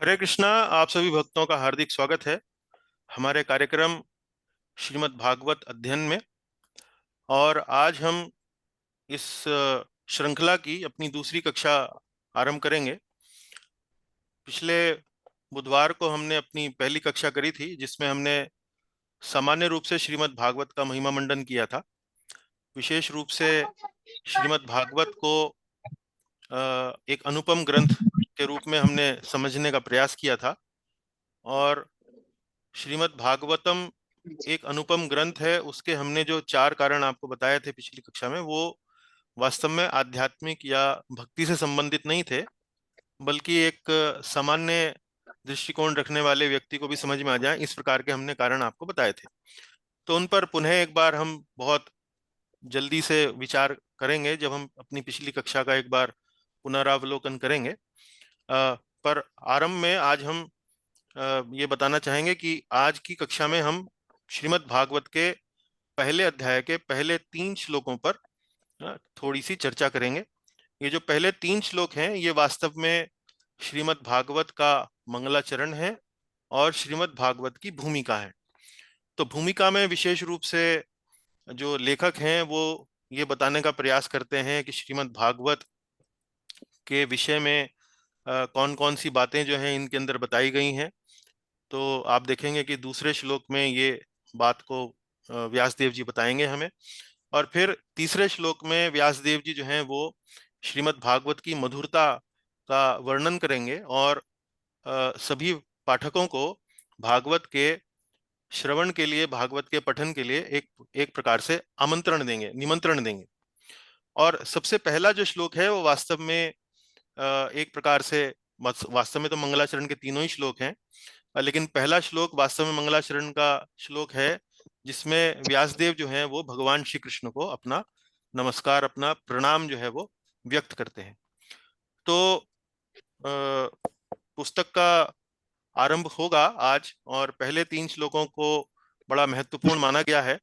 हरे कृष्णा। आप सभी भक्तों का हार्दिक स्वागत है हमारे कार्यक्रम श्रीमद् भागवत अध्ययन में। और आज हम इस श्रृंखला की अपनी दूसरी कक्षा आरंभ करेंगे। पिछले बुधवार को हमने अपनी पहली कक्षा करी थी, जिसमें हमने सामान्य रूप से श्रीमद् भागवत का महिमा मंडन किया था। विशेष रूप से श्रीमद् भागवत को एक अनुपम ग्रंथ के रूप में हमने समझने का प्रयास किया था। और श्रीमद् भागवतम एक अनुपम ग्रंथ है, उसके हमने जो चार कारण आपको बताए थे पिछली कक्षा में, वो वास्तव में आध्यात्मिक या भक्ति से संबंधित नहीं थे, बल्कि एक सामान्य दृष्टिकोण रखने वाले व्यक्ति को भी समझ में आ जाए, इस प्रकार के हमने कारण आपको बताए थे। तो उन पर पुनः एक बार हम बहुत जल्दी से विचार करेंगे, जब हम अपनी पिछली कक्षा का एक बार पुनरावलोकन करेंगे। पर आरंभ में आज हम ये बताना चाहेंगे कि आज की कक्षा में हम श्रीमद् भागवत के पहले अध्याय के पहले 3 श्लोकों पर थोड़ी सी चर्चा करेंगे। ये जो पहले 3 श्लोक हैं, ये वास्तव में श्रीमद् भागवत का मंगलाचरण है और श्रीमद् भागवत की भूमिका है। तो भूमिका में विशेष रूप से जो लेखक हैं वो ये बताने का प्रयास करते हैं कि श्रीमद् भागवत के विषय में कौन कौन सी बातें जो हैं इनके अंदर बताई गई हैं। तो आप देखेंगे कि दूसरे श्लोक में ये बात को व्यासदेव जी बताएंगे हमें। और फिर तीसरे श्लोक में व्यासदेव जी जो हैं वो श्रीमद् भागवत की मधुरता का वर्णन करेंगे और सभी पाठकों को भागवत के श्रवण के लिए, भागवत के पठन के लिए एक एक प्रकार से आमंत्रण देंगे, निमंत्रण देंगे। और सबसे पहला जो श्लोक है वो वास्तव में एक प्रकार से, वास्तव में तो मंगलाचरण के तीनों ही श्लोक हैं, लेकिन पहला श्लोक वास्तव में मंगलाचरण का श्लोक है, जिसमें व्यासदेव जो है वो भगवान श्री कृष्ण को अपना नमस्कार, अपना प्रणाम जो है वो व्यक्त करते हैं। तो पुस्तक का आरंभ होगा आज, और पहले 3 श्लोकों को बड़ा महत्वपूर्ण माना गया है।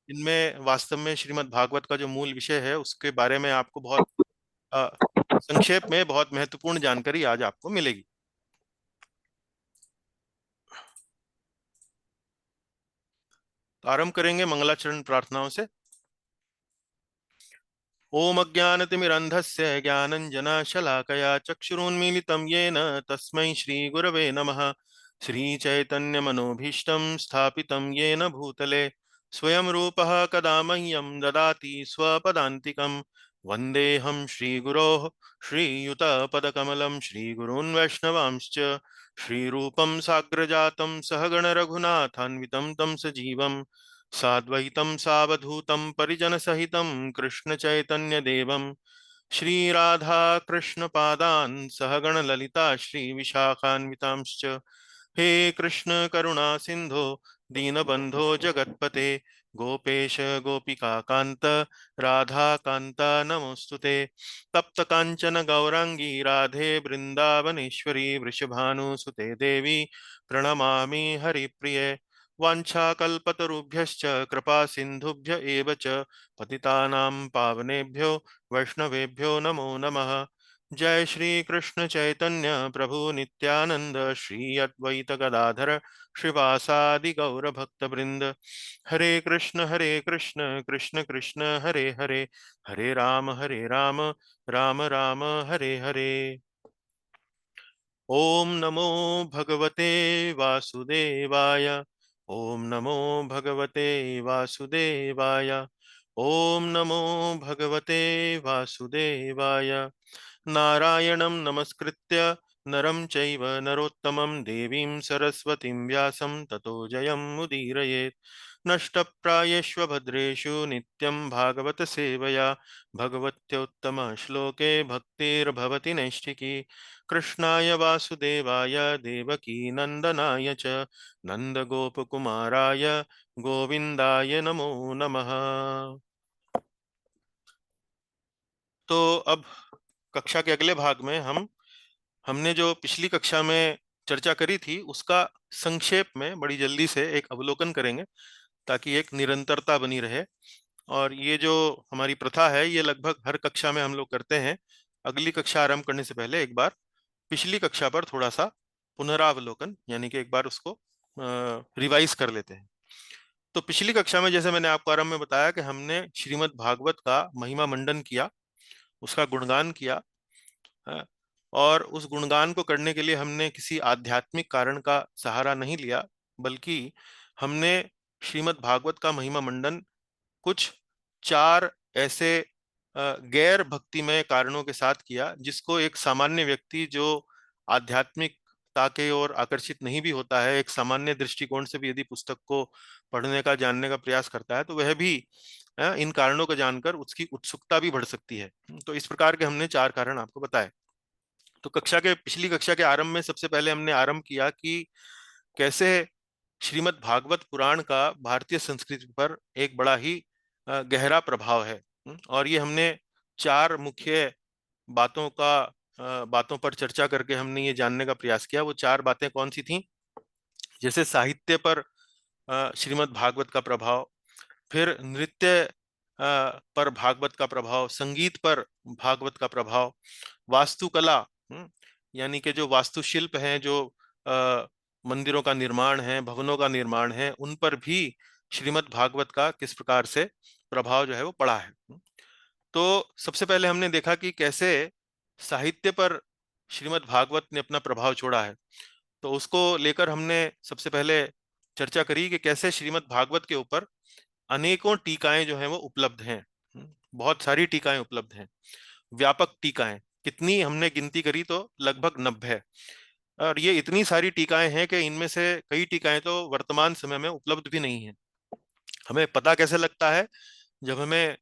इनमें वास्तव में श्रीमद् भागवत का जो मूल विषय है उसके बारे में आपको बहुत अ, संक्षेप में बहुत महत्वपूर्ण जानकारी आज आपको मिलेगी। तो आरंभ करेंगे मंगलाचरण प्रार्थनाओं से। ओम अज्ञानतिमिरन्धस्य ज्ञानञ्जनशलाकया चक्षुरुन्मीलितं येन तस्मै श्रीगुरवे नमः। श्रीचैतन्यमनोभीष्टं स्थापितं येन भूतले स्वयं रूपः कदा मह्यं ददाति स्वपदान्तिकं। वन्देऽहं श्रीगुरोः श्रीयुतपदकमलं श्रीगुरून् वैष्णवांश्च श्रीरूपं साग्रजातं सहगणरघुनाथान्वितं तं सजीवं साद्वैतं सावधूतं परिजनसहितं कृष्णचैतन्यदेवं श्रीराधा कृष्णपादान् सहगणललिता श्रीविशाखान्वितांश्च। हे कृष्ण करुणा सिंधो दीनबंधो जगत्पते गोपेश गोपिका कांत राधा कांता नमोस्तुते। तप्त कांचन गौरांगी राधे वृंदावनेश्वरी वृषभानुसुते देवी प्रणमामि हरिप्रिये। वाञ्छाकल्पतरुभ्यश्च कृपा सिन्धुभ्य एव च पतितानां पावनेभ्यो वैष्णवेभ्यो नमो नमः। जय श्री कृष्ण चैतन्य प्रभु नित्यानंद श्री अद्वैत गदाधर श्रीवासादि गौर भक्त वृंद। हरे कृष्ण कृष्ण कृष्ण हरे हरे, हरे राम राम राम हरे हरे। ओम नमो भगवते वासुदेवाय। ओम नमो भगवते वासुदेवाय। ओम नमो भगवते वासुदेवाय। नारायणं नमस्कृत्य नरं चैव नरोत्तमं देवीं सरस्वतीं व्यासं ततो जयमुदीरयेत्। नष्टप्रायेष्वभद्रेषु नित्यं भागवत सेवया भगवत्योत्तमश्लोके भक्तिर्भवति नैष्ठिकी। कृष्णाय वासुदेवाय देवकी नंदनाय च नंदगोपकुमाराय गोविंदाय नमो नमः। तो अब कक्षा के अगले भाग में हमने जो पिछली कक्षा में चर्चा करी थी उसका संक्षेप में बड़ी जल्दी से एक अवलोकन करेंगे, ताकि एक निरंतरता बनी रहे। और ये जो हमारी प्रथा है ये लगभग हर कक्षा में हम लोग करते हैं। अगली कक्षा आरंभ करने से पहले एक बार पिछली कक्षा पर थोड़ा सा पुनरावलोकन, यानी कि एक बार उसको रिवाइज कर लेते हैं। तो पिछली कक्षा में जैसे मैंने आपको आरंभ में बताया कि हमने श्रीमद् भागवत का महिमा मंडन किया, उसका गुणगान किया। हाँ, और उस गुणगान को करने के लिए हमने किसी आध्यात्मिक कारण का सहारा नहीं लिया, बल्कि हमने श्रीमद् भागवत का महिमा मंडन कुछ 4 ऐसे गैर भक्तिमय कारणों के साथ किया, जिसको एक सामान्य व्यक्ति जो आध्यात्मिकता के ओर आकर्षित नहीं भी होता है, एक सामान्य दृष्टिकोण से भी यदि पुस्तक को पढ़ने का, जानने का प्रयास करता है, तो वह भी इन कारणों को जानकर उसकी उत्सुकता भी बढ़ सकती है। तो इस प्रकार के हमने 4 कारण आपको बताए। तो पिछली कक्षा के आरंभ में सबसे पहले हमने आरंभ किया कि कैसे श्रीमद् भागवत पुराण का भारतीय संस्कृति पर एक बड़ा ही गहरा प्रभाव है। और ये हमने 4 मुख्य बातों पर चर्चा करके हमने ये जानने का प्रयास किया। वो 4 बातें कौन सी थी? जैसे साहित्य पर श्रीमद् भागवत का प्रभाव, फिर नृत्य पर भागवत का प्रभाव, संगीत पर भागवत का प्रभाव, वास्तुकला, यानी कि जो वास्तुशिल्प हैं, जो मंदिरों का निर्माण है, भवनों का निर्माण है, उन पर भी श्रीमद् भागवत का किस प्रकार से प्रभाव जो है वो पड़ा है। तो सबसे पहले हमने देखा कि कैसे साहित्य पर श्रीमद् भागवत ने अपना प्रभाव छोड़ा है। तो उसको लेकर हमने सबसे पहले चर्चा करी कि कैसे श्रीमद् भागवत के ऊपर अनेकों टीकाएं जो हैं वो उपलब्ध हैं। बहुत सारी टीकाएं उपलब्ध हैं, व्यापक टीकाएं। कितनी हमने गिनती करी तो लगभग 90। और ये इतनी सारी टीकाएं हैं कि इनमें से कई टीकाएं तो वर्तमान समय में उपलब्ध भी नहीं है। हमें पता कैसे लगता है? जब हमें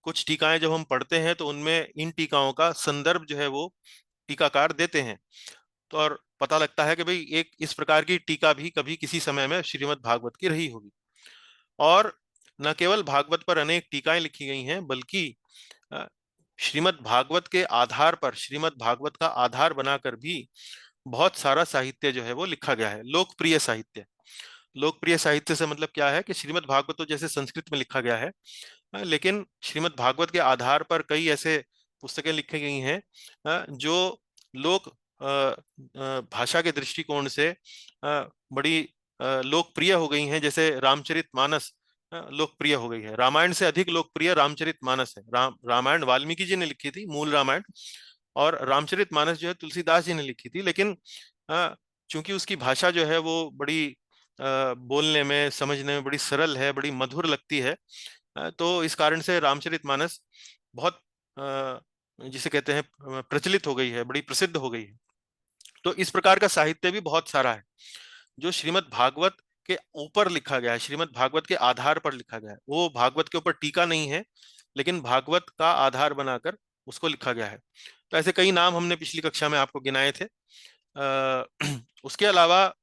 कुछ टीकाएं जब हम पढ़ते हैं तो उनमें इन टीकाओं का संदर्भ जो है वो टीकाकार देते हैं, तो और पता लगता है कि भाई एक इस प्रकार की टीका भी कभी किसी समय में श्रीमद् भागवत की रही होगी। और न केवल भागवत पर अनेक टीकाएं लिखी गई हैं, बल्कि श्रीमद् भागवत के आधार पर, श्रीमद् भागवत का आधार बनाकर भी बहुत सारा साहित्य जो है वो लिखा गया है। लोकप्रिय साहित्य, लोकप्रिय साहित्य से मतलब क्या है कि श्रीमद् भागवत तो जैसे संस्कृत में लिखा गया है, लेकिन श्रीमद् भागवत के आधार पर कई ऐसे पुस्तकें लिखी गई हैं जो लोक भाषा के दृष्टिकोण से बड़ी लोकप्रिय हो गई हैं। जैसे रामचरितमानस लोकप्रिय हो गई है, रामायण से अधिक लोकप्रिय रामचरितमानस है। रामायण वाल्मीकि जी ने लिखी थी, मूल रामायण, और रामचरितमानस जो है तुलसीदास जी ने लिखी थी। लेकिन चूंकि उसकी भाषा जो है वो बड़ी बोलने में, समझने में बड़ी सरल है, बड़ी मधुर लगती है, तो इस कारण से रामचरितमानस बहुत जिसे कहते हैं प्रचलित हो गई है, बड़ी प्रसिद्ध हो गई है। तो इस प्रकार का साहित्य भी बहुत सारा है जो श्रीमद् भागवत के ऊपर लिखा गया है, श्रीमद् भागवत के आधार पर लिखा गया है। वो भागवत के ऊपर टीका नहीं है, लेकिन भागवत का आधार बनाकर उसको लिखा गया है। तो ऐसे कई नाम हमने पिछली कक्षा में आपको गिनाए थे। उसके अलावा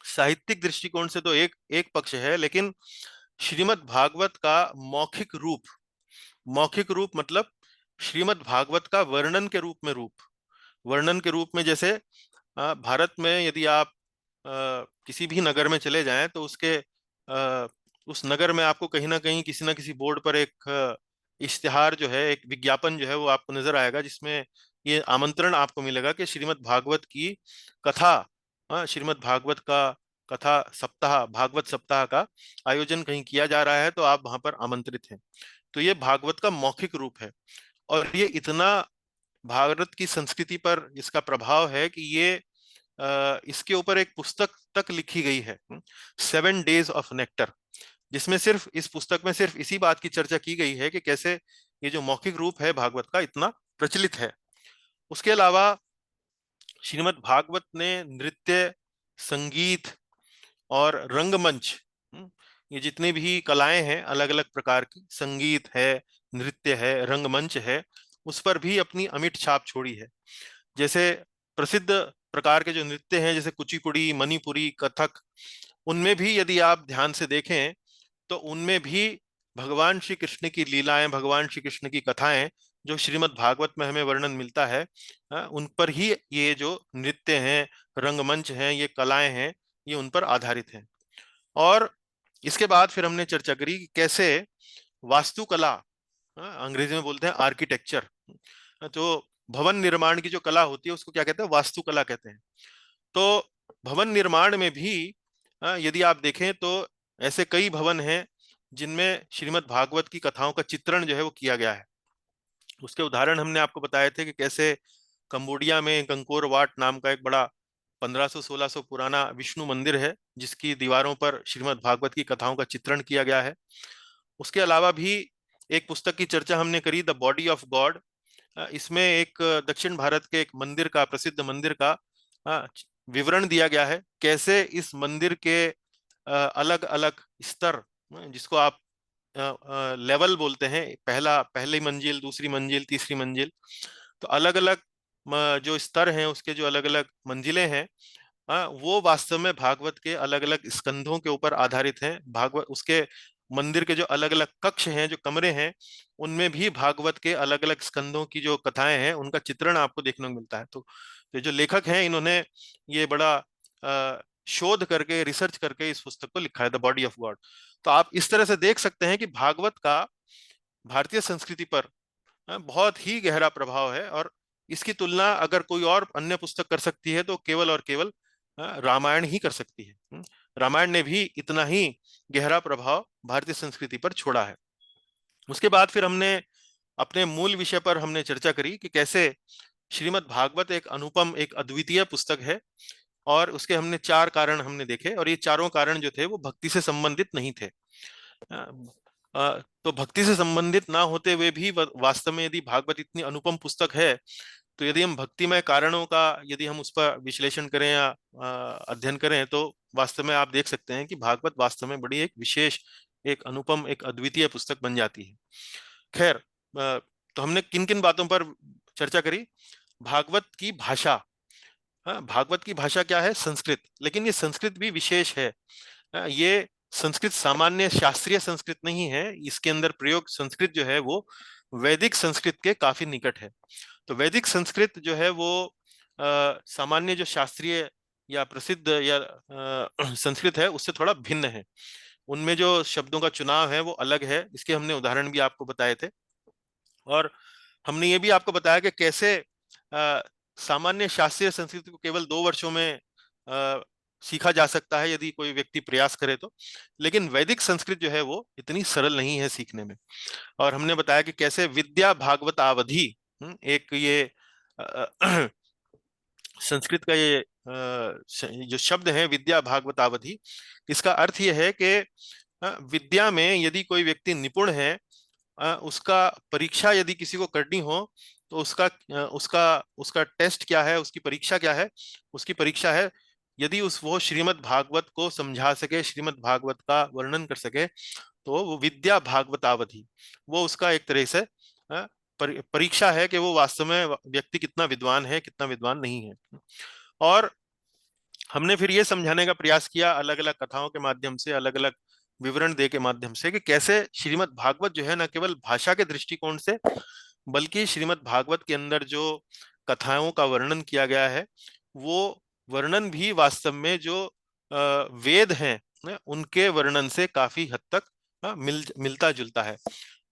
साहित्यिक दृष्टिकोण से तो एक एक पक्ष है, लेकिन श्रीमद् भागवत का मौखिक रूप, मौखिक रूप मतलब श्रीमद् भागवत का वर्णन के रूप में, वर्णन के रूप में, जैसे भारत में यदि आप किसी भी नगर में चले जाएं तो उस नगर में आपको कहीं ना कहीं किसी ना किसी बोर्ड पर एक इश्तिहार जो है, एक विज्ञापन जो है वो आपको नजर आएगा, जिसमें ये आमंत्रण आपको मिलेगा कि श्रीमद् भागवत की कथा, श्रीमद् भागवत का कथा सप्ताह, भागवत सप्ताह का आयोजन कहीं किया जा रहा है, तो आप वहां पर आमंत्रित हैं। तो ये भागवत का मौखिक रूप है, और ये इतना भारत की संस्कृति पर इसका प्रभाव है कि ये इसके ऊपर एक पुस्तक तक लिखी गई है, 7 डेज ऑफ नेक्टर, जिसमें सिर्फ इस पुस्तक में सिर्फ इसी बात की चर्चा की गई है कि कैसे ये जो मौखिक रूप है भागवत का इतना प्रचलित है। उसके अलावा श्रीमद् भागवत ने नृत्य, संगीत और रंगमंच, ये जितने भी कलाएं हैं अलग अलग प्रकार की, संगीत है, नृत्य है, रंगमंच है, उस पर भी अपनी अमिट छाप छोड़ी है। जैसे प्रसिद्ध प्रकार के जो नृत्य हैं, जैसे कुचिपुड़ी, मणिपुरी, कथक, उनमें भी यदि आप ध्यान से देखें तो उनमें भी भगवान श्री कृष्ण की लीलाएं, भगवान श्री कृष्ण की कथाएं जो श्रीमद् भागवत में हमें वर्णन मिलता है, उन पर ही ये जो नृत्य हैं, रंगमंच हैं, ये कलाएं हैं, ये उन पर आधारित हैं। और इसके बाद फिर हमने चर्चा करी कि कैसे वास्तुकला, अंग्रेजी में बोलते हैं आर्किटेक्चर, तो भवन निर्माण की जो कला होती है उसको क्या कहते हैं, वास्तुकला कहते हैं। तो भवन निर्माण में भी यदि आप देखें तो ऐसे कई भवन हैं जिनमें श्रीमद् भागवत की कथाओं का चित्रण जो है वो किया गया है। उसके उदाहरण हमने आपको बताए थे कि कैसे कंबोडिया में गंकोर वाट नाम का एक बड़ा 1500-1600 पुराना विष्णु मंदिर है, जिसकी दीवारों पर श्रीमद् भागवत की कथाओं का चित्रण किया गया है। उसके अलावा भी एक पुस्तक की चर्चा हमने करी, द बॉडी ऑफ गॉड। इसमें एक दक्षिण भारत के एक मंदिर का, प्रसिद्ध मंदिर का विवरण दिया गया है, कैसे इस मंदिर के अलग अलग स्तर, जिसको आप लेवल बोलते हैं, पहली मंजिल, दूसरी मंजिल, तीसरी मंजिल, तो अलग अलग जो स्तर हैं उसके जो अलग अलग मंजिलें हैं, वो वास्तव में भागवत के अलग अलग स्कंधों के ऊपर आधारित हैं। भागवत, उसके मंदिर के जो अलग अलग कक्ष हैं, जो कमरे हैं, उनमें भी भागवत के अलग अलग स्कंधों की जो कथाएं हैं उनका चित्रण आपको देखने को मिलता है। तो जो लेखक हैं इन्होंने ये बड़ा शोध करके, रिसर्च करके इस पुस्तक को लिखा है, द बॉडी ऑफ गॉड। तो आप इस तरह से देख सकते हैं कि भागवत का भारतीय संस्कृति पर बहुत ही गहरा प्रभाव है, और इसकी तुलना अगर कोई और अन्य पुस्तक कर सकती है तो केवल और केवल रामायण ही कर सकती है। रामायण ने भी इतना ही गहरा प्रभाव भारतीय संस्कृति पर छोड़ा है। उसके बाद फिर हमने अपने मूल विषय पर हमने चर्चा करी कि कैसे श्रीमद् भागवत एक अनुपम, एक अद्वितीय पुस्तक है, और उसके हमने 4 कारण हमने देखे, और ये चारों कारण जो थे वो भक्ति से संबंधित नहीं थे। तो भक्ति से संबंधित ना होते हुए भी वास्तव में यदि भागवत इतनी अनुपम पुस्तक है, तो यदि हम भक्तिमय कारणों का यदि हम उस पर विश्लेषण करें या अध्ययन करें, तो वास्तव में आप देख सकते हैं कि भागवत वास्तव में बड़ी एक विशेष, एक अनुपम, एक अद्वितीय पुस्तक बन जाती है। खैर, तो हमने किन किन बातों पर चर्चा करी? भागवत की भाषा। भागवत की भाषा क्या है? संस्कृत। लेकिन ये संस्कृत भी विशेष है। ये संस्कृत सामान्य शास्त्रीय संस्कृत नहीं है, इसके अंदर प्रयोग संस्कृत जो है वो वैदिक संस्कृत के काफी निकट है। तो वैदिक संस्कृत जो है वो सामान्य जो शास्त्रीय या प्रसिद्ध या संस्कृत है उससे थोड़ा भिन्न है। उनमें जो शब्दों का चुनाव है वो अलग है। इसके हमने उदाहरण भी आपको बताए थे, और हमने ये भी आपको बताया कि कैसे सामान्य शास्त्रीय संस्कृत को केवल 2 वर्षों में सीखा जा सकता है यदि कोई व्यक्ति प्रयास करे तो। लेकिन वैदिक संस्कृत जो है वो इतनी सरल नहीं है सीखने में। और हमने बताया कि कैसे विद्या भागवत अवधि, एक ये संस्कृत का ये जो शब्द है विद्या भागवत अवधि, इसका अर्थ ये है कि विद्या में यदि कोई व्यक्ति निपुण है, उसका परीक्षा यदि किसी को करनी हो, तो उसका उसका उसका टेस्ट क्या है, उसकी परीक्षा क्या है? उसकी परीक्षा है यदि वो श्रीमद् भागवत को समझा सके, श्रीमद् भागवत का वर्णन कर सके, तो वो विद्या भागवतावधि, वो उसका एक तरह से परीक्षा है कि वो वास्तव में व्यक्ति कितना विद्वान है, कितना विद्वान नहीं है। और हमने फिर ये समझाने का प्रयास किया अलग अलग कथाओं के माध्यम से, अलग अलग विवरण दे के माध्यम से, कि कैसे श्रीमद् भागवत जो है न केवल भाषा के दृष्टिकोण से, बल्कि श्रीमद् भागवत के अंदर जो कथाओं का वर्णन किया गया है, वो वर्णन भी वास्तव में जो वेद हैं उनके वर्णन से काफी हद तक मिलता जुलता है।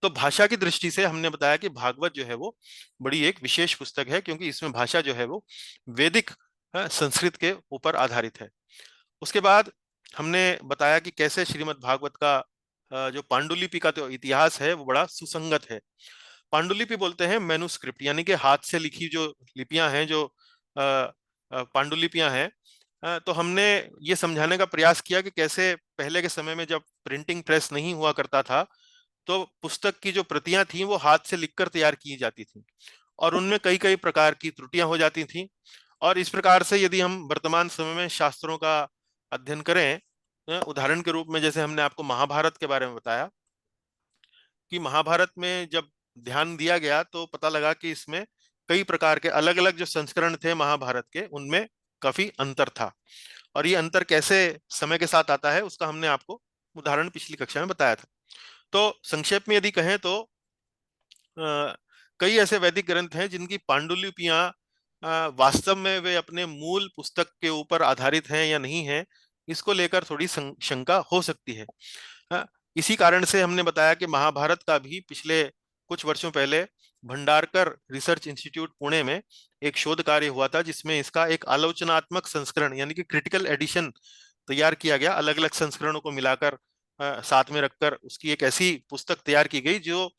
तो भाषा की दृष्टि से हमने बताया कि भागवत जो है वो बड़ी एक विशेष पुस्तक है, क्योंकि इसमें भाषा जो है वो वैदिक संस्कृत के ऊपर आधारित है। उसके बाद हमने बताया कि कैसे श्रीमद् भागवत का जो पांडुलिपि का तो इतिहास है वो बड़ा सुसंगत है। पांडुलिपि बोलते हैं मैन्युस्क्रिप्ट, यानी कि हाथ से लिखी जो लिपियां हैं, जो पांडुलिपियां हैं। तो हमने ये समझाने का प्रयास किया कि कैसे पहले के समय में जब प्रिंटिंग प्रेस नहीं हुआ करता था, तो पुस्तक की जो प्रतियां थी वो हाथ से लिखकर तैयार की जाती थी, और उनमें कई कई प्रकार की त्रुटियां हो जाती थी। और इस प्रकार से यदि हम वर्तमान समय में शास्त्रों का अध्ययन करें, उदाहरण के रूप में जैसे हमने आपको महाभारत के बारे में बताया कि महाभारत में जब ध्यान दिया गया तो पता लगा कि इसमें कई प्रकार के अलग अलग जो संस्करण थे महाभारत के, उनमें काफी अंतर था। और ये अंतर कैसे समय के साथ आता है उसका हमने आपको उदाहरण पिछली कक्षा में बताया था। तो संक्षेप में यदि कहें तो कई ऐसे वैदिक ग्रंथ हैं जिनकी पांडुलिपियां वास्तव में वे अपने मूल पुस्तक के ऊपर आधारित हैं या नहीं है, इसको लेकर थोड़ी शंका हो सकती है। इसी कारण से हमने बताया कि महाभारत का भी पिछले कुछ वर्षों पहले भंडारकर रिसर्च इंस्टीट्यूट पुणे में एक शोध कार्य हुआ था, जिसमें इसका एक आलोचनात्मक संस्करण यानी कि क्रिटिकल एडिशन तैयार किया गया। अलग अलग संस्करणों को मिलाकर साथ में रखकर उसकी एक ऐसी पुस्तक तैयार की गई जो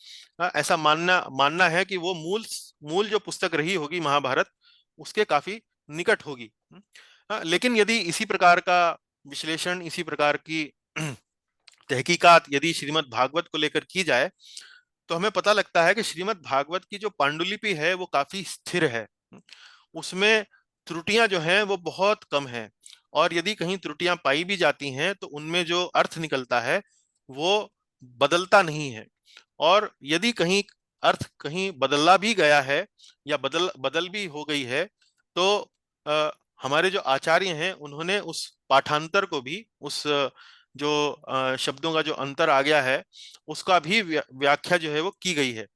ऐसा मानना मानना है कि वो मूल मूल जो पुस्तक रही होगी महाभारत, उसके काफी निकट होगी। लेकिन यदि इसी प्रकार का विश्लेषण, इसी प्रकार की तहकीकात यदि श्रीमद् भागवत को लेकर की जाए, तो हमें पता लगता है कि श्रीमद् भागवत की जो पांडुलिपि है वो काफी स्थिर है। उसमें त्रुटियां जो हैं वो बहुत कम हैं, और यदि कहीं त्रुटियां पाई भी जाती हैं तो उनमें जो अर्थ निकलता है वो बदलता नहीं है। और यदि कहीं अर्थ कहीं बदला भी गया है या बदल बदल भी हो गई है, तो अ, हमारे जो आचार्य हैं उन्होंने उस पाठांतर को भी, उस जो शब्दों का जो अंतर आ गया है उसका भी व्याख्या जो है वो की गई है।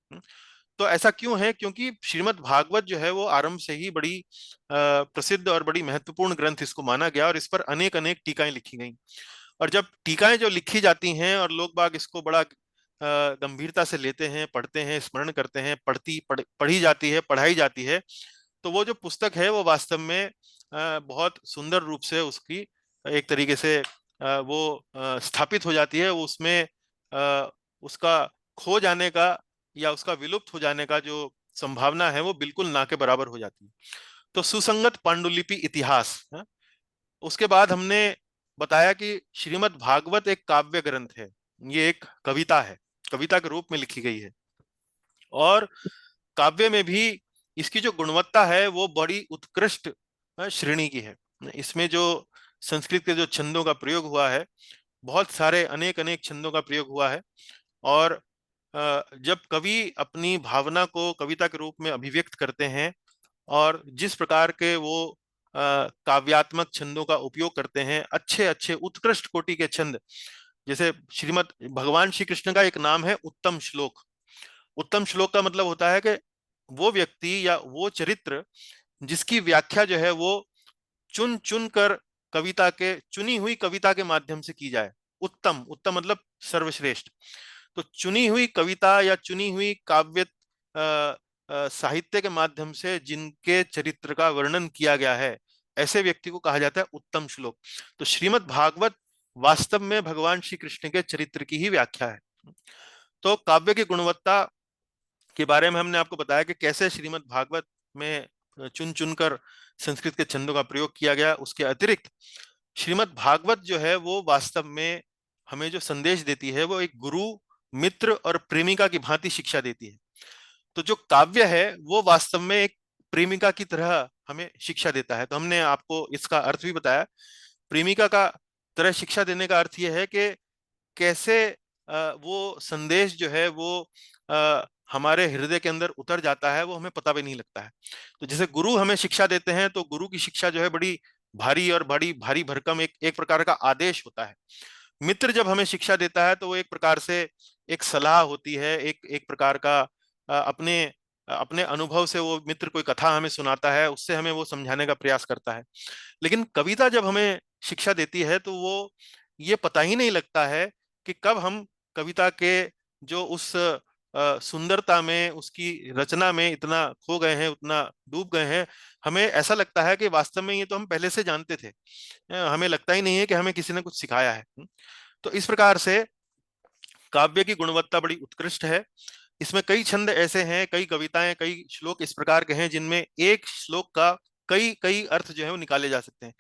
तो ऐसा क्यों है? क्योंकि श्रीमद् भागवत जो है वो आरंभ से ही बड़ी प्रसिद्ध और बड़ी महत्वपूर्ण ग्रंथ इसको माना गया, और इस पर अनेक अनेक टीकाएं लिखी गई। और जब टीकाएं जो लिखी जाती हैं और लोग बाग इसको बड़ा गंभीरता से लेते हैं, पढ़ते हैं, स्मरण करते हैं, पढ़ी जाती है, पढ़ाई जाती है, तो वो जो पुस्तक है वो वास्तव में बहुत सुंदर रूप से उसकी एक तरीके से वो स्थापित हो जाती है। उसमें उसका खो जाने का या उसका विलुप्त हो जाने का जो संभावना है वो बिल्कुल ना के बराबर हो जाती है। तो सुसंगत पांडुलिपि इतिहास, उसके बाद हमने बताया कि श्रीमद् भागवत एक काव्य ग्रंथ है, ये एक कविता है, कविता के रूप में लिखी गई है। और काव्य में भी इसकी जो गुणवत्ता है वो बड़ी उत्कृष्ट श्रेणी की है। इसमें जो संस्कृत के जो छंदों का प्रयोग हुआ है, बहुत सारे अनेक अनेक छंदों का प्रयोग हुआ है। और जब कवि अपनी भावना को कविता के रूप में अभिव्यक्त करते हैं और जिस प्रकार के वो काव्यात्मक छंदों का उपयोग करते हैं, अच्छे अच्छे उत्कृष्ट कोटि के छंद, जैसे श्रीमद भगवान श्री कृष्ण का एक नाम है उत्तम श्लोक। उत्तम श्लोक का मतलब होता है कि वो व्यक्ति या वो चरित्र जिसकी व्याख्या जो है वो चुन चुन कर कविता के, चुनी हुई कविता के माध्यम से की जाए। उत्तम, उत्तम मतलब सर्वश्रेष्ठ। तो चुनी हुई कविता या चुनी हुई काव्य साहित्य के माध्यम से जिनके चरित्र का वर्णन किया गया है, ऐसे व्यक्ति को कहा जाता है उत्तम श्लोक। तो श्रीमद् भागवत वास्तव में भगवान श्री कृष्ण के चरित्र की ही व्याख्या है। तो काव्य की गुणवत्ता के बारे में हमने आपको बताया कि कैसे श्रीमद् भागवत में चुन चुनकर संस्कृत के छंदों का प्रयोग किया गया। उसके अतिरिक्त श्रीमद् भागवत जो है वो वास्तव में हमें जो संदेश देती है वो एक गुरु, मित्र और प्रेमिका की भांति शिक्षा देती है। तो जो काव्य है वो वास्तव में एक प्रेमिका की तरह हमें शिक्षा देता है। तो हमने आपको इसका अर्थ भी बताया। प्रेमिका का तरह शिक्षा देने का अर्थ यह है कि कैसे वो संदेश जो है वो हमारे हृदय के अंदर उतर जाता है, वो हमें पता भी नहीं लगता है। तो जैसे गुरु हमें शिक्षा देते हैं, तो गुरु की शिक्षा जो है बड़ी भारी और बड़ी भारी भरकम एक प्रकार का आदेश होता है। मित्र जब हमें शिक्षा देता है तो वो एक प्रकार से एक सलाह होती है, एक एक प्रकार का अपने अपने अनुभव से वो मित्र कोई कथा हमें सुनाता है, उससे हमें वो समझाने का प्रयास करता है। लेकिन कविता जब हमें शिक्षा देती है तो वो ये पता ही नहीं लगता है कि कब हम कविता के जो उस सुंदरता में, उसकी रचना में इतना खो गए हैं, उतना डूब गए हैं, हमें ऐसा लगता है कि वास्तव में ये तो हम पहले से जानते थे। हमें लगता ही नहीं है कि हमें किसी ने कुछ सिखाया है। तो इस प्रकार से काव्य की गुणवत्ता बड़ी उत्कृष्ट है। इसमें कई छंद ऐसे हैं, कई कविताएं, कई श्लोक इस प्रकार के हैं जिनमें एक श्लोक का कई कई अर्थ जो है वो निकाले जा सकते हैं।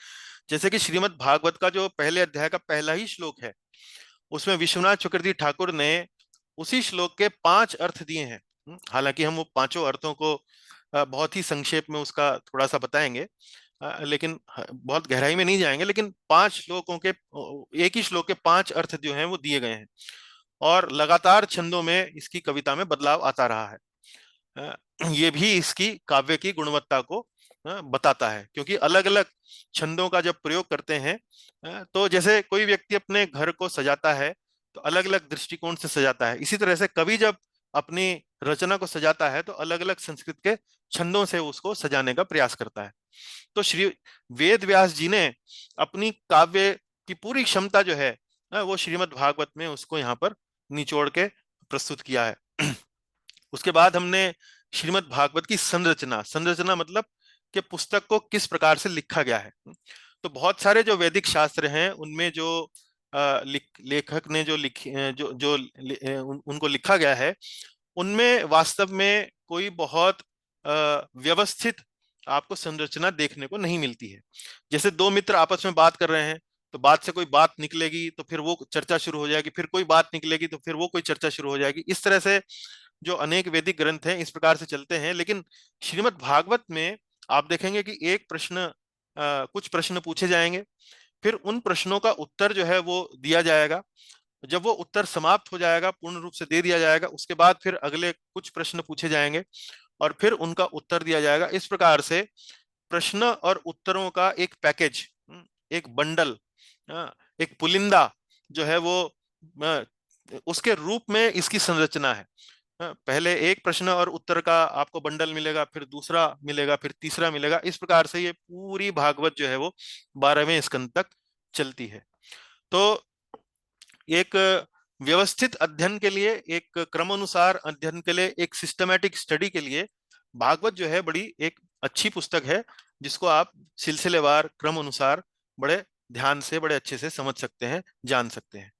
जैसे कि श्रीमद् भागवत का जो पहले अध्याय का पहला ही श्लोक है, उसमें विश्वनाथ चक्रवर्ती ठाकुर ने उसी श्लोक के 5 अर्थ दिए हैं। हालांकि हम वो पांचों अर्थों को बहुत ही संक्षेप में उसका थोड़ा सा बताएंगे, लेकिन बहुत गहराई में नहीं जाएंगे। लेकिन 5 श्लोकों के, एक ही श्लोक के 5 अर्थ जो हैं वो दिए गए हैं, और लगातार छंदों में इसकी कविता में बदलाव आता रहा है। ये भी इसकी काव्य की गुणवत्ता को बताता है, क्योंकि अलग अलग छंदों का जब प्रयोग करते हैं, तो जैसे कोई व्यक्ति अपने घर को सजाता है तो अलग अलग दृष्टिकोण से सजाता है, इसी तरह से कवि जब अपनी रचना को सजाता है तो अलग अलग संस्कृत के छंदों से उसको सजाने का प्रयास करता है। तो श्री वेद व्यास जी ने अपनी काव्य की पूरी क्षमता जो है वो श्रीमद् भागवत में उसको यहाँ पर निचोड़ के प्रस्तुत किया है। उसके बाद हमने श्रीमद् भागवत की संरचना, संरचना मतलब कि पुस्तक को किस प्रकार से लिखा गया है। तो बहुत सारे जो वैदिक शास्त्र हैं उनमें जो लेखक ने जो लिखे जो जो उनको लिखा गया है, उनमें वास्तव में कोई बहुत व्यवस्थित आपको संरचना देखने को नहीं मिलती है। जैसे दो मित्र आपस में बात कर रहे हैं, तो बात से कोई बात निकलेगी तो फिर वो चर्चा शुरू हो जाएगी, फिर कोई बात निकलेगी तो फिर वो कोई चर्चा शुरू हो जाएगी। इस तरह से जो अनेक वैदिक ग्रंथ हैं इस प्रकार से चलते हैं। लेकिन श्रीमद् भागवत में आप देखेंगे कि एक प्रश्न, कुछ प्रश्न पूछे जाएंगे, फिर उन प्रश्नों का उत्तर जो है वो दिया जाएगा। जब वो उत्तर समाप्त हो जाएगा, पूर्ण रूप से दे दिया जाएगा, उसके बाद फिर अगले कुछ प्रश्न पूछे जाएंगे और फिर उनका उत्तर दिया जाएगा। इस प्रकार से प्रश्न और उत्तरों का एक पैकेज, एक बंडल, एक पुलिंदा जो है वो उसके रूप में इसकी संरचना है। पहले एक प्रश्न और उत्तर का आपको बंडल मिलेगा, फिर दूसरा मिलेगा, फिर तीसरा मिलेगा। इस प्रकार से ये पूरी भागवत जो है वो 12वें स्कंद तक चलती है। तो एक व्यवस्थित अध्ययन के लिए, एक क्रमानुसार अध्ययन के लिए, एक सिस्टमैटिक स्टडी के लिए भागवत जो है बड़ी एक अच्छी पुस्तक है, जिसको आप सिलसिलेवार क्रम अनुसार बड़े ध्यान से, बड़े अच्छे से समझ सकते हैं, जान सकते हैं।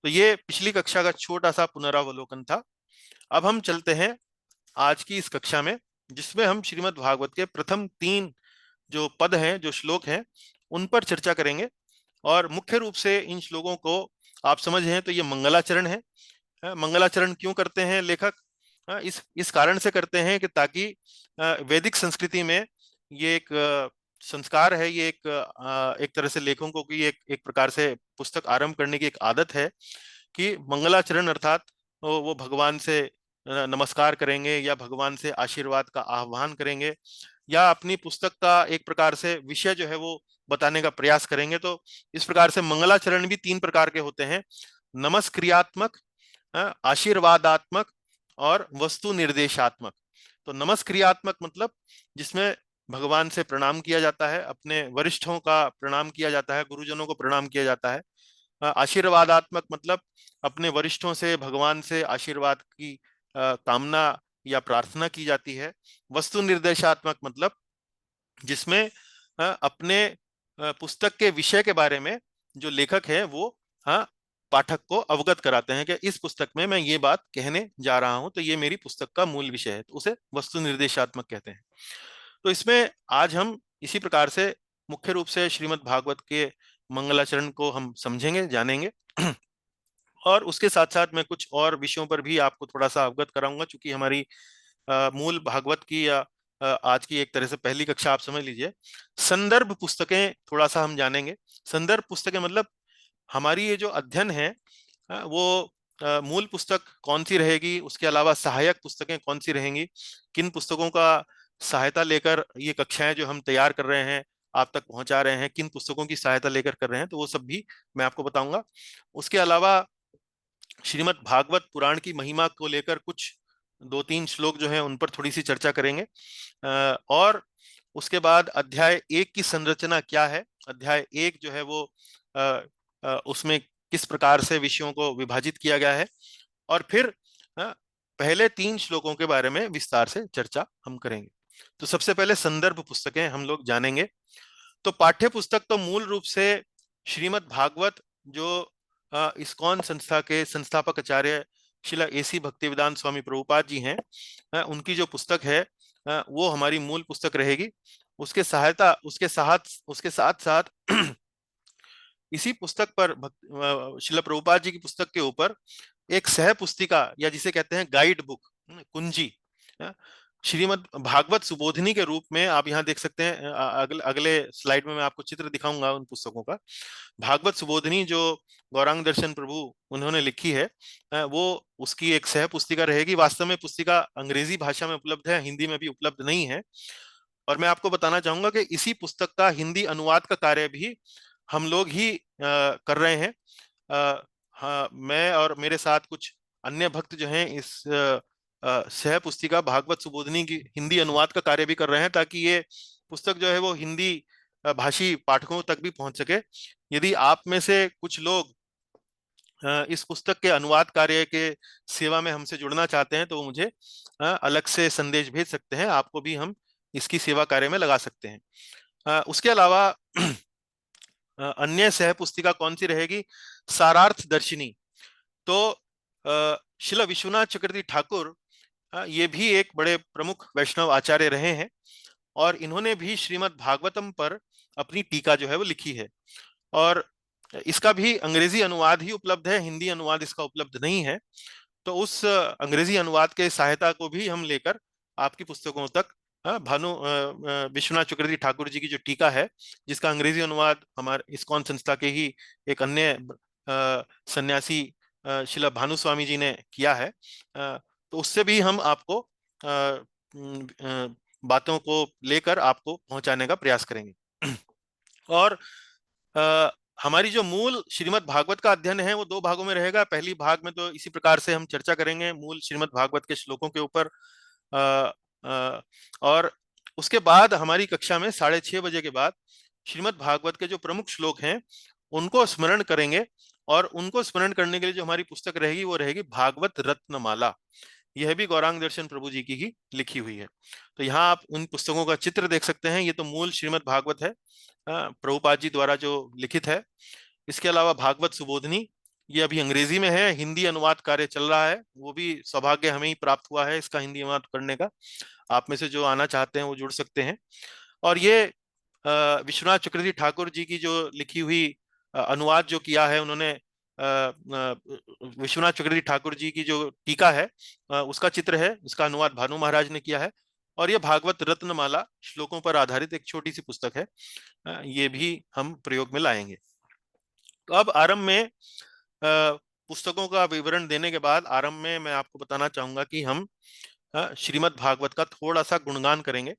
तो ये पिछली कक्षा का छोटा सा पुनरावलोकन था। अब हम चलते हैं आज की इस कक्षा में, जिसमें हम श्रीमद् भागवत के प्रथम 3 जो पद हैं, जो श्लोक हैं, उन पर चर्चा करेंगे। और मुख्य रूप से इन श्लोकों को आप समझ हैं तो ये मंगलाचरण है। मंगलाचरण क्यों करते हैं लेखक? इस कारण से करते हैं कि ताकि वैदिक संस्कृति में ये एक संस्कार है, ये एक तरह से लेखकों की एक प्रकार से पुस्तक आरंभ करने की एक आदत है कि मंगलाचरण अर्थात वो भगवान से नमस्कार करेंगे या भगवान से आशीर्वाद का आह्वान करेंगे, या अपनी पुस्तक का एक प्रकार से विषय जो है वो बताने का प्रयास करेंगे। तो इस प्रकार से मंगलाचरण भी 3 प्रकार के होते हैं: नमस्क्रियात्मक, आशीर्वादात्मक और वस्तु निर्देशात्मक। तो नमस्क्रियात्मक मतलब जिसमें भगवान से प्रणाम किया जाता है, अपने वरिष्ठों का प्रणाम किया जाता है, गुरुजनों को प्रणाम किया जाता है। आशीर्वादात्मक मतलब अपने वरिष्ठों से, भगवान से आशीर्वाद की कामना या प्रार्थना की जाती है। वस्तु निर्देशात्मक मतलब जिसमें अपने पुस्तक के विषय के बारे में जो लेखक है वो पाठक को अवगत कराते हैं कि इस पुस्तक में मैं ये बात कहने जा रहा हूं, तो ये मेरी पुस्तक का मूल विषय है, तो उसे वस्तु निर्देशात्मक कहते हैं। तो इसमें आज हम इसी प्रकार से मुख्य रूप से श्रीमद् भागवत के मंगलाचरण को हम समझेंगे, जानेंगे। और उसके साथ साथ मैं कुछ और विषयों पर भी आपको थोड़ा सा अवगत कराऊंगा, क्योंकि हमारी मूल भागवत की या आज की एक तरह से पहली कक्षा आप समझ लीजिए। संदर्भ पुस्तकें थोड़ा सा हम जानेंगे। संदर्भ पुस्तकें मतलब हमारी ये जो अध्ययन है वो मूल पुस्तक कौन सी रहेगी, उसके अलावा सहायक पुस्तकें कौन सी रहेंगी, किन पुस्तकों का सहायता लेकर ये कक्षाएं जो हम तैयार कर रहे हैं आप तक पहुंचा रहे हैं, किन पुस्तकों की सहायता लेकर कर रहे हैं, तो वो सब भी मैं आपको बताऊंगा। उसके अलावा श्रीमद् भागवत पुराण की महिमा को लेकर कुछ 2-3 श्लोक जो हैं उन पर थोड़ी सी चर्चा करेंगे। और उसके बाद अध्याय 1 की संरचना क्या है, अध्याय 1 जो है वो उसमें किस प्रकार से विषयों को विभाजित किया गया है, और फिर पहले 3 श्लोकों के बारे में विस्तार से चर्चा हम करेंगे। तो सबसे पहले संदर्भ पुस्तकें हम लोग जानेंगे। तो पाठ्य पुस्तक तो मूल रूप से श्रीमद् भागवत जो इस्कॉन संस्था के संस्थापक आचार्य श्रीला एसी भक्तिवेदांत स्वामी प्रभुपाद जी हैं, उनकी जो पुस्तक है वो हमारी मूल पुस्तक रहेगी। उसके साथ साथ इसी पुस्तक पर श्रीला प्रभुपाद जी की पुस्तक के ऊपर एक सह पुस्तिका या जिसे कहते हैं गाइड बुक, कुंजी, श्रीमद् भागवत सुबोधिनी के रूप में आप यहाँ देख सकते हैं। अगले स्लाइड में मैं आपको चित्र दिखाऊंगा उन पुस्तकों का। भागवत सुबोधिनी जो गौरांग दर्शन प्रभु उन्होंने लिखी है, वो उसकी एक सह पुस्तिका रहेगी। वास्तव में पुस्तिका अंग्रेजी भाषा में उपलब्ध है, हिंदी में भी उपलब्ध नहीं है। और मैं आपको बताना चाहूंगा कि इसी पुस्तक का हिंदी अनुवाद का कार्य भी हम लोग ही कर रहे हैं। हाँ, मैं और मेरे साथ कुछ अन्य भक्त जो हैं इस सह पुस्तिका भागवत सुबोधिनी की हिंदी अनुवाद का कार्य भी कर रहे हैं, ताकि ये पुस्तक जो है वो हिंदी भाषी पाठकों तक भी पहुंच सके। यदि आप में से कुछ लोग इस पुस्तक के अनुवाद कार्य के सेवा में हमसे जुड़ना चाहते हैं तो वो मुझे अलग से संदेश भेज सकते हैं। आपको भी हम इसकी सेवा कार्य में लगा सकते हैं। उसके अलावा अन्य सह पुस्तिका कौन सी रहेगी? सारार्थ दर्शिनी। तो शिला विश्वनाथ चक्रवर्ती ठाकुर ये भी एक बड़े प्रमुख वैष्णव आचार्य रहे हैं और इन्होंने भी श्रीमद् भागवतम पर अपनी टीका जो है वो लिखी है और इसका भी अंग्रेजी अनुवाद ही उपलब्ध है, हिंदी अनुवाद इसका उपलब्ध नहीं है। तो उस अंग्रेजी अनुवाद के सहायता को भी हम लेकर आपकी पुस्तकों तक भानु विश्वनाथ चक्रवर्ती ठाकुर जी की जो टीका है, जिसका अंग्रेजी अनुवाद हमारे इस्कॉन संस्था के ही एक अन्य सन्यासी शिला भानु स्वामी जी ने किया है, तो उससे भी हम आपको बातों को लेकर आपको पहुंचाने का प्रयास करेंगे। और हमारी जो मूल श्रीमद् भागवत का अध्ययन है वो दो भागों में रहेगा। पहली भाग में तो इसी प्रकार से हम चर्चा करेंगे मूल श्रीमद् भागवत के श्लोकों के ऊपर, और उसके बाद हमारी कक्षा में 6:30 बजे के बाद श्रीमद् भागवत के जो प्रमुख श्लोक हैं उनको स्मरण करेंगे और उनको स्मरण करने के लिए जो हमारी पुस्तक रहेगी वो रहेगी भागवत रत्नमाला। यह भी गौरांग दर्शन प्रभु जी की ही लिखी हुई है। तो यहाँ आप उन पुस्तकों का चित्र देख सकते हैं। ये तो मूल श्रीमद् भागवत है, प्रभुपाद जी द्वारा जो लिखित है। इसके अलावा भागवत सुबोधनी, ये अभी अंग्रेजी में है, हिंदी अनुवाद कार्य चल रहा है, वो भी सौभाग्य हमें ही प्राप्त हुआ है इसका हिंदी अनुवाद करने का। आप में से जो आना चाहते हैं वो जुड़ सकते हैं। और ये विश्वनाथ चक्रवर्ती ठाकुर जी की जो लिखी हुई अनुवाद जो किया है उन्होंने, विश्वनाथ चक्रवर्ती ठाकुर जी की जो टीका है उसका चित्र है, उसका अनुवाद भानु महाराज ने किया है। और ये भागवत रत्नमाला श्लोकों पर आधारित एक छोटी सी पुस्तक है, ये भी हम प्रयोग में लाएंगे। तो अब आरंभ में पुस्तकों का विवरण देने के बाद आरंभ में मैं आपको बताना चाहूंगा कि हम श्रीमद् भागवत का थोड़ा सा गुणगान करेंगे।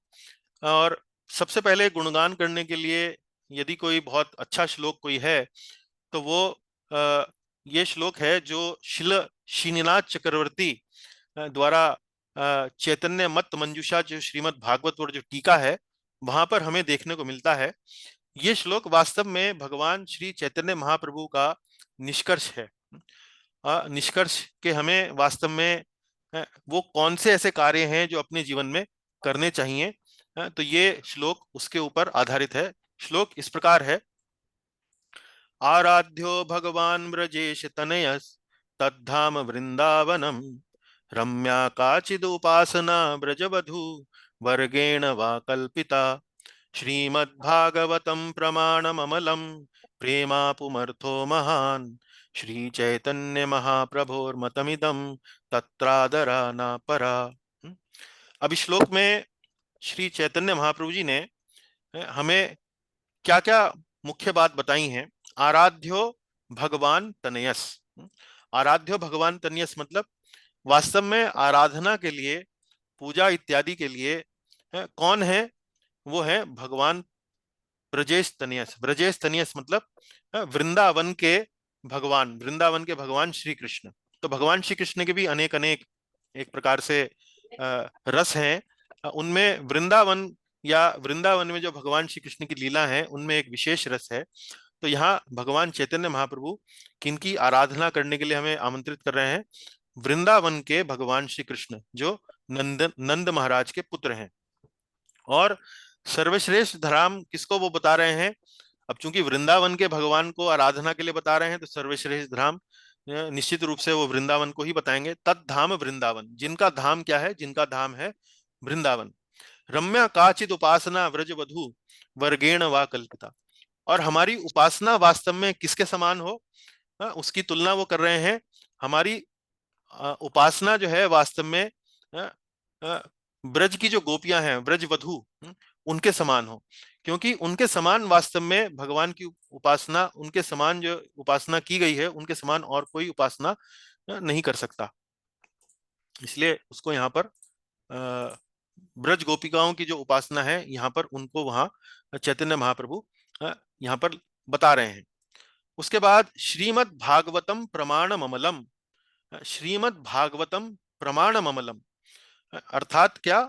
और सबसे पहले गुणगान करने के लिए यदि कोई बहुत अच्छा श्लोक कोई है तो वो ये श्लोक है जो शिल श्रीनिनाथ चक्रवर्ती द्वारा चैतन्य मत मंजूषा जो श्रीमद् भागवत पर जो टीका है वहां पर हमें देखने को मिलता है। ये श्लोक वास्तव में भगवान श्री चैतन्य महाप्रभु का निष्कर्ष है। निष्कर्ष के हमें वास्तव में वो कौन से ऐसे कार्य हैं जो अपने जीवन में करने चाहिए, तो ये श्लोक उसके ऊपर आधारित है। श्लोक इस प्रकार है। आराध्यो भगवान ब्रजेश तनयस तद्धाम वृंदावनम रम्या काचिदुपासना ब्रजवधू वर्गेण वा कल्पिता श्रीमद्भागवतं प्रमाणममलं प्रेमापुमर्थो महान् श्री चैतन्य महाप्रभोर्मतमिदं तत्रादरा न परा। अब इस श्लोक में श्री चैतन्य महाप्रभु जी ने हमें क्या क्या मुख्य बात बताई हैं। आराध्यो भगवान तनयस। आराध्यो भगवान तनयस मतलब वास्तव में आराधना के लिए, पूजा इत्यादि के लिए कौन है? वो है भगवान ब्रजेश तनयस। ब्रजेश तनयस मतलब वृंदावन के भगवान, वृंदावन के भगवान श्री कृष्ण। तो भगवान श्री कृष्ण के भी अनेक अनेक एक प्रकार से रस हैं, उनमें वृंदावन या वृंदावन में जो भगवान श्री कृष्ण की लीला है उनमें एक विशेष रस है। तो यहाँ भगवान चैतन्य महाप्रभु किनकी आराधना करने के लिए हमें आमंत्रित कर रहे हैं? वृंदावन के भगवान श्री कृष्ण जो नंद महाराज के पुत्र हैं। और सर्वश्रेष्ठ धाम किसको वो बता रहे हैं? अब चूंकि वृंदावन के भगवान को आराधना के लिए बता रहे हैं तो सर्वश्रेष्ठ धाम निश्चित रूप से वो वृंदावन को ही बताएंगे। तद धाम वृंदावन, जिनका धाम क्या है? जिनका धाम है वृंदावन। रम्या काचिद उपासना व्रजवधू वर्गेण वा कल्पिता। और हमारी उपासना वास्तव में किसके समान हो, उसकी तुलना वो कर रहे हैं। हमारी उपासना जो है वास्तव में ब्रज की जो गोपियां हैं, ब्रजवधू, उनके समान हो। क्योंकि उनके समान वास्तव में भगवान की उपासना, उनके समान जो उपासना की गई है उनके समान और कोई उपासना नहीं कर सकता। इसलिए उसको यहाँ पर ब्रज गोपिकाओं की जो उपासना है यहाँ पर उनको वहां चैतन्य महाप्रभु यहाँ पर बता रहे हैं। उसके बाद श्रीमद् भागवतम प्रमाणम अमलम। श्रीमद् भागवतम प्रमाणम अमलम अर्थात क्या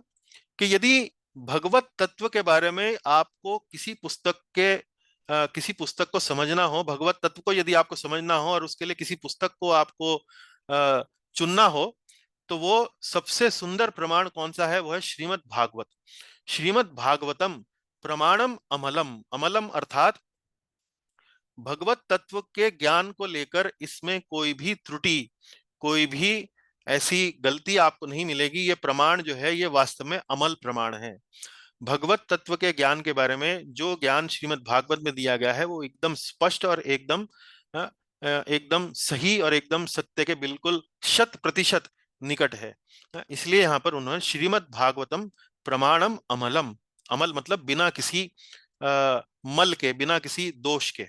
कि यदि भगवत तत्व के बारे में आपको किसी पुस्तक के किसी पुस्तक को समझना हो, भगवत तत्व को यदि आपको समझना हो और उसके लिए किसी पुस्तक को आपको चुनना हो, तो वो सबसे सुंदर प्रमाण कौन सा है? वो है श्रीमद् भागवत। श्रीमद् भागवतम प्रमाणम अमलम। अमलम अर्थात भगवत तत्व के ज्ञान को लेकर इसमें कोई भी त्रुटि, कोई भी ऐसी गलती आपको नहीं मिलेगी। ये प्रमाण जो है ये वास्तव में अमल प्रमाण है। भगवत तत्व के ज्ञान के बारे में जो ज्ञान श्रीमद् भागवत में दिया गया है वो एकदम स्पष्ट और एकदम एकदम सही और एकदम सत्य के बिल्कुल 100% निकट है। इसलिए यहाँ पर उन्होंने श्रीमद् भागवतम प्रमाणम अमलम, अमल मतलब बिना किसी मल के, बिना किसी दोष के।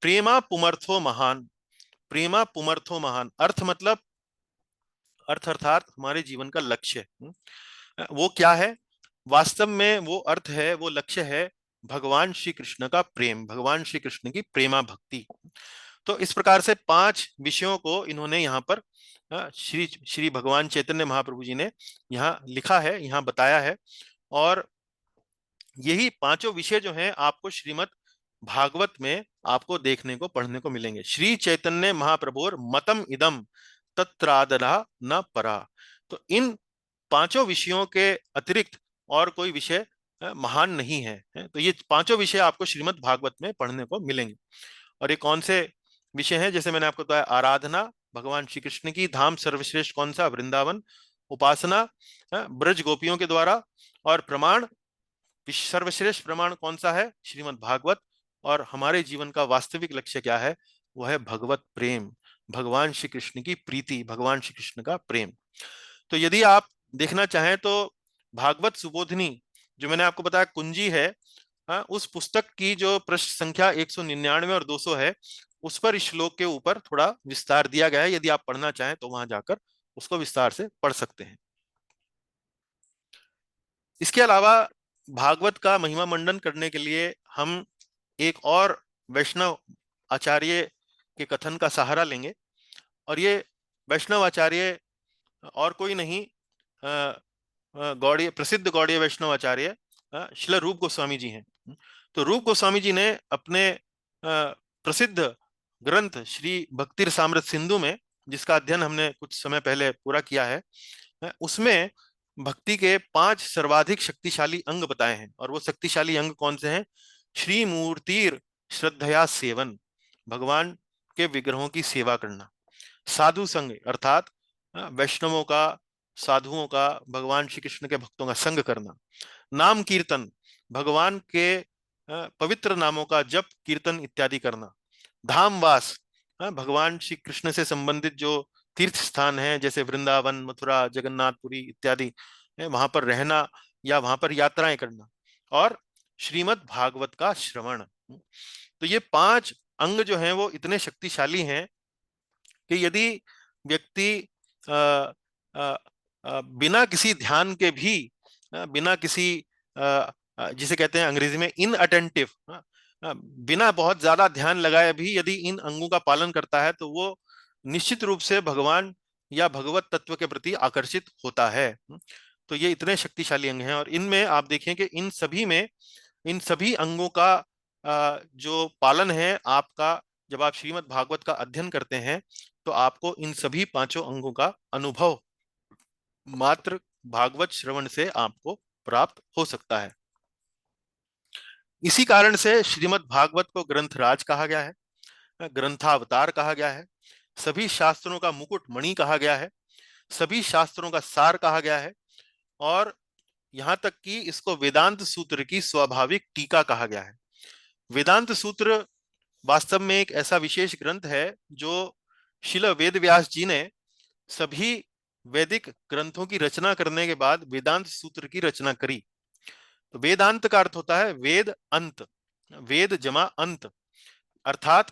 प्रेमा पुमर्थो महान। प्रेमा पुमर्थो महान अर्थ मतलब, अर्थ अर्थात हमारे जीवन का लक्ष्य। वो क्या है? वास्तव में वो अर्थ है, वो लक्ष्य है भगवान श्री कृष्ण का प्रेम, भगवान श्री कृष्ण की प्रेमा भक्ति। तो इस प्रकार से 5 विषयों को इन्होंने यहाँ पर श्री श्री भगवान चैतन्य महाप्रभु जी ने यहाँ लिखा है, यहाँ बताया है। और यही 5 विषय जो हैं आपको श्रीमद् भागवत में आपको देखने को, पढ़ने को मिलेंगे। श्री चैतन्य महाप्रभुर मतम इदम तत्रादरा न परा। तो इन 5 विषयों के अतिरिक्त और कोई विषय महान नहीं है। तो ये 5 विषय आपको श्रीमद् भागवत में पढ़ने को मिलेंगे। और ये कौन से विषय हैं? जैसे मैंने आपको बताया, आराधना भगवान श्री कृष्ण की, धाम सर्वश्रेष्ठ कौन सा? वृंदावन। उपासना ब्रज गोपियों के द्वारा। और प्रमाण, सर्वश्रेष्ठ प्रमाण कौन सा है? श्रीमद् भागवत। और हमारे जीवन का वास्तविक लक्ष्य क्या है? वह है भगवत प्रेम, भगवान श्री कृष्ण की प्रीति, भगवान श्री कृष्ण का प्रेम। तो यदि आप देखना चाहें तो भागवत सुबोधिनी जो मैंने आपको बताया कुंजी है, उस पुस्तक की जो पृष्ठ संख्या 199 और 200 है, उस पर इस श्लोक के ऊपर थोड़ा विस्तार दिया गया है। यदि आप पढ़ना चाहें तो वहां जाकर उसको विस्तार से पढ़ सकते हैं। इसके अलावा भागवत का महिमा मंडन करने के लिए हम एक और वैष्णव आचार्य के कथन का सहारा लेंगे। और ये वैष्णव आचार्य और कोई नहीं, गौड़ीय, प्रसिद्ध गौड़ीय वैष्णव आचार्य श्रील रूप गोस्वामी जी हैं। तो रूप गोस्वामी जी ने अपने प्रसिद्ध ग्रंथ श्री भक्ति रसामृत सिंधु में, जिसका अध्ययन हमने कुछ समय पहले पूरा किया है, उसमें भक्ति के 5 सर्वाधिक शक्तिशाली अंग बताए हैं। और वो शक्तिशाली अंग कौन से हैं? श्री मूर्तिर श्रद्धया सेवन, भगवान के विग्रहों की सेवा करना। साधु संग अर्थात वैष्णवों का, साधुओं का, भगवान श्री कृष्ण के भक्तों का संग करना। नाम कीर्तन, भगवान के पवित्र नामों का जप कीर्तन इत्यादि करना। धामवास, भगवान श्री कृष्ण से संबंधित जो तीर्थ स्थान है जैसे वृंदावन, मथुरा, जगन्नाथपुरी इत्यादि, वहां पर रहना या वहां पर यात्राएं करना। और श्रीमद् भागवत का श्रवण। तो ये 5 अंग जो हैं वो इतने शक्तिशाली हैं कि यदि व्यक्ति बिना किसी ध्यान के भी, बिना किसी जिसे कहते हैं अंग्रेजी में इनअटेंटिव, बिना बहुत ज्यादा ध्यान लगाए भी यदि इन अंगों का पालन करता है तो वो निश्चित रूप से भगवान या भगवत तत्व के प्रति आकर्षित होता है। तो ये इतने शक्तिशाली अंग हैं। और इनमें आप देखें कि इन सभी में, इन सभी अंगों का जो पालन है आपका, जब आप श्रीमद् भागवत का अध्ययन करते हैं तो आपको इन सभी 5 अंगों का अनुभव मात्र भागवत श्रवण से आपको प्राप्त हो सकता है। इसी कारण से श्रीमद् भागवत को ग्रंथराज कहा गया है, ग्रंथावतार कहा गया है, सभी शास्त्रों का मुकुट मणि कहा गया है, सभी शास्त्रों का सार कहा गया है। और यहां तक कि इसको वेदांत सूत्र की स्वाभाविक टीका कहा गया है। वेदांत सूत्र वास्तव में एक ऐसा विशेष ग्रंथ है जो श्रील वेद व्यास जी ने सभी वैदिक ग्रंथों की रचना करने के बाद वेदांत सूत्र की रचना करी। तो वेदांत का अर्थ होता है वेद अंत, वेद जमा अंत, अर्थात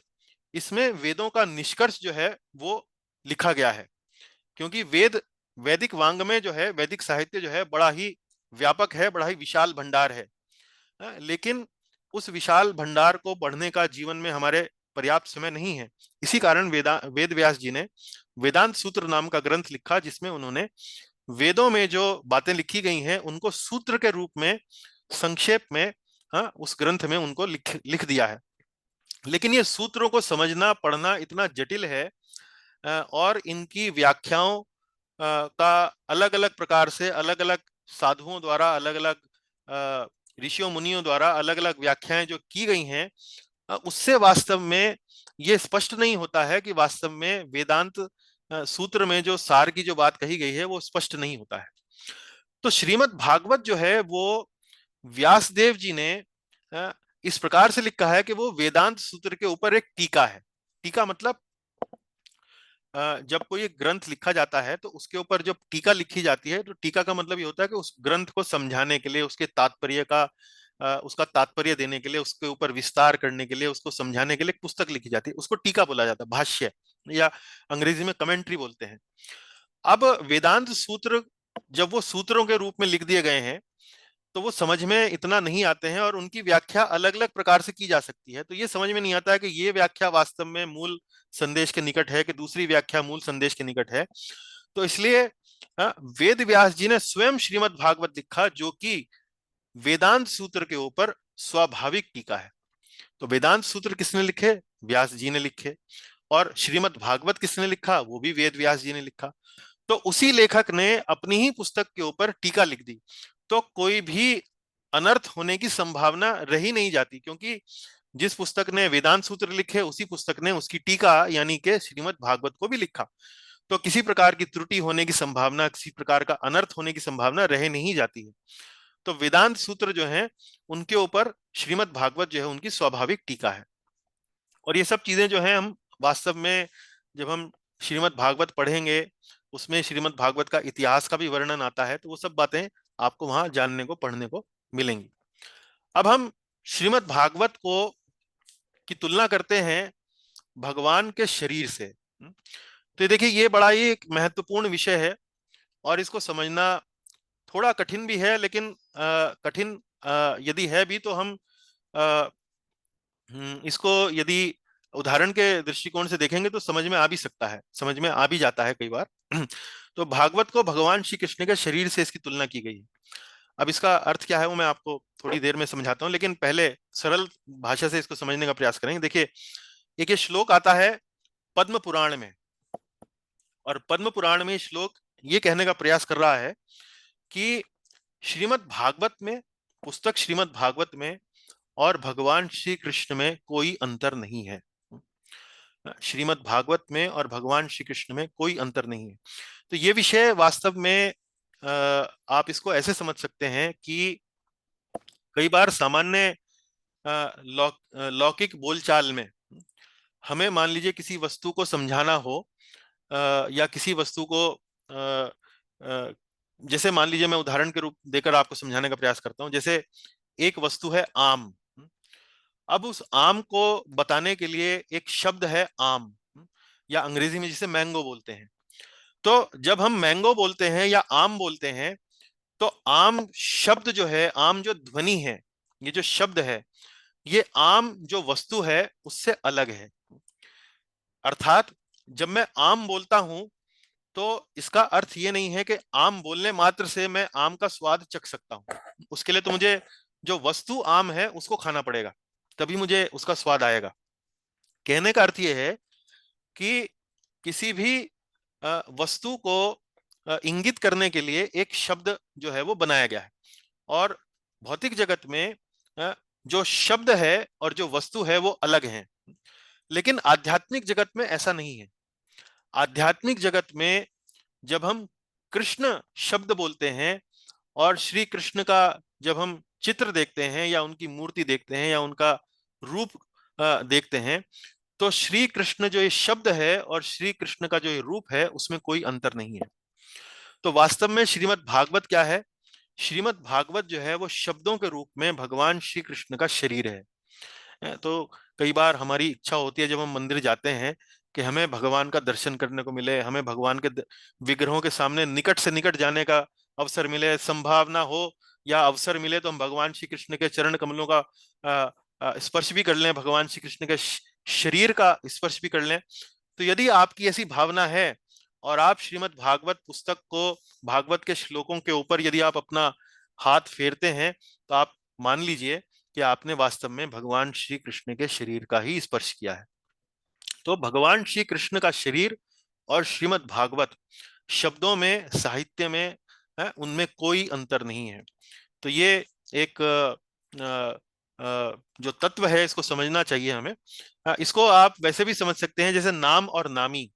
इसमें वेदों का निष्कर्ष जो है वो लिखा गया है। क्योंकि वेद, वैदिक वांग में जो है, वैदिक साहित्य जो है बड़ा ही व्यापक है, बड़ा ही विशाल भंडार है। लेकिन उस विशाल भंडार को पढ़ने का जीवन में हमारे पर्याप्त समय नहीं है। इसी कारण वेद व्यास जी ने वेदांत सूत्र नाम का ग्रंथ लिखा, जिसमें उन्होंने वेदों में जो बातें लिखी गई हैं उनको सूत्र के रूप में संक्षेप में उस ग्रंथ में उनको लिख लिख दिया है। लेकिन ये सूत्रों को समझना पढ़ना इतना जटिल है, और इनकी व्याख्याओं का अलग अलग प्रकार से अलग अलग साधुओं द्वारा, अलग अलग ऋषियों मुनियों द्वारा अलग अलग व्याख्याएं जो की गई हैं, उससे वास्तव में ये स्पष्ट नहीं होता है कि वास्तव में वेदांत सूत्र में जो सार की जो बात कही गई है वो स्पष्ट नहीं होता है। तो श्रीमद् भागवत जो है वो व्यासदेव जी ने इस प्रकार से लिखा है कि वो वेदांत सूत्र के ऊपर एक टीका है। टीका मतलब जब कोई एक ग्रंथ लिखा जाता है तो उसके ऊपर जब टीका लिखी जाती है तो टीका का मतलब ये होता है कि उस ग्रंथ को समझाने के लिए, उसके तात्पर्य का उसका तात्पर्य देने के लिए, उसके ऊपर विस्तार करने के लिए, उसको समझाने के लिए पुस्तक लिखी जाती है, उसको टीका बोला जाता है, भाष्य, या अंग्रेजी में कमेंट्री बोलते हैं। अब वेदांत सूत्र जब वो सूत्रों के रूप में लिख दिए गए हैं तो वो समझ में इतना नहीं आते हैं, और उनकी व्याख्या अलग अलग प्रकार से की जा सकती है। तो ये समझ में नहीं आता है कि ये व्याख्या वास्तव में मूल संदेश के निकट है कि दूसरी व्याख्या मूल संदेश के निकट है। तो इसलिए वेद व्यास जी ने स्वयं श्रीमद् भागवत लिखा, जो कि वेदांत सूत्र के ऊपर स्वाभाविक टीका है। तो वेदांत सूत्र किसने लिखे? व्यास जी ने लिखे। और श्रीमद् भागवत किसने लिखा? वो भी वेद व्यास जी ने लिखा। तो उसी लेखक ने अपनी ही पुस्तक के ऊपर टीका लिख दी, तो कोई भी अनर्थ होने की संभावना रही नहीं जाती, क्योंकि जिस पुस्तक ने वेदांत सूत्र लिखे उसी पुस्तक ने उसकी टीका यानी कि श्रीमद् भागवत को भी लिखा। तो किसी प्रकार की त्रुटि होने की संभावना, किसी प्रकार का अनर्थ होने की संभावना रह नहीं जाती है। तो वेदांत सूत्र जो है उनके ऊपर श्रीमद् भागवत जो है उनकी स्वाभाविक टीका है। और ये सब चीजें जो है हम वास्तव में जब हम श्रीमद् भागवत पढ़ेंगे, उसमें श्रीमद् भागवत का इतिहास का भी वर्णन आता है, तो वो सब बातें आपको वहां जानने को, पढ़ने को मिलेंगी। अब हम श्रीमद् भागवत को की तुलना करते हैं भगवान के शरीर से। तो ये देखिए, ये बड़ा ही एक महत्वपूर्ण विषय है और इसको समझना थोड़ा कठिन भी है, लेकिन कठिन यदि है भी तो हम इसको यदि उदाहरण के दृष्टिकोण से देखेंगे तो समझ में आ भी सकता है, समझ में आ भी जाता है कई बार। तो भागवत को भगवान श्री कृष्ण के शरीर से इसकी तुलना की गई है। अब इसका अर्थ क्या है वो मैं आपको थोड़ी देर में समझाता हूँ, लेकिन पहले सरल भाषा से इसको समझने का प्रयास करेंगे। देखिए, एक ये श्लोक आता है पद्म पुराण में, और पद्म पुराण में श्लोक ये कहने का प्रयास कर रहा है कि श्रीमद् भागवत में, पुस्तक श्रीमद् भागवत में और भगवान श्री कृष्ण में कोई अंतर नहीं है। श्रीमद् भागवत में और भगवान श्री कृष्ण में कोई अंतर नहीं है। तो ये विषय वास्तव में आप इसको ऐसे समझ सकते हैं कि कई बार सामान्य लौकिक बोलचाल में हमें मान लीजिए किसी वस्तु को समझाना हो, या किसी वस्तु को जैसे मान लीजिए मैं उदाहरण के रूप देकर आपको समझाने का प्रयास करता हूं। जैसे एक वस्तु है आम, अब उस आम को बताने के लिए एक शब्द है आम, या अंग्रेजी में जिसे मैंगो बोलते हैं। तो जब हम मैंगो बोलते हैं या आम बोलते हैं तो आम शब्द जो है, आम जो ध्वनि है, ये जो शब्द है, ये आम जो वस्तु है उससे अलग है। अर्थात जब मैं आम बोलता हूं तो इसका अर्थ ये नहीं है कि आम बोलने मात्र से मैं आम का स्वाद चख सकता हूं। उसके लिए तो मुझे जो वस्तु आम है उसको खाना पड़ेगा, तभी मुझे उसका स्वाद आएगा। कहने का अर्थ यह है कि किसी भी वस्तु को इंगित करने के लिए एक शब्द जो है वो बनाया गया है, और भौतिक जगत में जो शब्द है और जो वस्तु है वो अलग हैं। लेकिन आध्यात्मिक जगत में ऐसा नहीं है। आध्यात्मिक जगत में जब हम कृष्ण शब्द बोलते हैं और श्री कृष्ण का जब हम चित्र देखते हैं या उनकी मूर्ति देखते हैं या उनका रूप देखते हैं, तो श्री कृष्ण जो ये शब्द है और श्री कृष्ण का जो ये रूप है उसमें कोई अंतर नहीं है। तो वास्तव में श्रीमद् भागवत क्या है? श्रीमद् भागवत जो है वो शब्दों के रूप में भगवान श्री कृष्ण का शरीर है। तो कई बार हमारी इच्छा होती है जब हम मंदिर जाते हैं कि हमें भगवान का दर्शन करने को मिले, हमें भगवान के विग्रहों के सामने निकट से निकट जाने का अवसर मिले, संभावना हो या अवसर मिले तो हम भगवान श्री कृष्ण के चरण कमलों का स्पर्श भी कर लें, भगवान श्री कृष्ण के शरीर का स्पर्श भी कर लें। तो यदि आपकी ऐसी भावना है और आप श्रीमद् भागवत पुस्तक को, भागवत के श्लोकों के ऊपर यदि आप अपना हाथ फेरते हैं, तो आप मान लीजिए कि आपने वास्तव में भगवान श्री कृष्ण के शरीर का ही स्पर्श किया है। तो भगवान श्री कृष्ण का शरीर और श्रीमद् भागवत शब्दों में, साहित्य में, उनमें कोई अंतर नहीं है। तो ये एक जो तत्व है, इसको समझना चाहिए हमें। इसको आप वैसे भी समझ सकते हैं जैसे नाम और नामी।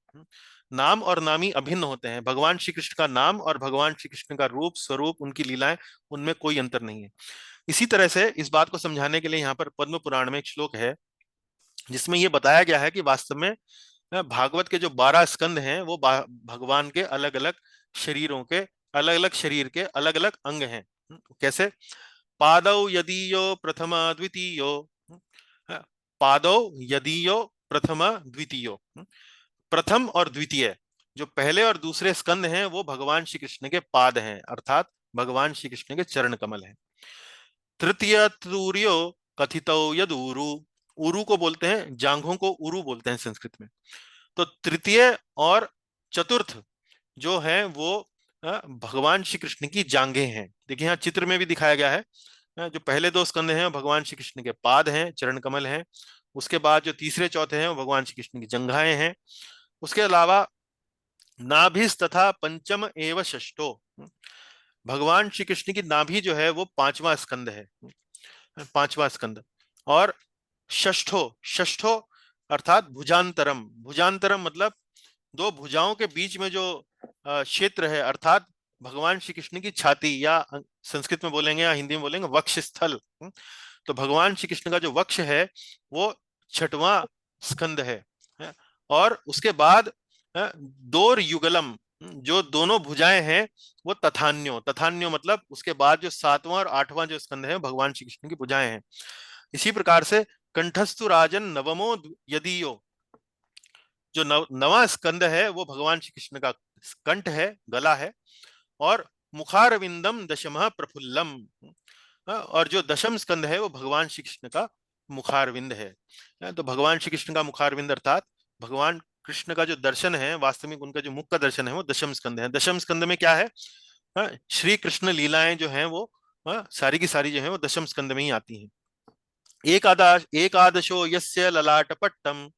नाम और नामी अभिन्न होते हैं। भगवान श्री कृष्ण का नाम और भगवान श्री कृष्ण का रूप, स्वरूप, उनकी लीलाएं, उनमें कोई अंतर नहीं है। इसी तरह से इस बात को समझाने के लिए यहाँ पर पद्म पुराण में एक श्लोक है जिसमें यह बताया गया है कि वास्तव में भागवत के जो 12 स्कंद हैं वो भगवान के अलग अलग शरीरों के, अलग अलग शरीर के अलग अलग अंग हैं। कैसे? पादौ यदीयो प्रथम द्वितीयो, पादौ यदीयो प्रथम द्वितीयो, प्रथम और द्वितीय जो पहले और दूसरे स्कंद हैं वो भगवान श्री कृष्ण के पाद हैं, अर्थात भगवान श्री कृष्ण के चरण कमल हैं। तृतीय तूर्यो कथितो यद उरु, उरु को बोलते हैं, जांघों को उरु बोलते हैं संस्कृत में। तो तृतीय और चतुर्थ जो है वो भगवान श्री कृष्ण की जांघें हैं। देखिए यहाँ चित्र में भी दिखाया गया है। जो पहले 2 स्कंद हैं भगवान श्री कृष्ण के पाद हैं, चरण कमल हैं। उसके बाद जो तीसरे चौथे हैं वो भगवान श्री कृष्ण की जंघाएं हैं। उसके अलावा नाभिस तथा पंचम एवं षष्ठो, भगवान श्री कृष्ण की नाभि जो है वो 5वां स्कंद है, 5वां स्कंद। और षष्ठो, षष्ठो अर्थात भुजांतरम, भुजांतरम मतलब 2 भुजाओं के बीच में जो क्षेत्र है, अर्थात भगवान श्री कृष्ण की छाती, या संस्कृत में बोलेंगे या हिंदी में बोलेंगे वक्ष स्थल। तो भगवान श्री कृष्ण का जो वक्ष है वो 6वां स्कंद है। और उसके बाद दोर युगलम, जो दोनों भुजाएं हैं वो तथान्यो, तथान्यो मतलब उसके बाद जो 7वां और 8वां जो स्कंद है भगवान श्री कृष्ण की भुजाएं हैं। इसी प्रकार से कंठस्तु राजन नवमो यदीयो, जो नवा स्कंद है वो भगवान श्री कृष्ण का कंठ है, गला है। और मुखारविंदम दशमः प्रफुल्लम, और जो दशम स्कंद है वो भगवान श्री कृष्ण का मुखारविंद है। तो भगवान श्री कृष्ण का मुखारविंद अर्थात भगवान कृष्ण का जो दर्शन है, वास्तविक उनका जो मुख का दर्शन है वो दशम स्कंद है। दशम स्कंद में क्या है? श्री कृष्ण लीलाएं जो हैं वो सारी की सारी जो है वो दशम स्कंद में ही आती हैं। एकादशो यस्य ललाटपट्टम,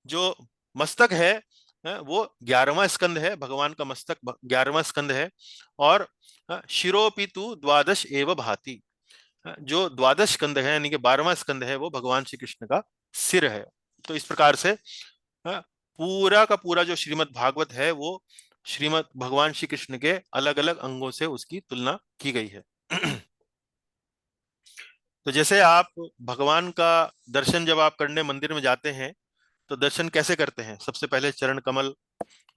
जो मस्तक है वो 11वां स्कंद है, भगवान का मस्तक 11वां स्कंद है। और शिरोपितु द्वादश एव भाति, जो द्वादश स्कंद है यानी कि 12वां स्कंद है वो भगवान श्री कृष्ण का सिर है। तो इस प्रकार से पूरा का पूरा जो श्रीमद् भागवत है वो श्रीमद् भगवान श्री कृष्ण के अलग अलग अंगों से उसकी तुलना की गई है। तो जैसे आप भगवान का दर्शन जब आप करने मंदिर में जाते हैं तो दर्शन कैसे करते हैं? सबसे पहले चरण कमल,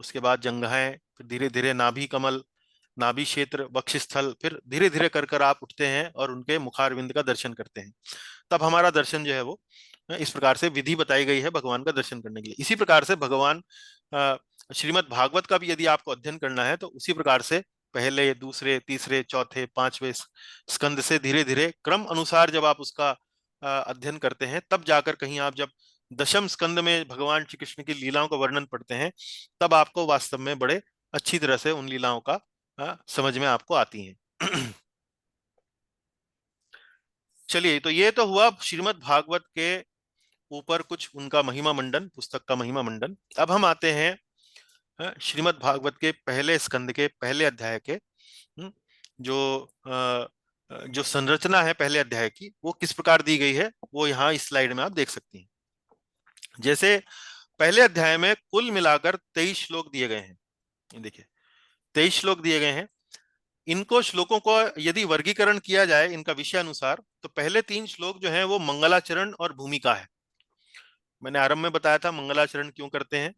उसके बाद जंघाएं, फिर धीरे धीरे नाभि कमल, नाभि क्षेत्र, वक्षस्थल, फिर धीरे धीरे कर कर आप उठते हैं और उनके मुखारविंद का दर्शन करते हैं। तब हमारा दर्शन जो है वो इस प्रकार से विधि बताई गई है भगवान का दर्शन करने के लिए। इसी प्रकार से भगवान श्रीमद् भागवत का भी यदि आपको अध्ययन करना है तो उसी प्रकार से पहले, दूसरे, तीसरे, चौथे, 5वें स्कंद से धीरे धीरे क्रम अनुसार जब आप उसका अध्ययन करते हैं तब जाकर कहीं आप जब दशम स्कंद में भगवान श्री कृष्ण की लीलाओं का वर्णन पढ़ते हैं तब आपको वास्तव में बड़े अच्छी तरह से उन लीलाओं का समझ में आपको आती हैं। चलिए, तो ये तो हुआ श्रीमद् भागवत के ऊपर कुछ उनका महिमा मंडन, पुस्तक का महिमा मंडन। अब हम आते हैं श्रीमद् भागवत के पहले स्कंद के पहले अध्याय के, जो संरचना है पहले अध्याय की वो किस प्रकार दी गई है वो यहाँ इस स्लाइड में आप देख सकती हैं। जैसे पहले अध्याय में कुल मिलाकर 23 श्लोक दिए गए हैं। देखिए 23 श्लोक दिए गए हैं। इनको श्लोकों को यदि वर्गीकरण किया जाए इनका विषय अनुसार तो पहले 3 श्लोक जो हैं वो मंगलाचरण और भूमिका है। मैंने आरंभ में बताया था मंगलाचरण क्यों करते हैं?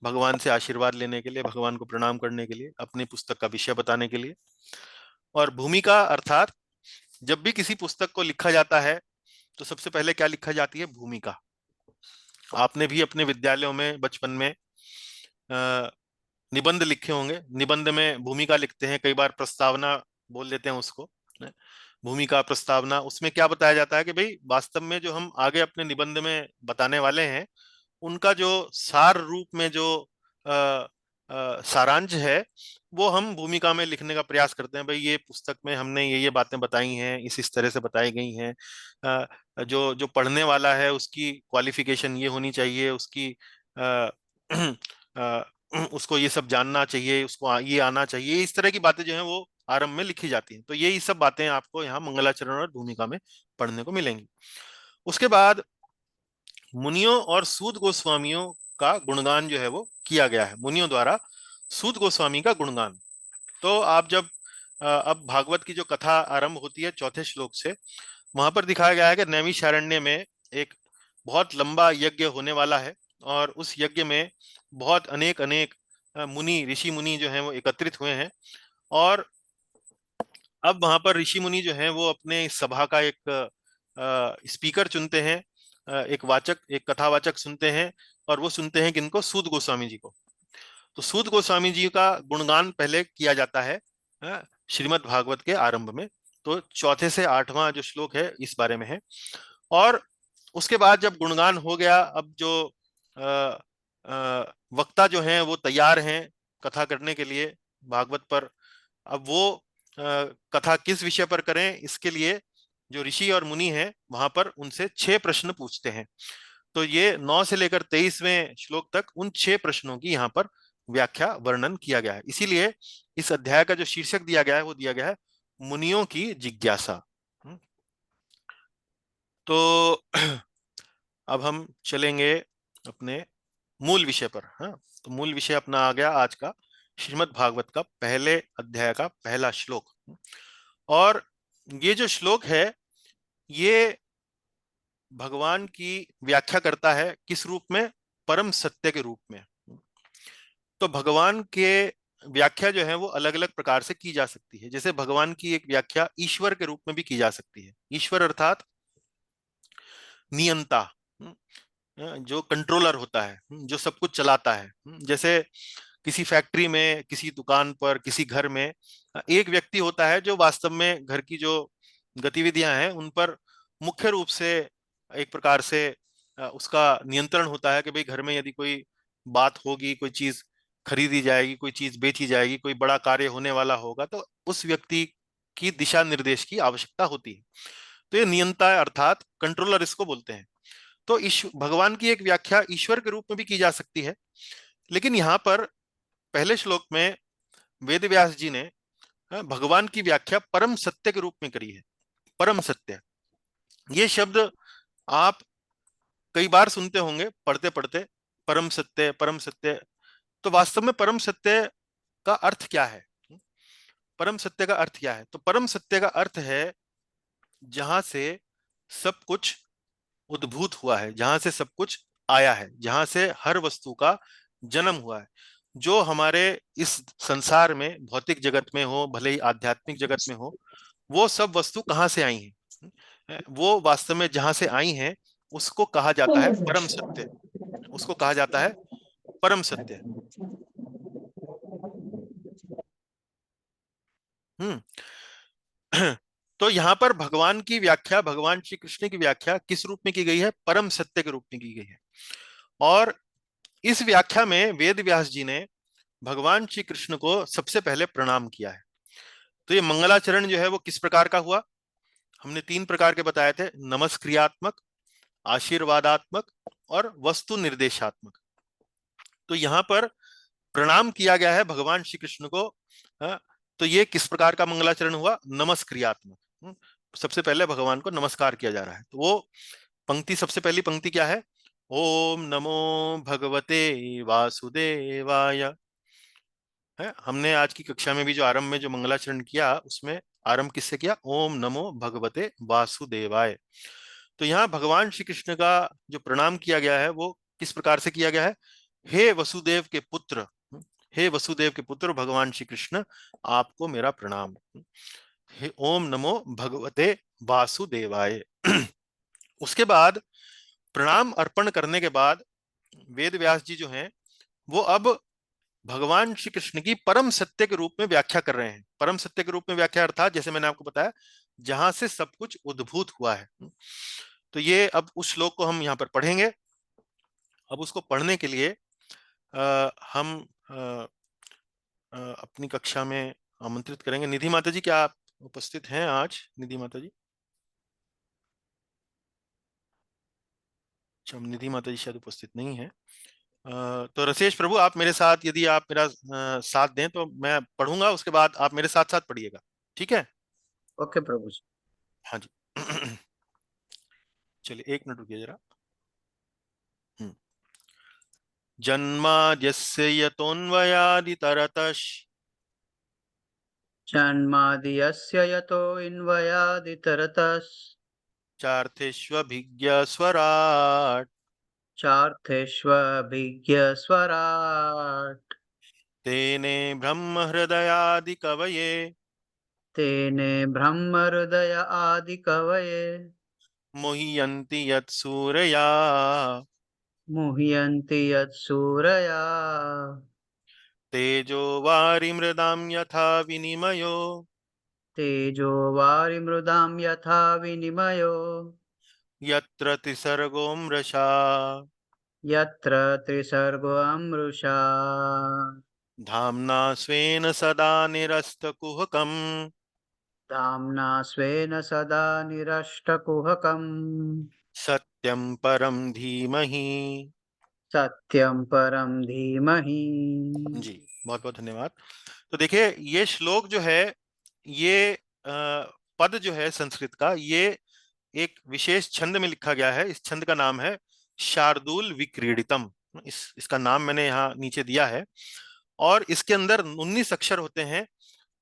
भगवान से आशीर्वाद लेने के लिए, भगवान को प्रणाम करने के लिए, अपनी पुस्तक का विषय बताने के लिए। और भूमिका अर्थात जब भी किसी पुस्तक को लिखा जाता है तो सबसे पहले क्या लिखा जाती है? भूमिका। आपने भी अपने विद्यालयों में बचपन में निबंध लिखे होंगे। निबंध में भूमिका लिखते हैं, कई बार प्रस्तावना बोल देते हैं उसको, भूमिका, प्रस्तावना। उसमें क्या बताया जाता है कि भाई वास्तव में जो हम आगे अपने निबंध में बताने वाले हैं उनका जो सार रूप में जो सारांश है वो हम भूमिका में लिखने का प्रयास करते हैं। भाई ये पुस्तक में हमने ये बातें बताई हैं, इस तरह से बताई गई हैं। जो जो पढ़ने वाला है उसकी क्वालिफिकेशन ये होनी चाहिए, उसकी अ, अ, उसको ये सब जानना चाहिए, उसको ये आना चाहिए। इस तरह की बातें जो हैं वो आरंभ में लिखी जाती हैं। तो ये सब बातें आपको यहाँ मंगलाचरण और भूमिका में पढ़ने को मिलेंगी। उसके बाद मुनियों और सूत गोस्वामियों का गुणगान जो है वो किया गया है, मुनियों द्वारा सूत गोस्वामी का गुणगान। तो आप जब अब भागवत की जो कथा आरंभ होती है चौथे श्लोक से, वहां पर दिखाया गया है कि नैमिषारण्य में एक बहुत लंबा यज्ञ होने वाला है, और उस यज्ञ में बहुत अनेक अनेक मुनि, ऋषि मुनि जो हैं वो एकत्रित हुए हैं। और अब वहां पर ऋषि मुनि जो हैं वो अपने इस सभा का एक स्पीकर चुनते हैं, एक वाचक, एक कथावाचक चुनते हैं, और वो सुनते हैं किनको? सूत गोस्वामी जी को। तो सूत गोस्वामी जी का गुणगान पहले किया जाता है श्रीमद् भागवत के आरंभ में। तो चौथे से आठवां जो श्लोक है इस बारे में है। और उसके बाद जब गुणगान हो गया, अब जो वक्ता जो हैं वो तैयार हैं कथा करने के लिए भागवत पर। अब वो कथा किस विषय पर करें, इसके लिए जो ऋषि और मुनि हैं वहां पर उनसे 6 प्रश्न पूछते हैं। तो ये 9 से लेकर 23वें श्लोक तक उन 6 प्रश्नों की यहाँ पर व्याख्या, वर्णन किया गया है। इसीलिए इस अध्याय का जो शीर्षक दिया गया है वो दिया गया है मुनियों की जिज्ञासा। तो अब हम चलेंगे अपने मूल विषय पर। हाँ, तो मूल विषय अपना आ गया आज का श्रीमद् भागवत का पहले अध्याय का पहला श्लोक। और ये जो श्लोक है ये भगवान की व्याख्या करता है किस रूप में? परम सत्य के रूप में। तो भगवान के व्याख्या जो है वो अलग अलग प्रकार से की जा सकती है। जैसे भगवान की एक व्याख्या ईश्वर के रूप में भी की जा सकती है। ईश्वर अर्थात नियंता, जो कंट्रोलर होता है, जो सब कुछ चलाता है। जैसे किसी फैक्ट्री में, किसी दुकान पर, किसी घर में एक व्यक्ति होता है जो वास्तव में घर की जो गतिविधियां हैं उन पर मुख्य रूप से एक प्रकार से उसका नियंत्रण होता है कि भाई घर में यदि कोई बात होगी, कोई चीज खरीदी जाएगी, कोई चीज बेची जाएगी, कोई बड़ा कार्य होने वाला होगा, तो उस व्यक्ति की दिशा निर्देश की आवश्यकता होती है। तो ये नियंता अर्थात कंट्रोलर इसको बोलते हैं। तो भगवान की एक व्याख्या ईश्वर के रूप में भी की जा सकती है। लेकिन यहाँ पर पहले श्लोक में वेद व्यास जी ने भगवान की व्याख्या परम सत्य के रूप में करी है। परम सत्य, ये शब्द आप कई बार सुनते होंगे पढ़ते पढ़ते, परम सत्य, परम सत्य। तो वास्तव में परम सत्य का अर्थ क्या है? परम सत्य का अर्थ क्या है? तो परम सत्य का अर्थ है जहां से सब कुछ उद्भूत हुआ है, जहां से सब कुछ आया है, जहां से हर वस्तु का जन्म हुआ है। जो हमारे इस संसार में, भौतिक जगत में हो, भले ही आध्यात्मिक जगत में हो, वो सब वस्तु कहाँ से आई हैं? वो वास्तव में जहां से आई हैं उसको कहा जाता है परम सत्य। उसको कहा जाता है परम सत्य। हम्म। तो यहाँ पर भगवान की व्याख्या, भगवान श्री कृष्ण की व्याख्या किस रूप में की गई है? परम सत्य के रूप में की गई है। और इस व्याख्या में वेद व्यास जी ने भगवान श्री कृष्ण को सबसे पहले प्रणाम किया है। तो ये मंगलाचरण जो है वो किस प्रकार का हुआ? हमने 3 प्रकार के बताए थे: नमस्क्रियात्मक, आशीर्वादात्मक और वस्तु निर्देशात्मक। तो यहाँ पर प्रणाम किया गया है भगवान श्री कृष्ण को। तो ये किस प्रकार का मंगलाचरण हुआ? नमस्क्रियात्मक। सबसे पहले भगवान को नमस्कार किया जा रहा है। तो वो पंक्ति, सबसे पहली पंक्ति क्या है? ओम नमो भगवते वासुदेवाय। है, हमने आज की कक्षा में भी जो आरंभ में जो मंगलाचरण किया उसमें आरंभ किससे किया? ओम नमो भगवते वासुदेवाय। तो यहाँ भगवान श्री कृष्ण का जो प्रणाम किया गया है वो किस प्रकार से किया गया है? हे वसुदेव के पुत्र, हे वसुदेव के पुत्र भगवान श्री कृष्ण, आपको मेरा प्रणाम। हे ओम नमो भगवते वासुदेवाय। उसके बाद प्रणाम अर्पण करने के बाद वेद व्यास जी जो हैं वो अब भगवान श्री कृष्ण की परम सत्य के रूप में व्याख्या कर रहे हैं। परम सत्य के रूप में व्याख्या अर्थात जैसे मैंने आपको बताया, जहां से सब कुछ उद्भूत हुआ है। तो ये अब उस श्लोक को हम यहाँ पर पढ़ेंगे। अब उसको पढ़ने के लिए हम अपनी कक्षा में आमंत्रित करेंगे। निधि माता जी, क्या आप उपस्थित हैं आज? निधि माता जी, अच्छा, निधि माता जी शायद उपस्थित नहीं है। तो रसेश प्रभु, आप मेरे साथ, यदि आप मेरा साथ दें तो मैं पढ़ूंगा, उसके बाद आप मेरे साथ साथ पढ़िएगा, ठीक है? ओके प्रभु जी। हाँ जी। चलिए, एक मिनट रुकिए जरा। हम्म। जन्माद्यस्य यतोऽन्वयादितरतश् जन्माद्यस्य यतोऽन्वयादितरतश् चार्थेष्वभिज्ञस्वराट् चार्थेष्वभिज्ञस्वराट् तेने ब्रह्महृदयादिकवये तेने ब्रह्महृदय आदिकवये मुह्यन्ति यत्सूरया मुह्यन्ति यत्सूरया तेजो वारिमृदां यथा विनिमयो तेजो वारिमृदां यथा विनिमयो यत्र त्रिसर्गो मृषा यत्र त्रिसर्गो अमृषा धाम्ना स्वेन सदा निरस्तकुहकम् धाम्ना स्वेन सदा निरष्टकुहकम् सत्यं परं धीमहि। सत्यं परं धीमहि। जी, बहुत बहुत धन्यवाद। तो देखिए, ये श्लोक जो है, ये पद जो है संस्कृत का, ये एक विशेष छंद में लिखा गया है। इस छंद का नाम है शार्दूल विक्रीडितम। इसका नाम मैंने यहाँ नीचे दिया है। और इसके अंदर 19 अक्षर होते हैं।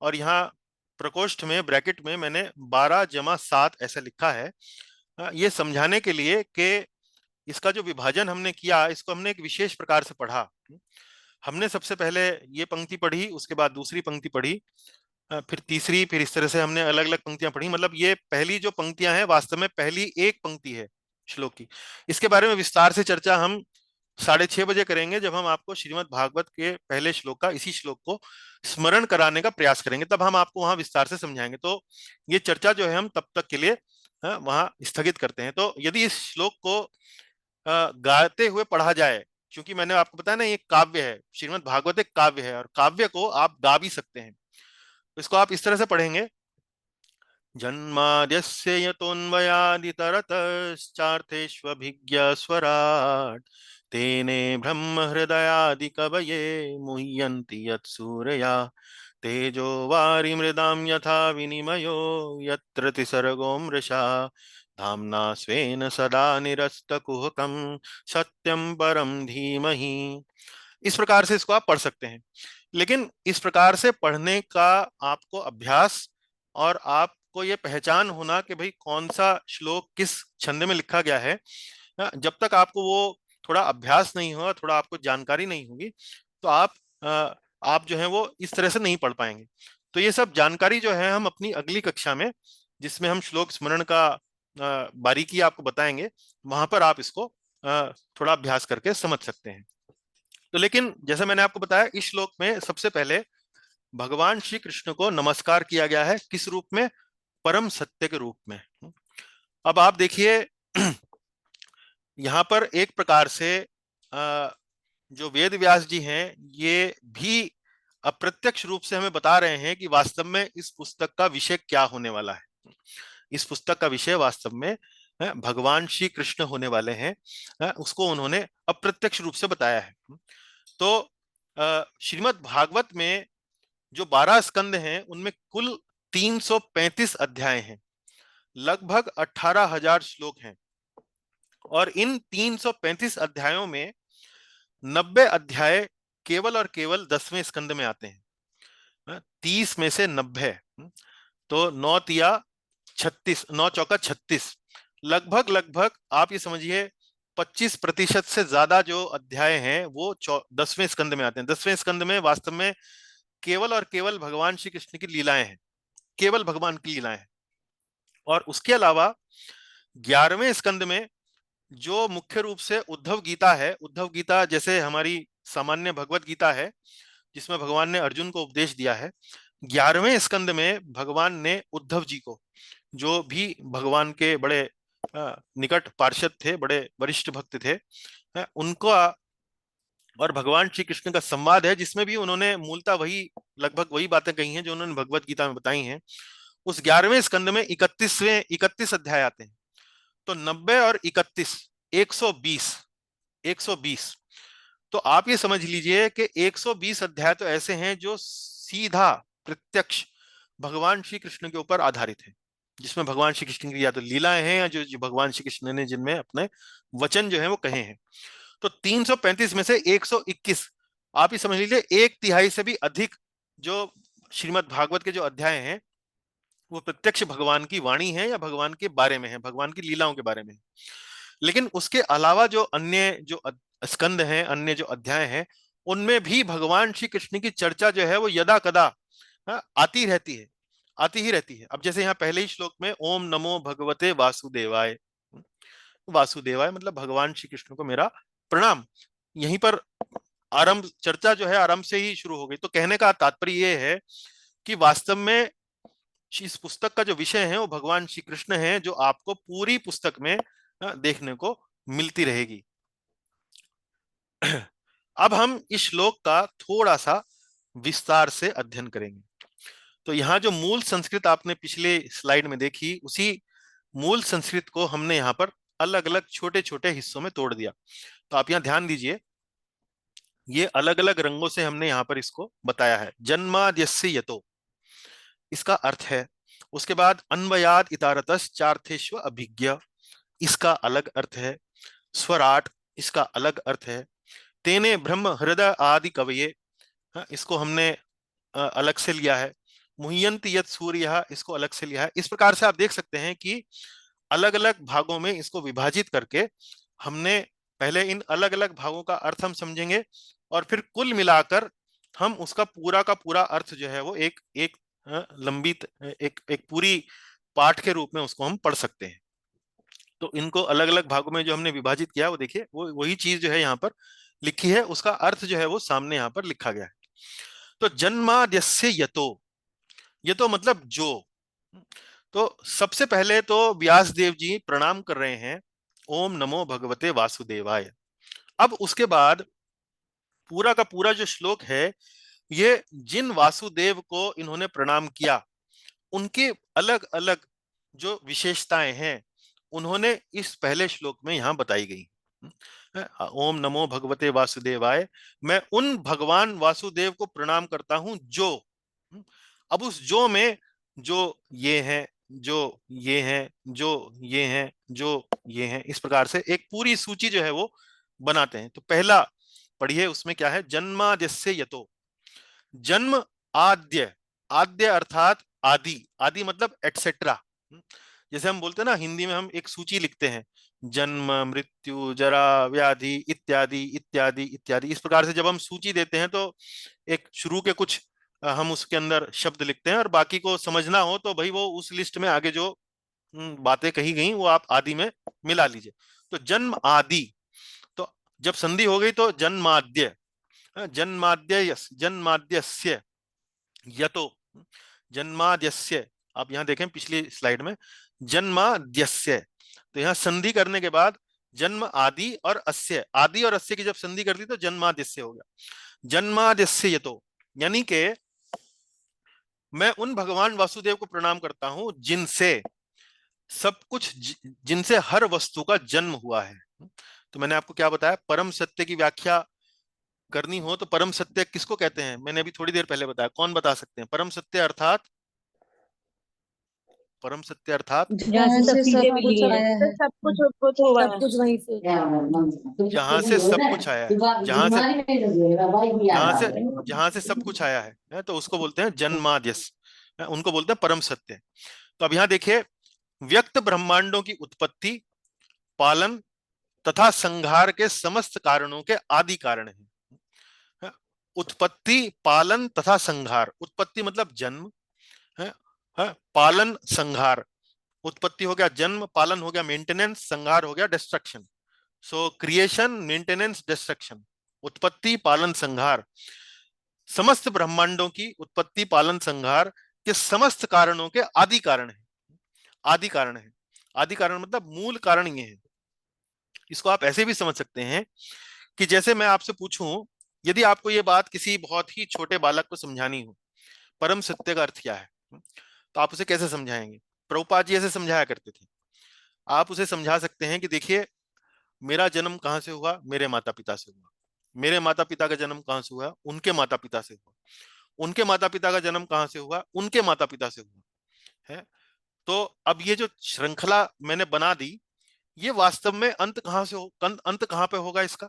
और यहाँ प्रकोष्ठ में, ब्रैकेट में, मैंने 12+7 ऐसा लिखा है, ये समझाने के लिए कि इसका जो विभाजन हमने किया, इसको हमने एक विशेष प्रकार से पढ़ा। हमने सबसे पहले ये पंक्ति पढ़ी, उसके बाद दूसरी पंक्ति पढ़ी, फिर तीसरी, फिर इस तरह से हमने अलग अलग पंक्तियां पढ़ी। मतलब ये पहली जो पंक्तियां हैं, वास्तव में पहली एक पंक्ति है श्लोक की। इसके बारे में विस्तार से चर्चा हम 6:30 बजे करेंगे, जब हम आपको श्रीमद् भागवत के पहले श्लोक का, इसी श्लोक को स्मरण कराने का प्रयास करेंगे। तब हम आपको वहां विस्तार से समझाएंगे। तो ये चर्चा जो है, हम तब तक के लिए वहां स्थगित करते हैं। तो यदि इस श्लोक को गाते हुए पढ़ा जाए, क्योंकि मैंने आपको बताया ना, ये काव्य है, श्रीमद् भागवत एक काव्य है, और काव्य को आप गा भी सकते हैं। तो इसको आप इस तरह से पढ़ेंगे। जन्माद्यस्य यतोऽन्वयादितरतश्चार्थेष्वभिज्ञस्वराट् तेने ब्रह्महृदयादिकवये मुह्यन्ति यत्सूरया तेजो वारिमृदां यथा विनिमयो यत्र त्रिसर्गो मृषा धाम्ना स्वेन सदा निरस्तकुहकं सत्यं परं धीमहि। इस प्रकार से इसको आप पढ़ सकते हैं। लेकिन इस प्रकार से पढ़ने का आपको अभ्यास, और आपको ये पहचान होना कि भाई कौन सा श्लोक किस छंद में लिखा गया है, जब तक आपको वो थोड़ा अभ्यास नहीं होगा, थोड़ा आपको जानकारी नहीं होगी, तो आप जो है वो इस तरह से नहीं पढ़ पाएंगे। तो ये सब जानकारी जो है, हम अपनी अगली कक्षा में, जिसमें हम श्लोक स्मरण का बारीकी आपको बताएंगे, वहां पर आप इसको थोड़ा अभ्यास करके समझ सकते हैं। तो लेकिन जैसे मैंने आपको बताया, इस श्लोक में सबसे पहले भगवान श्री कृष्ण को नमस्कार किया गया है। किस रूप में? परम सत्य के रूप में। अब आप देखिए, यहां पर एक प्रकार से जो वेद व्यास जी हैं, ये भी अप्रत्यक्ष रूप से हमें बता रहे हैं कि वास्तव में इस पुस्तक का विषय क्या होने वाला है। इस पुस्तक का विषय वास्तव में भगवान श्री कृष्ण होने वाले हैं। उसको उन्होंने अप्रत्यक्ष रूप से बताया है। तो श्रीमद् भागवत में जो 12 स्कंद हैं, उनमें कुल 335 अध्याय हैं, लगभग 18,000 श्लोक हैं। और इन 335 अध्यायों में 90 अध्याय केवल और केवल 10वें स्कंद में आते हैं। 30 में से 90, तो 9 तिया 36, 9 चौका 36, लगभग लगभग आप ये समझिए 25% से ज्यादा जो अध्याय हैं वो 10वें स्कंद में आते हैं। 10वें स्कंद में वास्तव में केवल और केवल भगवान श्री कृष्ण की लीलाएं हैं, केवल भगवान की लीलाएं हैं। और उसके अलावा 11वें स्कंद में जो मुख्य रूप से उद्धव गीता है, उद्धव गीता जैसे हमारी सामान्य भगवत गीता है, जिसमें भगवान ने अर्जुन को उपदेश दिया है, 11वें स्कंद में भगवान ने उद्धव जी को, जो भी भगवान के बड़े निकट पार्षद थे, बड़े वरिष्ठ भक्त थे, उनका और भगवान श्री कृष्ण का संवाद है, जिसमें भी उन्होंने मूलतः वही लगभग वही बातें कही हैं जो उन्होंने भगवत गीता में बताई हैं। उस 11वें स्कंद में 31 अध्याय आते हैं। तो 90 और 31, 120, 120। तो आप ये समझ लीजिए कि 120 अध्याय तो ऐसे हैं जो सीधा प्रत्यक्ष भगवान श्री कृष्ण के ऊपर आधारित है, जिसमें भगवान श्री कृष्ण की या तो लीलाएं हैं या जो भगवान श्री कृष्ण ने जिनमें अपने वचन जो है वो कहे हैं। तो 335 में से 121, आप ही समझ लीजिए, एक तिहाई से भी अधिक जो श्रीमद् भागवत के जो अध्याय हैं वो प्रत्यक्ष भगवान की वाणी है या भगवान के बारे में है, भगवान की लीलाओं के बारे में है। लेकिन उसके अलावा जो अन्य जो स्कंद हैं, अन्य जो अध्याय हैं, उनमें भी भगवान श्री कृष्ण की चर्चा जो है वो यदा कदा आती रहती है, आती ही रहती है। अब जैसे यहाँ पहले ही श्लोक में ओम नमो भगवते वासुदेवाय, वासुदेवाय मतलब भगवान श्री कृष्ण को मेरा प्रणाम, यहीं पर आरंभ, चर्चा जो है आरंभ से ही शुरू हो गई। तो कहने का तात्पर्य यह है कि वास्तव में इस पुस्तक का जो विषय है वो भगवान श्री कृष्ण है, जो आपको पूरी पुस्तक में देखने को मिलती रहेगी। अब हम इस श्लोक का थोड़ा सा विस्तार से अध्ययन करेंगे। तो यहाँ जो मूल संस्कृत आपने पिछले स्लाइड में देखी, उसी मूल संस्कृत को हमने यहाँ पर अलग अलग छोटे छोटे हिस्सों में तोड़ दिया। तो आप यहाँ ध्यान दीजिए, ये अलग अलग रंगों से हमने यहाँ पर इसको बताया है। जन्माद्यस्य यतो, इसका अर्थ है। उसके बाद अन्वयाद इतारतस चार्थेष्व अभिज्ञ, इसका अलग अर्थ है। स्वराट, इसका अलग अर्थ है। तेने ब्रह्म हृदय आदि कवये, इसको हमने अलग से लिया है। मुह्यन्ति यत् सूर्य, इसको अलग से लिया है। इस प्रकार से आप देख सकते हैं कि अलग अलग भागों में इसको विभाजित करके हमने पहले इन अलग अलग भागों का अर्थ हम समझेंगे, और फिर कुल मिलाकर हम उसका पूरा का पूरा अर्थ जो है वो एक एक लंबी एक एक पूरी पाठ के रूप में उसको हम पढ़ सकते हैं। तो इनको अलग अलग भागों में जो हमने विभाजित किया, वो देखिए वो वही चीज जो है यहाँ पर लिखी है, उसका अर्थ जो है वो सामने यहाँ पर लिखा गया है। तो जन्माद्यस्य यतो, यतो मतलब जो। तो सबसे पहले तो व्यास देव जी प्रणाम कर रहे हैं, ओम नमो भगवते वासुदेवाय। अब उसके बाद पूरा का पूरा जो श्लोक है, ये जिन वासुदेव को इन्होंने प्रणाम किया उनके अलग अलग जो विशेषताएं हैं, उन्होंने इस पहले श्लोक में यहां बताई गई। ओम नमो भगवते वासुदेवाय, मैं उन भगवान वासुदेव को प्रणाम करता हूं जो, अब उस जो में जो ये हैं, जो ये हैं, जो ये हैं, जो ये हैं, इस प्रकार से एक पूरी सूची जो है वो बनाते हैं। तो पहला पढ़िए, उसमें क्या है? जन्माद्यस्य यतो, जन्म आद्य, आद्य अर्थात आदि, आदि मतलब एटसेट्रा। जैसे हम बोलते हैं ना, हिंदी में हम एक सूची लिखते हैं, जन्म मृत्यु जरा व्याधि इत्यादि इत्यादि इत्यादि। इस प्रकार से जब हम सूची देते हैं तो एक शुरू के कुछ हम उसके अंदर शब्द लिखते हैं, और बाकी को समझना हो तो भाई वो उस लिस्ट में आगे जो बातें कही गई वो आप आदि में मिला लीजिए। तो जन्म आदि, तो जब संधि हो गई तो जन्माद्य, जन्माद्य जन्माद्यस्य यतो, जन्माद्यस्य, आप यहां देखें पिछली स्लाइड में जन्माद्यस्य, तो यहां संधि करने के बाद जन्म आदि और अस्य, आदि और अस्य की जब संधि कर दी तो जन्माद्यस्य हो गया। जन्माद्यस्य यतो यानी कि मैं उन भगवान वासुदेव को प्रणाम करता हूं जिनसे सब कुछ, जिनसे हर वस्तु का जन्म हुआ है। तो मैंने आपको क्या बताया, परम सत्य की व्याख्या करनी हो तो परम सत्य किसको कहते हैं? मैंने अभी थोड़ी देर पहले बताया, कौन बता सकते हैं? परम सत्य अर्थात, परम सत्य अर्थात जहाँ से सब कुछ आया है, सब कुछ उद्भूत हुआ सब है। कुछ वहीं से। जहां से सब कुछ आया है, जहां से सब कुछ आया है, तो उसको बोलते हैं जन्माद्यस, उनको बोलते हैं परम सत्य। तो अब यहां देखिए, व्यक्त ब्रह्मांडों की उत्पत्ति, पालन तथा संहार के समस्त कारणों के आदि कारण है। उत्पत्ति, पालन तथा संहार, उत्पत्ति मतलब जन्म है, पालन संहार, उत्पत्ति हो गया जन्म, पालन हो गया मेंटेनेंस, संहार हो गया डिस्ट्रक्शन। सो क्रिएशन, मेंटेनेंस, डिस्ट्रक्शन, उत्पत्ति पालन संहार, समस्त ब्रह्मांडों की उत्पत्ति पालन संहार के समस्त कारणों के आदि कारण है। आदि कारण है, आदि कारण मतलब मूल कारण ये है। इसको आप ऐसे भी समझ सकते हैं कि जैसे मैं आपसे पूछूं, यदि आपको ये बात किसी बहुत ही छोटे बालक को समझानी हो, परम सत्य का अर्थ क्या है, तो आप उसे कैसे समझाएंगे? प्रभुपाद जी ऐसे समझाया करते थे। आप उसे समझा सकते हैं कि देखिए, मेरा जन्म कहाँ से हुआ? मेरे माता पिता से हुआ। मेरे माता पिता का जन्म कहाँ से हुआ? उनके माता पिता से हुआ। उनके माता पिता का जन्म कहाँ से हुआ? उनके माता पिता से हुआ है। तो अब ये जो श्रृंखला मैंने बना दी, ये वास्तव में अंत कहाँ से हो, अंत कहाँ पे होगा इसका?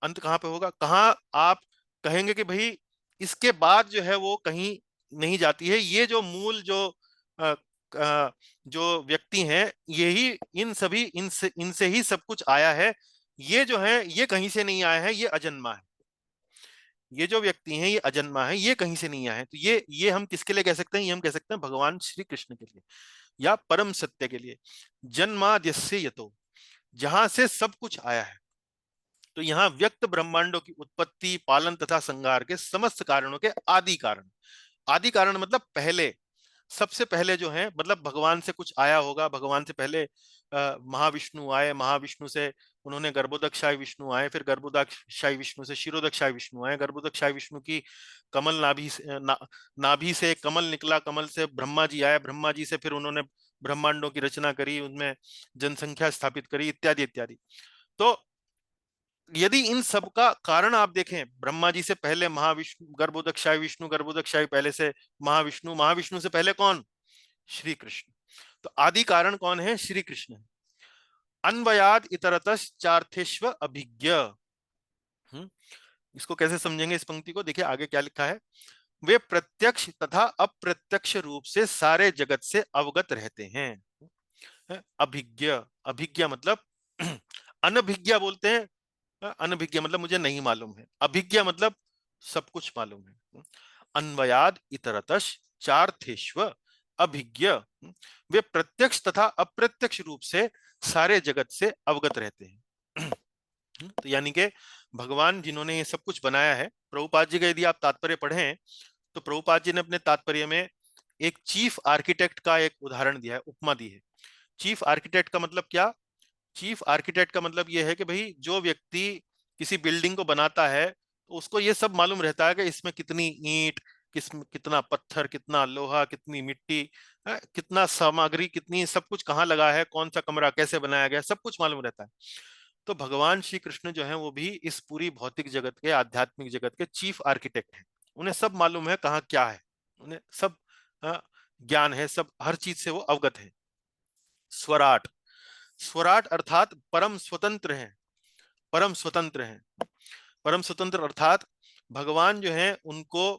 अंत कहाँ पे होगा? कहाँ आप कहेंगे कि भाई इसके बाद जो है वो कहीं नहीं जाती है? ये जो मूल जो अ, जो व्यक्ति हैं, यही इन सभी इनसे ही सब कुछ आया है। ये जो है ये कहीं से नहीं आया है, ये अजन्मा है। ये जो व्यक्ति हैं ये अजन्मा है, ये कहीं से नहीं आया है। तो ये हम किसके लिए कह सकते हैं? ये हम कह सकते हैं भगवान श्री कृष्ण के लिए, या परम सत्य के लिए। जन्माद्यस्य यतो, जहां से सब कुछ आया है। तो यहाँ व्यक्त ब्रह्मांडों की उत्पत्ति, पालन तथा संहार के समस्त कारणों के आदि कारण। आदि कारण मतलब पहले, सबसे पहले जो है, मतलब भगवान से कुछ आया होगा। भगवान से पहले महाविष्णु आए, महाविष्णु से उन्होंने गर्भोदकशाही विष्णु आए, फिर गर्भोदकशाही विष्णु से क्षीरोदकशाही विष्णु आए, गर्भोदकशाही विष्णु की कमल नाभि से नाभि से कमल निकला, कमल से ब्रह्मा जी आए, ब्रह्मा जी से फिर उन्होंने ब्रह्मांडों की रचना करी, उनमें जनसंख्या स्थापित करी, इत्यादि इत्यादि। तो यदि इन सब का कारण आप देखें, ब्रह्मा जी से पहले महाविष्णु, गर्भोदकशाही विष्णु, गर्भोदकशाही पहले से महाविष्णु, महाविष्णु से पहले कौन? श्री कृष्ण। तो आदि कारण कौन है? श्री कृष्ण। अन्वयाद इतरतश्च चार्थेष्व अभिज्ञ। इसको कैसे समझेंगे इस पंक्ति को? देखिए आगे क्या लिखा है। वे प्रत्यक्ष तथा अप्रत्यक्ष रूप से सारे जगत से अवगत रहते हैं। अभिज्ञ, अभिज्ञ मतलब अनभिज्ञ बोलते हैं। अनभिज्ञ मतलब मुझे नहीं मालूम है, अभिज्ञ मतलब सब कुछ मालूम है। अन्वयाद इतरतश चार्थेष्व अभिज्ञ, वे प्रत्यक्ष तथा अप्रत्यक्ष रूप से सारे जगत से अवगत रहते हैं। तो यानी कि भगवान जिन्होंने ये सब कुछ बनाया है, प्रभुपाद जी का यदि आप तात्पर्य पढ़ें, तो प्रभुपाद जी ने अपने तात्पर्य में एक चीफ आर्किटेक्ट का एक उदाहरण दिया है, उपमा दी है। चीफ आर्किटेक्ट का मतलब क्या? चीफ आर्किटेक्ट का मतलब यह है कि भाई जो व्यक्ति किसी बिल्डिंग को बनाता है, तो उसको ये सब मालूम रहता है कि इसमें कितनी ईंट, कितना पत्थर, कितना लोहा, कितनी मिट्टी, कितना सामग्री, कितनी सब कुछ कहाँ लगा है, कौन सा कमरा कैसे बनाया गया, सब कुछ मालूम रहता है। तो भगवान श्री कृष्ण जो है वो भी इस पूरी भौतिक जगत के, आध्यात्मिक जगत के चीफ आर्किटेक्ट हैं। उन्हें सब मालूम है कहाँ क्या है, उन्हें सब ज्ञान है, सब हर चीज से वो अवगत है। स्वराट, स्वराट अर्थात परम स्वतंत्र हैं। परम स्वतंत्र हैं। परम स्वतंत्र अर्थात भगवान जो है उनको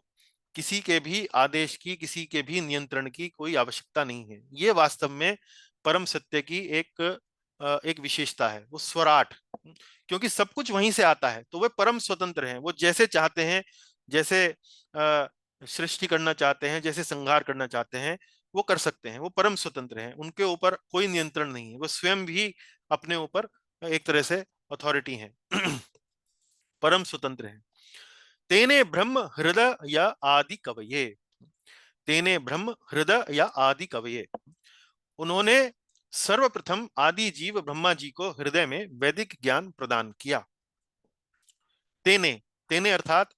किसी के भी आदेश की, किसी के भी नियंत्रण की कोई आवश्यकता नहीं है। ये वास्तव में परम सत्य की एक विशेषता है, वो स्वराट। क्योंकि सब कुछ वहीं से आता है, तो वे परम स्वतंत्र हैं। वो जैसे चाहते हैं, जैसे सृष्टि करना चाहते हैं, जैसे संहार करना चाहते हैं, वो कर सकते हैं। वो परम स्वतंत्र हैं, उनके ऊपर कोई नियंत्रण नहीं है। वो स्वयं भी अपने ऊपर एक तरह से अथॉरिटी है। परम स्वतंत्र है। तेने ब्रह्म हृदय या आदि कवये, तेने ब्रह्म हृदय या आदि कवये, उन्होंने सर्वप्रथम आदि जीव ब्रह्मा जी को हृदय में वैदिक ज्ञान प्रदान किया। तेने, तेने अर्थात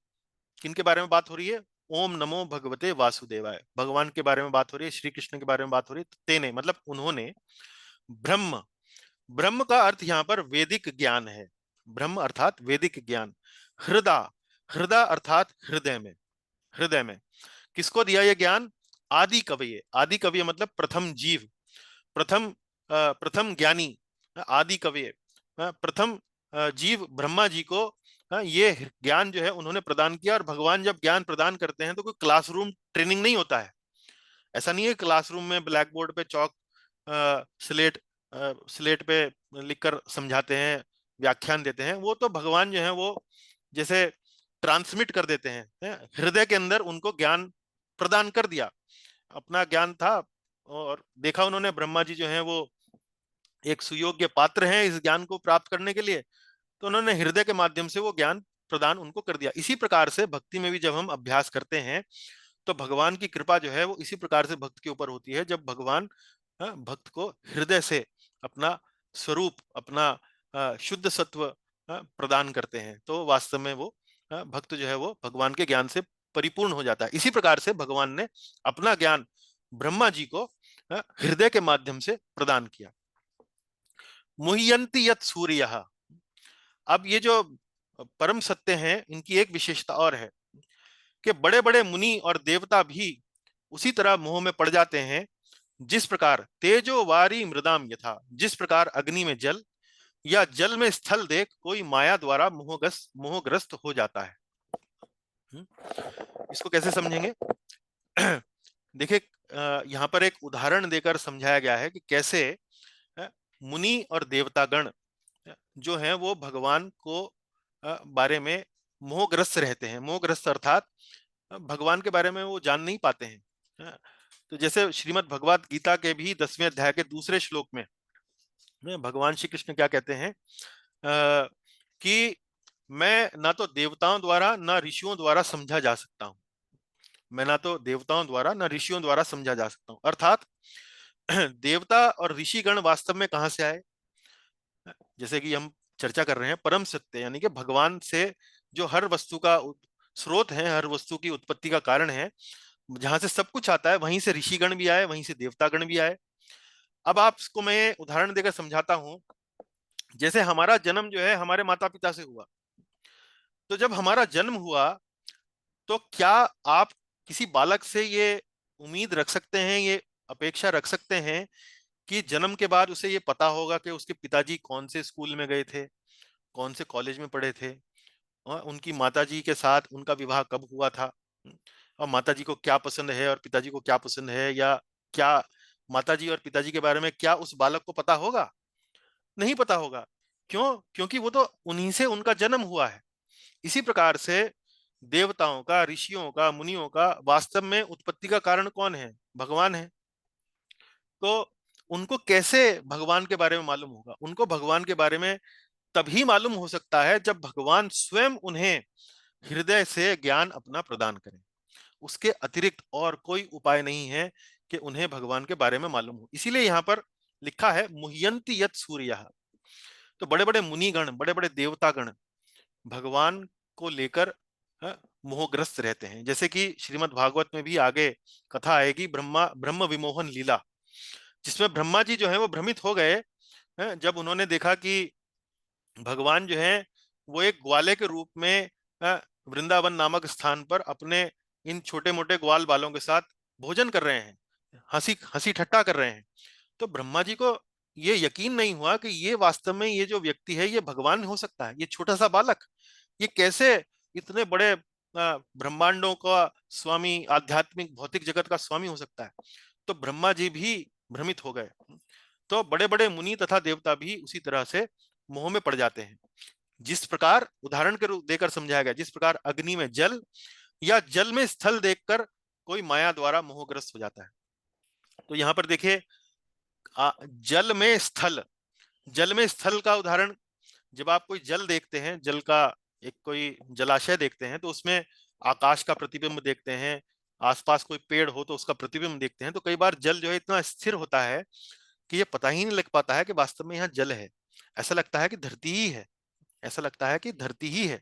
किनके बारे में बात हो रही है? ओम नमो भगवते वासुदेवाय, भगवान के बारे में बात हो रही है, श्री कृष्ण के बारे में बात हो रही है। तेने मतलब उन्होंने ब्रह्म, ब्रह्म का अर्थ यहाँ पर वैदिक ज्ञान है। ब्रह्म अर्थात वैदिक ज्ञान। हृदय, हृदय अर्थात हृदय में, हृदय में किसको दिया यह ज्ञान? आदि कवये, आदि कवये मतलब प्रथम जीव, प्रथम ज्ञानी, आदि कवये, प्रथम जीव ब्रह्मा जी को ये ज्ञान जो है उन्होंने प्रदान किया। और भगवान जब ज्ञान प्रदान करते हैं तो कोई क्लासरूम ट्रेनिंग नहीं होता है। ऐसा नहीं है क्लासरूम में ब्लैक बोर्ड पे चौक स्लेट स्लेट पे लिखकर समझाते हैं, व्याख्यान देते हैं। वो तो भगवान जो है वो जैसे ट्रांसमिट कर देते हैं, हृदय के अंदर उनको ज्ञान प्रदान कर दिया। अपना ज्ञान था और देखा उन्होंने ब्रह्मा जी जो है वो एक सुयोग्य पात्र हैं इस ज्ञान को प्राप्त करने के लिए, तो उन्होंने हृदय के माध्यम से वो ज्ञान प्रदान उनको कर दिया। इसी प्रकार से भक्ति में भी जब हम अभ्यास करते हैं तो भगवान की कृपा जो है वो इसी प्रकार से भक्त के ऊपर होती है, जब भगवान भक्त को हृदय से अपना स्वरूप, अपना शुद्ध सत्व प्रदान करते हैं, तो वास्तव में वो भक्त जो है वो भगवान के ज्ञान से परिपूर्ण हो जाता है। इसी प्रकार से भगवान ने अपना ज्ञान ब्रह्मा जी को हृदय के माध्यम से प्रदान किया। मुह्यंति यत् सूर्यः। अब ये जो परम सत्य हैं, इनकी एक विशेषता और है कि बड़े बड़े मुनि और देवता भी उसी तरह मोह में पड़ जाते हैं, जिस प्रकार तेजो वारी मृदाम यथा, जिस प्रकार अग्नि में जल या जल में स्थल देख कोई माया द्वारा मोहग्रस्त हो जाता है। इसको कैसे समझेंगे? देखिए, यहाँ पर एक उदाहरण देकर समझाया गया है कि कैसे मुनि और देवतागण जो हैं वो भगवान को बारे में मोहग्रस्त रहते हैं। मोहग्रस्त अर्थात भगवान के बारे में वो जान नहीं पाते हैं। तो जैसे श्रीमद् भगवत गीता के भी 10वें अध्याय के दूसरे श्लोक में भगवान श्री कृष्ण क्या कहते हैं कि मैं ना तो देवताओं द्वारा ना ऋषियों द्वारा समझा जा सकता हूं। मैं ना तो देवताओं द्वारा ना ऋषियों द्वारा समझा जा सकता हूं, अर्थात देवता और ऋषिगण वास्तव में कहां से आए? जैसे कि हम चर्चा कर रहे हैं परम सत्य, यानी कि भगवान से जो हर वस्तु का स्रोत है, हर वस्तु की उत्पत्ति का कारण है, जहां से सब कुछ आता है, वहीं से ऋषिगण भी आए, वहीं से देवतागण भी आए। अब आपको मैं उदाहरण देकर समझाता हूं। जैसे हमारा जन्म जो है हमारे माता पिता से हुआ, तो जब हमारा जन्म हुआ तो क्या आप किसी बालक से ये उम्मीद रख सकते हैं, ये अपेक्षा रख सकते हैं कि जन्म के बाद उसे ये पता होगा कि उसके पिताजी कौन से स्कूल में गए थे, कौन से कॉलेज में पढ़े थे, और उनकी माताजी के साथ उनका विवाह कब हुआ था, और माताजी को क्या पसंद है और पिताजी को क्या पसंद है, या क्या माताजी और पिताजी के बारे में क्या उस बालक को पता होगा? नहीं पता होगा। क्यों? क्योंकि वो तो उन्हीं से उनका जन्म हुआ है। इसी प्रकार से देवताओं का, ऋषियों का, मुनियों का वास्तव में उत्पत्ति का कारण कौन है? भगवान है। तो उनको कैसे भगवान के बारे में मालूम होगा? उनको भगवान के बारे में तभी मालूम हो सकता है जब भगवान स्वयं उन्हें हृदय से ज्ञान अपना प्रदान करें। उसके अतिरिक्त और कोई उपाय नहीं है कि उन्हें भगवान के बारे में मालूम हो। इसीलिए यहाँ पर लिखा है मुह्यंति यत् सूर्यः। तो बड़े बड़े मुनिगण, बड़े बड़े देवतागण भगवान को लेकर मोहग्रस्त रहते हैं। जैसे कि श्रीमद् भागवत में भी आगे कथा आएगी, ब्रह्म विमोहन लीला, जिसमें ब्रह्मा जी जो है वो भ्रमित हो गए जब उन्होंने देखा कि भगवान जो है वो एक ग्वाले के रूप में वृंदावन नामक स्थान पर अपने इन छोटे मोटे ग्वाल बालों के साथ भोजन कर रहे हैं, हंसी हंसी ठट्टा कर रहे हैं। तो ब्रह्मा जी को ये यकीन नहीं हुआ कि ये वास्तव में ये जो व्यक्ति है ये भगवान हो सकता है। ये छोटा सा बालक ये कैसे इतने बड़े ब्रह्मांडों का स्वामी, आध्यात्मिक भौतिक जगत का स्वामी हो सकता है? तो ब्रह्मा जी भी भ्रमित हो गए। तो बड़े बड़े मुनि तथा देवता भी उसी तरह से मोह में पड़ जाते हैं। जिस प्रकार उदाहरण के रूप देकर समझाया गया, जिस प्रकार अग्नि में जल या जल में स्थल देखकर कोई माया द्वारा मोहग्रस्त हो जाता है। तो यहाँ पर देखिए, जल में स्थल, जल में स्थल का उदाहरण, जब आप कोई जल देखते हैं, जल का एक कोई जलाशय देखते हैं, तो उसमें आकाश का प्रतिबिंब देखते हैं, आसपास कोई पेड़ हो तो उसका प्रतिबिंब देखते हैं। तो कई बार जल जो है इतना स्थिर होता है कि ये पता ही नहीं लग पाता है कि वास्तव में यहाँ जल है। ऐसा लगता है कि धरती ही है, ऐसा लगता है कि धरती ही है।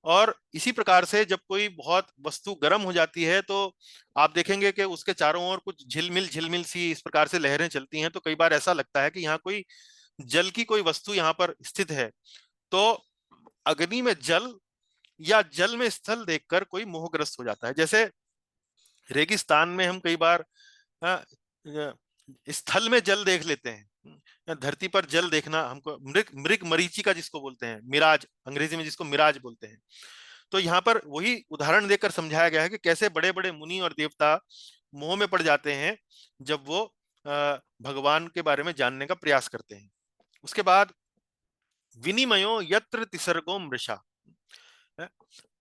और इसी प्रकार से जब कोई बहुत वस्तु गर्म हो जाती है तो आप देखेंगे कि उसके चारों ओर कुछ झिलमिल झिलमिल सी इस प्रकार से लहरें चलती हैं। तो कई बार ऐसा लगता है कि यहाँ कोई जल की कोई वस्तु यहाँ पर स्थित है। तो अग्नि में जल या जल में स्थल देखकर कोई मोहग्रस्त हो जाता है। जैसे रेगिस्तान में हम कई बार स्थल में जल देख लेते हैं, धरती पर जल देखना हमको मृग मृग मरीचिका जिसको बोलते हैं, मिराज, अंग्रेजी में जिसको मिराज बोलते हैं। तो यहाँ पर वही उदाहरण देकर समझाया गया है कि कैसे बड़े बड़े मुनि और देवता मोह में पड़ जाते हैं जब वो भगवान के बारे में जानने का प्रयास करते हैं। उसके बाद विनिमयो यत्र तिसर्गो मृषा,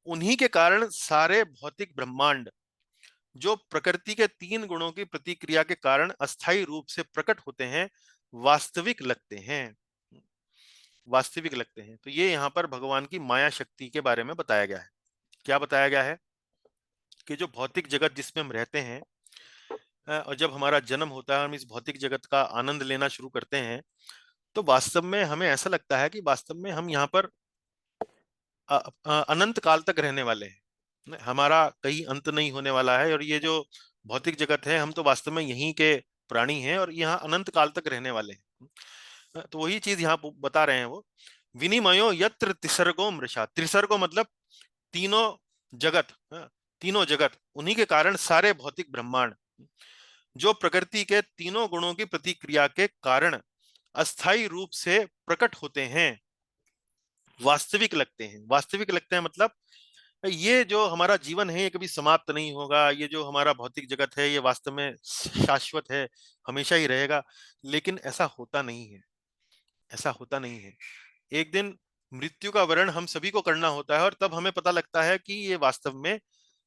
उन्हीं के कारण सारे भौतिक ब्रह्मांड जो प्रकृति के 3 गुणों की प्रतिक्रिया के कारण अस्थायी रूप से प्रकट होते हैं, वास्तविक लगते हैं, वास्तविक लगते हैं। तो ये यहाँ पर भगवान की माया शक्ति के बारे में बताया गया है। क्या बताया गया है कि जो भौतिक जगत जिसमें हम रहते हैं, और जब हमारा जन्म होता है, हम इस भौतिक जगत का आनंद लेना शुरू करते हैं, तो वास्तव में हमें ऐसा लगता है कि वास्तव में हम यहाँ पर अनंत काल तक रहने वाले हैं, हमारा कहीं अंत नहीं होने वाला है, और ये जो भौतिक जगत है हम तो वास्तव में यहीं के प्राणी हैं और यहाँ अनंत काल तक रहने वाले हैं। तो वही चीज यहाँ बता रहे हैं वो, विनिमयो यत्र त्रिसर्गो मृषा। त्रिसर्गो मतलब तीनों जगत, तीनों जगत, उन्हीं के कारण सारे भौतिक ब्रह्मांड, जो प्रकृति के तीनों गुणों की प्रतिक्रिया के कारण अस्थायी रूप से प्रकट होते हैं, वास्तविक लगते हैं। वास्तविक लगते हैं मतलब ये जो हमारा जीवन है ये कभी समाप्त नहीं होगा, ये जो हमारा भौतिक जगत है ये वास्तव में शाश्वत है, हमेशा ही रहेगा। लेकिन ऐसा होता नहीं है, ऐसा होता नहीं है। एक दिन मृत्यु का वर्ण हम सभी को करना होता है, और तब हमें पता लगता है कि ये वास्तव में,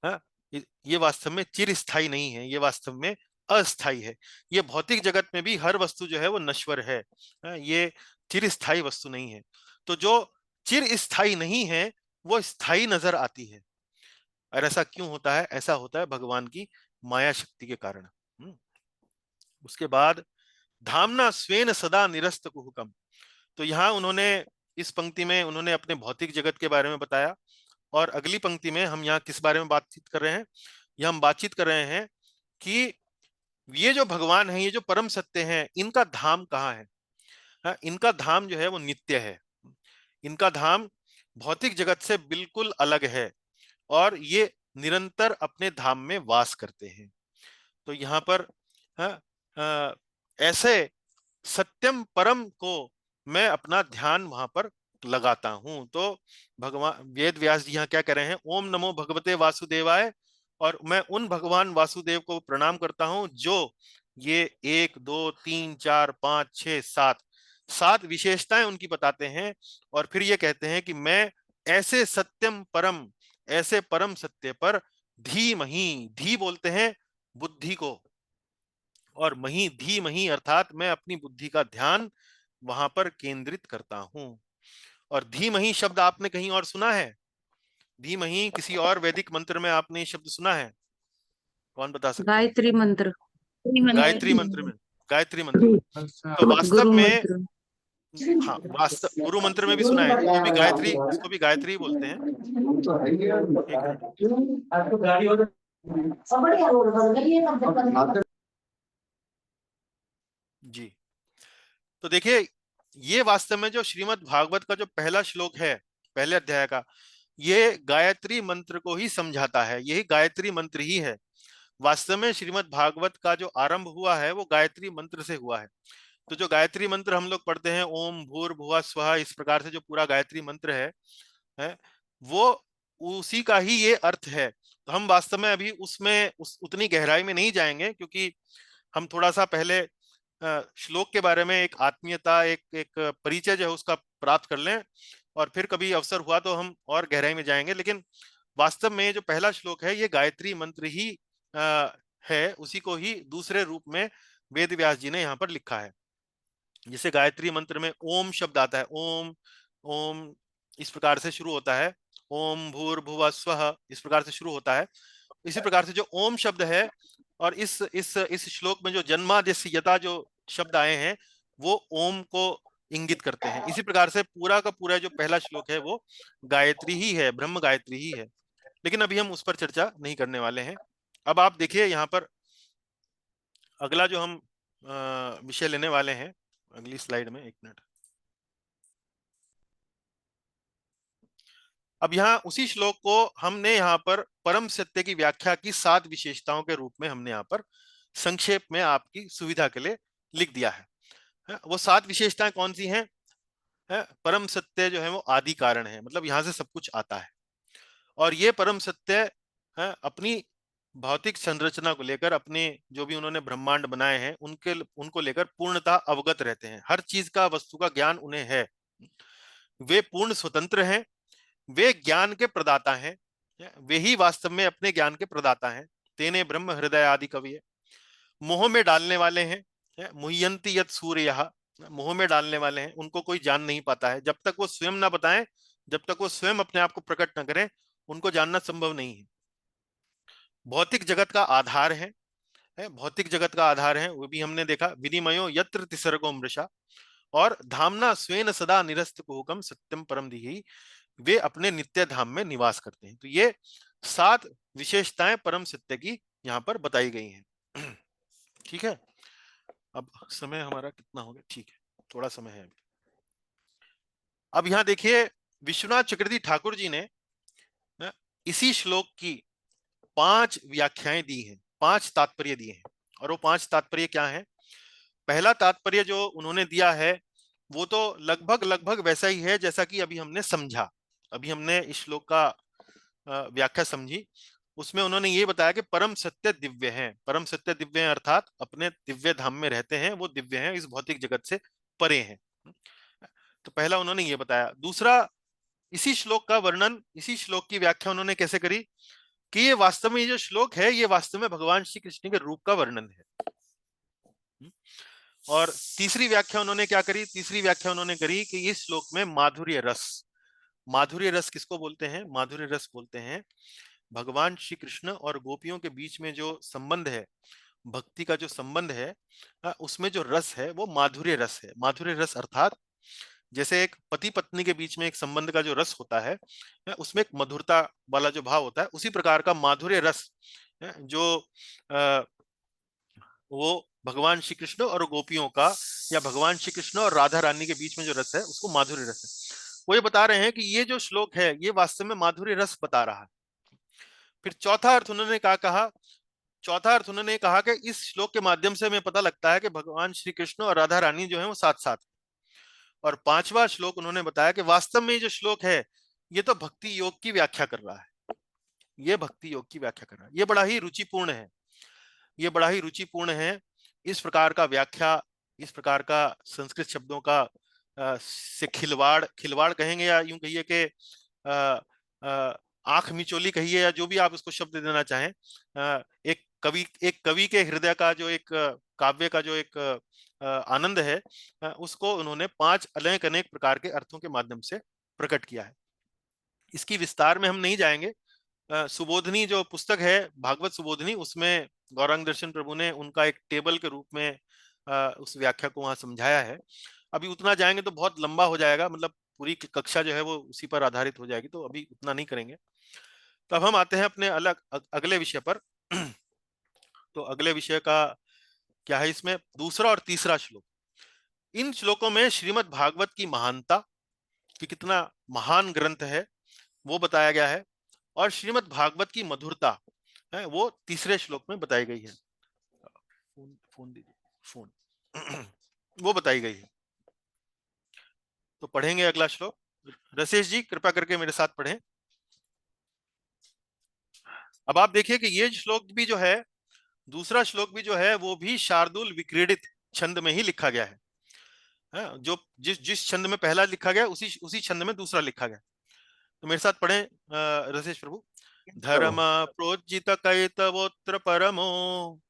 हाँ, ये वास्तव में चिरस्थायी नहीं है, ये वास्तव में अस्थायी है। ये भौतिक जगत में भी हर वस्तु जो है वो नश्वर है, ये चिरस्थायी वस्तु नहीं है। तो जो चिरस्थायी नहीं है वो स्थायी नजर आती है। और ऐसा क्यों होता है? ऐसा होता है भगवान की माया शक्ति के कारण। उसके बाद धामना स्वेन सदा निरस्त कुहुकम। तो यहाँ उन्होंने, इस पंक्ति में उन्होंने अपने भौतिक जगत के बारे में बताया, और अगली पंक्ति में हम यहाँ किस बारे में बातचीत कर रहे हैं? यह हम बातचीत कर रहे हैं कि ये जो भगवान है, ये जो परम सत्य है, इनका धाम कहाँ है? इनका धाम जो है वो नित्य है, इनका धाम भौतिक जगत से बिल्कुल अलग है, और ये निरंतर अपने धाम में वास करते हैं। तो यहाँ पर ऐसे सत्यम परम को मैं अपना ध्यान वहां पर लगाता हूं। तो भगवान वेद व्यास जी यहाँ क्या कह रहे हैं? ओम नमो भगवते वासुदेवाय, और मैं उन भगवान वासुदेव को प्रणाम करता हूं जो ये 1 2 3 4 5 6 7 विशेषताएं उनकी बताते हैं, और फिर ये कहते हैं कि मैं ऐसे सत्यम परम, ऐसे परम सत्य पर धीमहि, धी बोलते हैं बुद्धि को, और मही, धीमहि अर्थात मैं अपनी बुद्धि का ध्यान वहां पर केंद्रित करता हूं। और धीमहि शब्द आपने कहीं और सुना है? धीमहि किसी और वैदिक मंत्र में आपने शब्द सुना है? कौन बता सकते हैं? गायत्री मंत्र। गायत्री मंत्र में, गायत्री मंत्र में। तो वास्तव गुरु में, मंत्र। हाँ, वास्तव गुरु मंत्र में भी सुना है, उसको भी गायत्री, उसको भी गायत्री ही बोलते हैं। एक मिनट। जी, तो देखिए, ये वास्तव में जो श्रीमद् भागवत का जो पहला श्लोक है, पहले अध्याय का, ये गायत्री मंत्र को ही समझाता है, यही गायत्री मंत्र ही है। वास्तव में श्रीमद् भागवत का जो आरंभ हुआ है वो गायत्री मंत्र से हुआ है। तो जो गायत्री मंत्र हम लोग पढ़ते हैं, ओम भूर्भुवः स्वः, इस प्रकार से जो पूरा गायत्री मंत्र है वो उसी का ही ये अर्थ है। तो हम वास्तव में अभी उसमें उतनी गहराई में नहीं जाएंगे, क्योंकि हम थोड़ा सा पहले श्लोक के बारे में एक आत्मीयता, एक परिचय जो है उसका प्राप्त कर लें, और फिर कभी अवसर हुआ तो हम और गहराई में जाएंगे। लेकिन वास्तव में जो पहला श्लोक है ये गायत्री मंत्र ही है, उसी को ही दूसरे रूप में वेद व्यास जी ने यहाँ पर लिखा है। जैसे गायत्री मंत्र में ओम शब्द आता है, ओम ओम इस प्रकार से शुरू होता है, ओम भूर्भुवः स्वः इस प्रकार से शुरू होता है। इसी प्रकार से जो ओम शब्द है, और इस श्लोक में जो जन्माद्यस्यता जो शब्द आए हैं वो ओम को इंगित करते हैं। इसी प्रकार से पूरा का पूरा जो पहला श्लोक है वो गायत्री ही है, ब्रह्म गायत्री ही है। लेकिन अभी हम उस पर चर्चा नहीं करने वाले हैं। अब आप देखिए यहाँ पर अगला जो हम विषय लेने वाले हैं, अगली स्लाइड में, एक मिनट। अब यहाँ उसी श्लोक को हमने यहाँ पर परम सत्य की व्याख्या की 7 विशेषताओं के रूप में हमने यहाँ पर संक्षेप में आपकी सुविधा के लिए लिख दिया है। वो 7 विशेषताएं कौन सी हैं? परम सत्य जो है वो आदि कारण है, मतलब यहाँ से सब कुछ आता है, और ये परम सत्य अपनी भौतिक संरचना को लेकर, अपने जो भी उन्होंने ब्रह्मांड बनाए हैं उनको लेकर पूर्णतः अवगत रहते हैं। हर चीज का, वस्तु का ज्ञान उन्हें है, वे पूर्ण स्वतंत्र हैं, वे ज्ञान के प्रदाता हैं, वे ही वास्तव में अपने ज्ञान के प्रदाता हैं। तेने ब्रह्म हृदय आदि कवि, मोह में डालने वाले हैं, मुह्यंति यत् सूर्यः, मोह में डालने वाले हैं, उनको कोई जान नहीं पाता है। जब तक वो स्वयं ना बताएं, जब तक वो स्वयं अपने आप को प्रकट न करें, उनको जानना संभव नहीं है। भौतिक जगत का आधार है, भौतिक जगत का आधार है, वो भी हमने देखा, विनिमयो यत्र तिसर्गो मृषा। और धामना स्वेन सदा निरस्त कुहकम सत्यम परम धीहि, वे अपने नित्य धाम में निवास करते हैं। तो ये 7 विशेषताएं परम सत्य की यहाँ पर बताई गई हैं। ठीक है, अब समय हमारा कितना हो गया? ठीक है, थोड़ा समय है अभी। अब यहाँ देखिए, विश्वनाथ चक्रवर्ती ठाकुर जी ने इसी श्लोक की 5 व्याख्याएं दी हैं, 5 तात्पर्य दिए हैं। और वो 5 तात्पर्य क्या हैं? पहला तात्पर्य जो उन्होंने दिया है वो तो लगभग लगभग वैसा ही है जैसा कि अभी हमने समझा। अभी हमने इस श्लोक का व्याख्या समझी। उसमें उन्होंने ये बताया कि परम सत्य दिव्य है। परम सत्य दिव्य है अर्थात अपने दिव्य धाम में रहते हैं, वो दिव्य हैं, इस भौतिक जगत से परे हैं। तो पहला उन्होंने ये बताया। दूसरा, इसी श्लोक का वर्णन, इसी श्लोक की व्याख्या उन्होंने कैसे करी कि ये वास्तव में, ये जो श्लोक है ये वास्तव में भगवान श्री कृष्ण के रूप का वर्णन है। और तीसरी व्याख्या उन्होंने क्या करी? तीसरी व्याख्या उन्होंने करी कि इस श्लोक में माधुर्य रस, माधुर्य रस किसको बोलते हैं? माधुर्य रस बोलते हैं भगवान श्री कृष्ण और गोपियों के बीच में जो संबंध है, भक्ति का जो संबंध है, उसमें जो रस है वो माधुर्य रस है। माधुर्य रस अर्थात जैसे एक पति पत्नी के बीच में एक संबंध का जो रस होता है, उसमें एक मधुरता वाला जो भाव होता है, उसी प्रकार का माधुर्य रस जो वो भगवान श्री कृष्ण और गोपियों का, या भगवान श्री कृष्ण और राधा रानी के बीच में जो रस है उसको माधुर्य रस है। वो ये बता रहे हैं कि ये जो श्लोक है ये वास्तव में माधुर्य रस बता रहा है। फिर चौथा अर्थ उन्होंने क्या कहा? चौथा अर्थ उन्होंने कहा कि इस श्लोक के माध्यम से हमें पता लगता है कि भगवान श्री कृष्ण और राधा रानी जो है वो साथ साथ। और पांचवा श्लोक उन्होंने बताया कि वास्तव में ये जो श्लोक है ये तो भक्ति योग की व्याख्या कर रहा है। ये भक्ति योग की व्याख्या कर रहा है। ये बड़ा ही रुचिपूर्ण है, ये बड़ा ही रुचिपूर्ण है। इस प्रकार का व्याख्या, इस प्रकार का संस्कृत शब्दों का से खिलवाड़, खिलवाड़ कहेंगे या यूं कहिए कि आंख मिचोली कहिए, या जो भी आप उसको शब्द देना चाहें, एक कवि के हृदय का जो एक काव्य का जो एक आनंद है, उसको उन्होंने 5 अनेक अनेक प्रकार के अर्थों के माध्यम से प्रकट किया है। इसकी विस्तार में हम नहीं जाएंगे। सुबोधनी जो पुस्तक है, भागवत सुबोधनी, उसमें गौरांग दर्शन प्रभु ने उनका एक टेबल के रूप में उस व्याख्या को वहां समझाया है। अभी उतना जाएंगे तो बहुत लंबा हो जाएगा, मतलब पूरी कक्षा जो है वो उसी पर आधारित हो जाएगी, तो अभी उतना नहीं करेंगे। तो अब हम आते हैं अपने अगले विषय पर। तो अगले विषय का क्या है? इसमें दूसरा और तीसरा श्लोक, इन श्लोकों में श्रीमद् भागवत की महानता, कि कितना महान ग्रंथ है, वो बताया गया है। और श्रीमद् भागवत की मधुरता है वो तीसरे श्लोक में बताई गई है। फोन दीजिए, फोन। वो बताई गई है। तो पढ़ेंगे अगला श्लोक। रसेश जी कृपया करके मेरे साथ पढ़ें। अब आप देखिए कि ये श्लोक भी जो है, दूसरा श्लोक भी जो है वो भी शार्दुल विक्रीडित छंद में ही लिखा गया है। जो जिस जिस छंद में पहला लिखा गया उसी छंद में दूसरा लिखा गया। तो मेरे साथ पढ़ें रसेश प्रभु। धर्म प्रोज्जित कैतवोत्र परमो,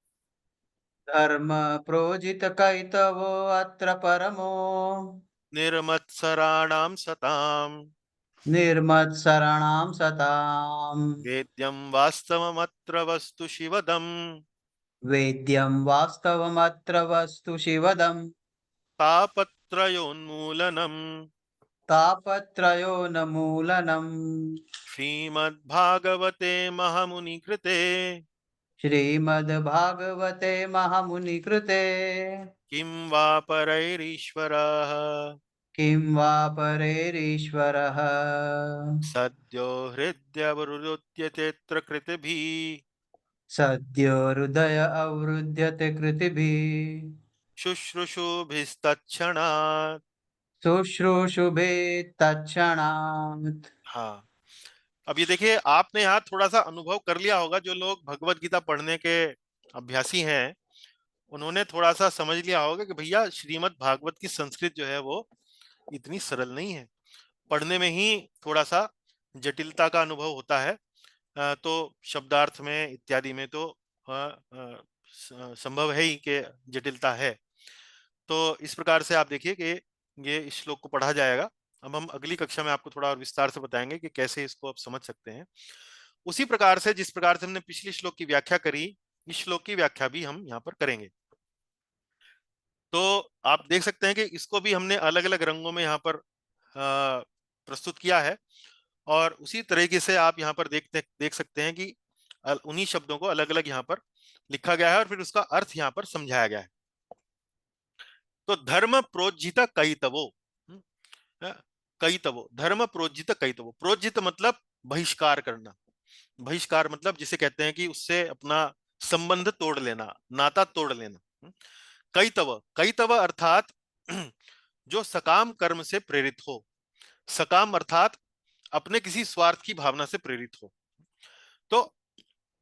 धर्म प्रोजित कैतवो अत्र परमो, निर्मत्सराणां सताम्, निर्मत्सराणां सताम्, वेद्यं वास्तवमत्र वस्तु शिवदम्, वेद्यं वास्तवमत्र वस्तु शिवदम्, तापत्रयोन्मूलनम्, तापत्रयोन्मूलनम्। श्रीमद्भागवते महामुनिकृते श्रीमद्भागवते महामुनिकृते किं वा परैरीश्वरः, किं वा परेरीश्वरः, सद्यो हृद्यवरुध्यतेऽत्र कृतिभिः, सद्यो हृदय अवरुध्यते कृतिभिः, शुश्रूषुभिस्तत्क्षणात्। शुश्रूषुभे तत्क्षणात्। हाँ, अब ये देखिए, आपने यहाँ थोड़ा सा अनुभव कर लिया होगा, जो लोग भगवत गीता पढ़ने के अभ्यासी हैं उन्होंने थोड़ा सा समझ लिया होगा कि भैया श्रीमद् भागवत की संस्कृत जो है वो इतनी सरल नहीं है, पढ़ने में ही थोड़ा सा जटिलता का अनुभव होता है। तो शब्दार्थ में इत्यादि में तो संभव है ही कि जटिलता है। तो इस प्रकार से आप देखिए कि ये इस श्लोक को पढ़ा जाएगा। अब हम अगली कक्षा में आपको थोड़ा और विस्तार से बताएंगे कि कैसे इसको आप समझ सकते हैं। उसी प्रकार से जिस प्रकार से हमने पिछले श्लोक की व्याख्या करी, इस श्लोक की व्याख्या भी हम यहाँ पर करेंगे। तो आप देख सकते हैं कि इसको भी हमने अलग अलग रंगों में यहाँ पर प्रस्तुत किया है, और उसी तरीके से आप यहाँ पर देख सकते हैं कि उन्हीं शब्दों को अलग अलग यहाँ पर लिखा गया है और फिर उसका अर्थ यहाँ पर समझाया गया है। तो धर्म प्रोज्झित कैतवो, कैतवो, धर्म प्रोज्झित कैतवो, प्रोज्झित मतलब बहिष्कार करना, बहिष्कार मतलब जिसे कहते हैं कि उससे अपना संबंध तोड़ लेना, नाता तोड़ लेना। कैतव, कैतव अर्थात जो सकाम कर्म से प्रेरित हो, सकाम अर्थात अपने किसी स्वार्थ की भावना से प्रेरित हो। तो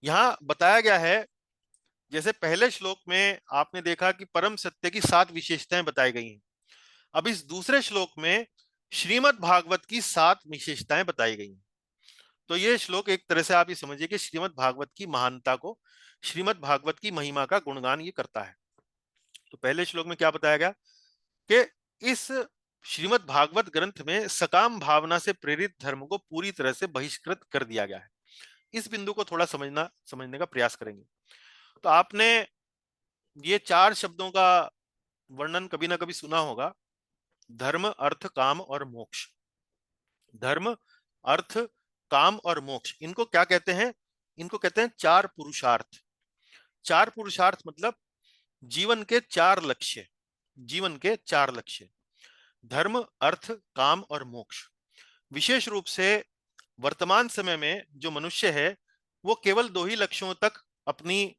यहां बताया गया है, जैसे पहले श्लोक में आपने देखा कि परम सत्य की 7 विशेषताएं बताई गई हैं, अब इस दूसरे श्लोक में श्रीमद् भागवत की 7 विशेषताएं बताई गई हैं। तो ये श्लोक एक तरह से आप ये समझिए कि श्रीमद् भागवत की महानता को, श्रीमद् भागवत की महिमा का गुणगान ये करता है। तो पहले श्लोक में क्या बताया गया कि इस श्रीमद् भागवत ग्रंथ में सकाम भावना से प्रेरित धर्म को पूरी तरह से बहिष्कृत कर दिया गया है। इस बिंदु को थोड़ा समझने का प्रयास करेंगे। तो आपने ये 4 शब्दों का वर्णन कभी ना कभी सुना होगा, धर्म, अर्थ, काम और मोक्ष। धर्म, अर्थ, काम और मोक्ष, इनको क्या कहते हैं? इनको कहते हैं 4 पुरुषार्थ। 4 पुरुषार्थ मतलब जीवन के 4 लक्ष्य, जीवन के 4 लक्ष्य, धर्म, अर्थ, काम और मोक्ष। विशेष रूप से वर्तमान समय में जो मनुष्य है वो केवल 2 ही लक्ष्यों तक अपनी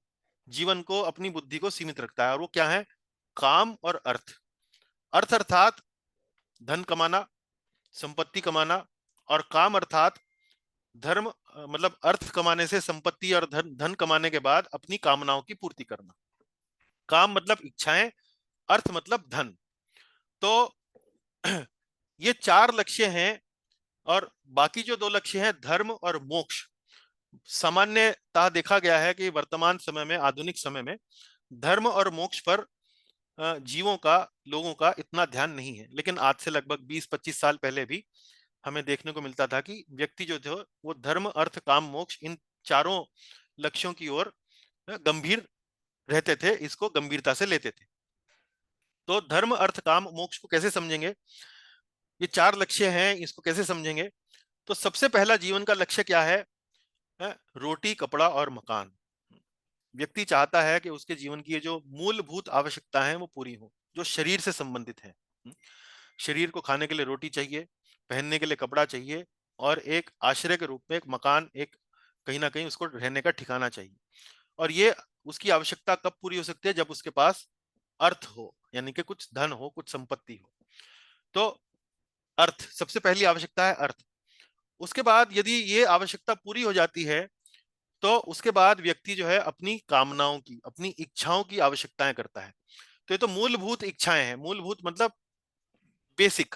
जीवन को, अपनी बुद्धि को सीमित रखता है, और वो क्या है? काम और अर्थ। अर्थ अर्थात धन कमाना, संपत्ति कमाना, और काम अर्थात धर्म, मतलब अर्थ कमाने से संपत्ति और धन कमाने के बाद अपनी कामनाओं की पूर्ति करना। काम मतलब इच्छाएं, अर्थ मतलब धन। तो ये 4 लक्ष्य हैं, और बाकी जो 2 लक्ष्य हैं धर्म और मोक्ष, सामान्यतः देखा गया है कि वर्तमान समय में, आधुनिक समय में धर्म और मोक्ष पर जीवों का, लोगों का इतना ध्यान नहीं है। लेकिन आज से लगभग 20-25 साल पहले भी हमें देखने को मिलता था कि व्यक्ति जो थे वो धर्म, अर्थ, काम, मोक्ष, इन चारों लक्ष्यों की ओर गंभीर रहते थे, इसको गंभीरता से लेते थे। तो धर्म, अर्थ, काम, मोक्ष को कैसे समझेंगे? ये 4 लक्ष्य हैं, इसको कैसे समझेंगे? तो सबसे पहला जीवन का लक्ष्य क्या है? रोटी, कपड़ा और मकान। व्यक्ति चाहता है कि उसके जीवन की ये जो मूलभूत आवश्यकताएं हैं वो पूरी हो, जो शरीर से संबंधित है। शरीर को खाने के लिए रोटी चाहिए, पहनने के लिए कपड़ा चाहिए, और एक आश्रय के रूप में एक मकान, एक कहीं ना कहीं उसको रहने का ठिकाना चाहिए। और ये उसकी आवश्यकता कब पूरी हो सकती है? जब उसके पास अर्थ हो, यानी कि कुछ धन हो, कुछ संपत्ति हो। तो अर्थ सबसे पहली आवश्यकता है, अर्थ। उसके बाद यदि ये आवश्यकता पूरी हो जाती है तो उसके बाद व्यक्ति जो है अपनी कामनाओं की, अपनी इच्छाओं की आवश्यकताएं करता है। तो ये तो मूलभूत इच्छाएं हैं, मूलभूत मतलब बेसिक।